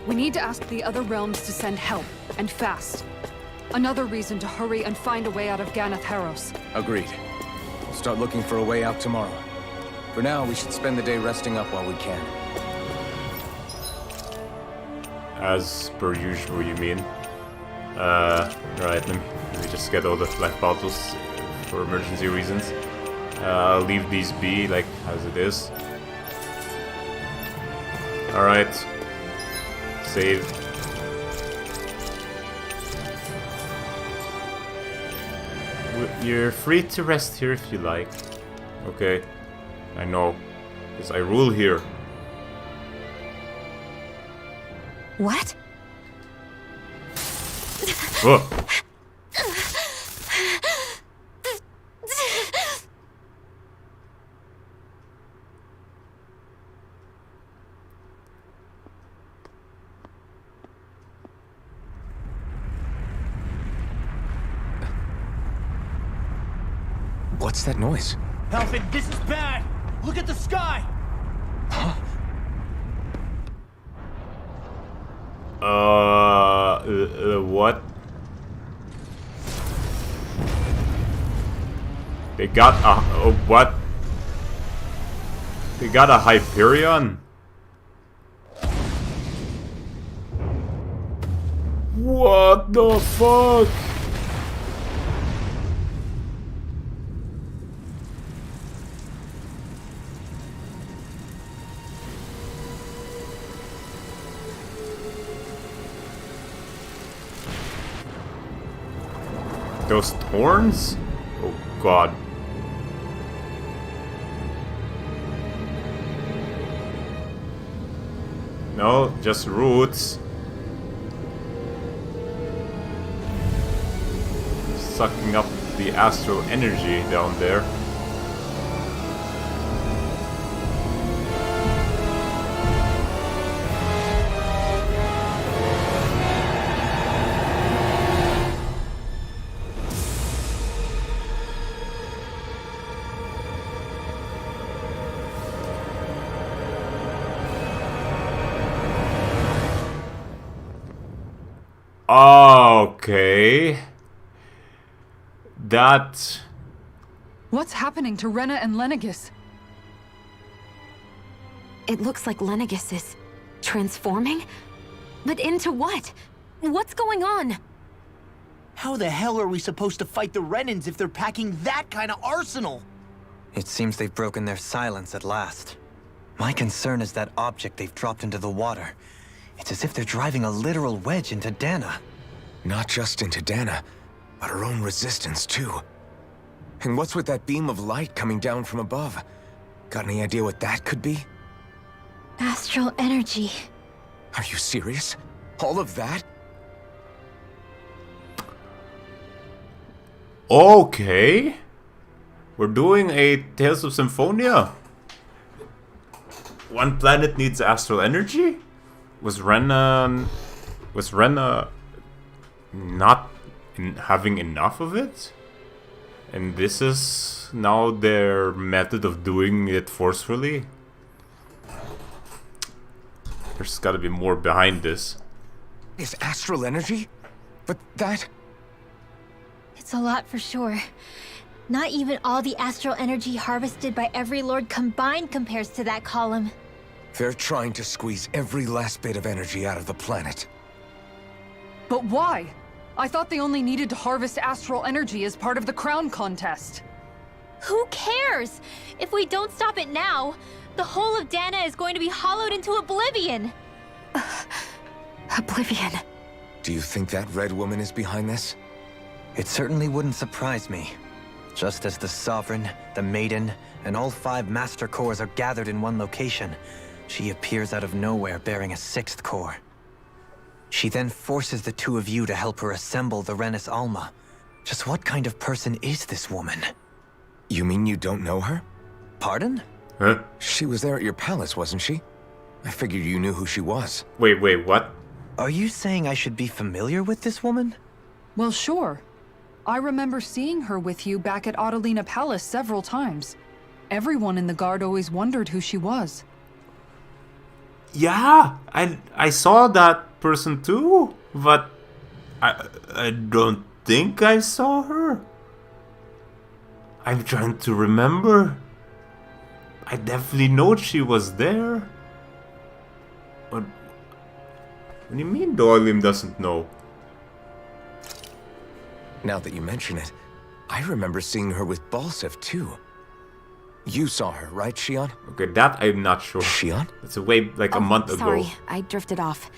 We need to ask the other realms to send help, and fast. Another reason to hurry and find a way out of Ganath Haros. Agreed. We'll start looking for a way out tomorrow. For now, we should spend the day resting up while we can. As per usual, you mean? Right, let me just get all the life bottles for emergency reasons. I'll leave these be, like, as it is. Alright. Save. You're free to rest here if you like. Okay. I know. Because I rule here. What? Whoa. What's that noise? Alvin, this is bad! Look at the sky! What? They got a, what? They got a Hyperion? What the fuck? Those thorns? Oh god. No, just roots. Sucking up the astral energy down there. Okay. That... What's happening to Rena and Lenegis? It looks like Lenegis is transforming? But into what? What's going on? How the hell are we supposed to fight the Renans if they're packing that kind of arsenal? It seems they've broken their silence at last. My concern is that object they've dropped into the water. It's as if they're driving a literal wedge into Dana. Not just into Dana, but her own resistance too. And what's with that beam of light coming down from above? Got any idea what that could be? Astral energy. Are you serious? All of that? Okay. We're doing a Tales of Symphonia. One planet needs astral energy? Was Rena not having enough of it? And this is now their method of doing it forcefully? There's gotta be more behind this. Is astral energy? But that... It's a lot for sure. Not even all the astral energy harvested by every lord combined compares to that column. They're trying to squeeze every last bit of energy out of the planet. But why? I thought they only needed to harvest astral energy as part of the crown contest. Who cares? If we don't stop it now, the whole of Dana is going to be hollowed into oblivion. Oblivion. Do you think that red woman is behind this? It certainly wouldn't surprise me. Just as the Sovereign, the Maiden, and all 5 Master Cores are gathered in one location, she appears out of nowhere bearing a 6th core. She then forces the 2 of you to help her assemble the Renis Alma. Just what kind of person is this woman? You mean you don't know her? Pardon? Huh? She was there at your palace, wasn't she? I figured you knew who she was. Wait, what? Are you saying I should be familiar with this woman? Well, sure. I remember seeing her with you back at Adelina Palace several times. Everyone in the guard always wondered who she was. Yeah, I saw that person too, but I don't think I saw her. I'm trying to remember. I definitely know she was there. But what do you mean Doilim doesn't know? Now that you mention it, I remember seeing her with Balsef too. You saw her, right, Shion? Okay, that I'm not sure. Shion? It's a month Sorry, ago. I drifted off.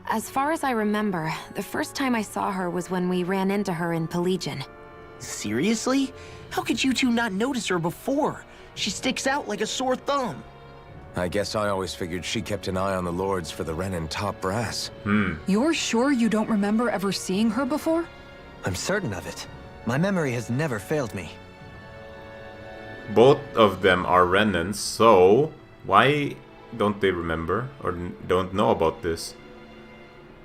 As far as I remember, the first time I saw her was when we ran into her in Pelagian. Seriously? How could you 2 not notice her before? She sticks out like a sore thumb. I guess I always figured she kept an eye on the lords for the Renin top brass. You're sure you don't remember ever seeing her before? I'm certain of it. My memory has never failed me. Both of them are Renans, so why don't they remember or don't know about this?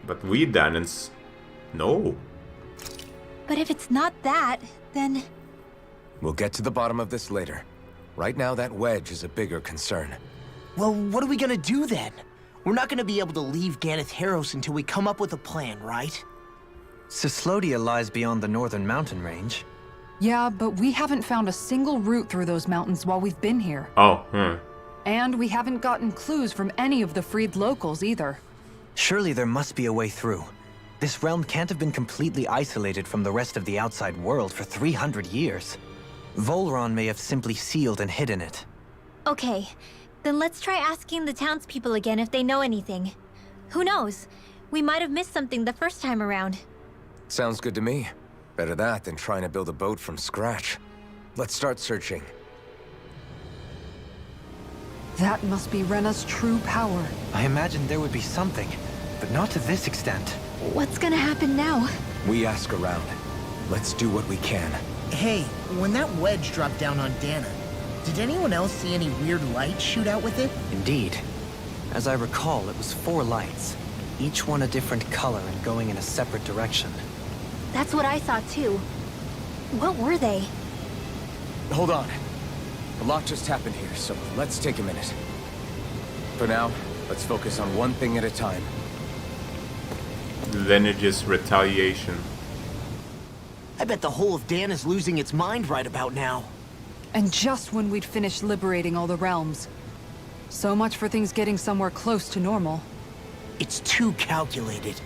But we Danans know. But if it's not that, then... We'll get to the bottom of this later. Right now, that wedge is a bigger concern. Well, what are we gonna do then? We're not gonna be able to leave Ganeth Haros until we come up with a plan, right? Cislodia lies beyond the northern mountain range. Yeah, but we haven't found a single route through those mountains while we've been here. Oh, And we haven't gotten clues from any of the freed locals either. Surely there must be a way through. This realm can't have been completely isolated from the rest of the outside world for 300 years. Volron may have simply sealed and hidden it. Okay, then let's try asking the townspeople again if they know anything. Who knows? We might have missed something the first time around. Sounds good to me. Better that than trying to build a boat from scratch. Let's start searching. That must be Rena's true power. I imagined there would be something, but not to this extent. What's gonna happen now? We ask around. Let's do what we can. Hey, when that wedge dropped down on Dana, did anyone else see any weird lights shoot out with it? Indeed. As I recall, it was 4 lights, each one a different color and going in a separate direction. That's what I saw too. What were they? Hold on. A lot just happened here, so let's take a minute. For now, let's focus on one thing at a time. Lineage's retaliation. I bet the whole of Dana's losing its mind right about now. And just when we'd finished liberating all the realms. So much for things getting somewhere close to normal. It's too calculated.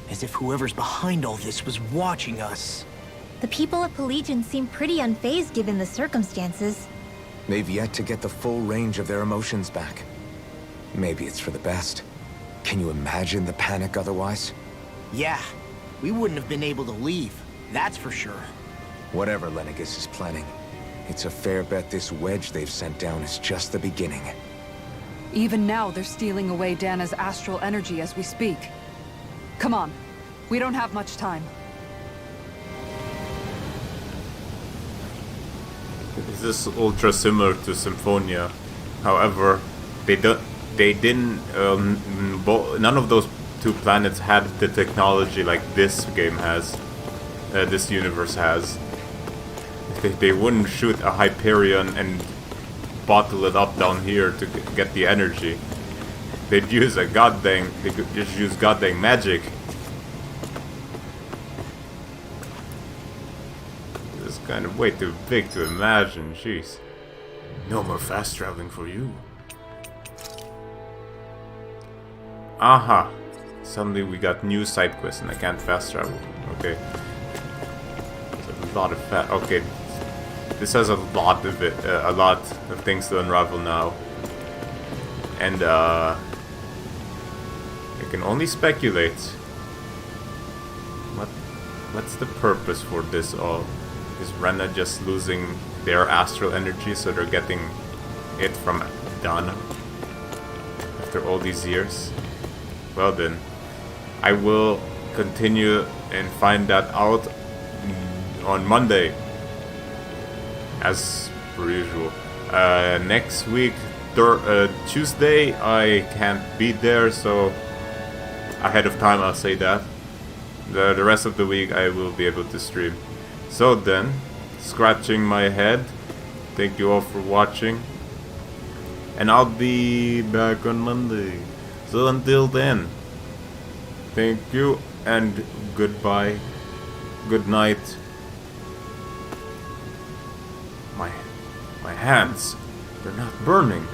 As if whoever's behind all this was watching us. The people of Pelagian seem pretty unfazed given the circumstances. They've yet to get the full range of their emotions back. Maybe it's for the best. Can you imagine the panic otherwise? Yeah, we wouldn't have been able to leave, that's for sure. Whatever Lenegis is planning, it's a fair bet this wedge they've sent down is just the beginning. Even now, they're stealing away Dana's astral energy as we speak. Come on, we don't have much time. This is ultra similar to Symphonia. However, none of those 2 planets had the technology like this game has, this universe has. They wouldn't shoot a Hyperion and bottle it up down here to get the energy. They'd use they could just use goddamn magic. This kind of way too big to imagine, jeez. No more fast traveling for you. Aha! Suddenly we got new side quests and I can't fast travel. Okay. There's a lot of okay. This has a lot of a lot of things to unravel now. And I can only speculate. What's the purpose for this all? Is Rena just losing their astral energy so they're getting it from Dana? After all these years? Well then, I will continue and find that out on Monday. As per usual. Next week, Tuesday, I can't be there, so ahead of time I'll say that. The rest of the week I will be able to stream. So then, scratching my head, thank you all for watching. And I'll be back on Monday. So until then, thank you and goodbye. Good night. My hands, they're not burning.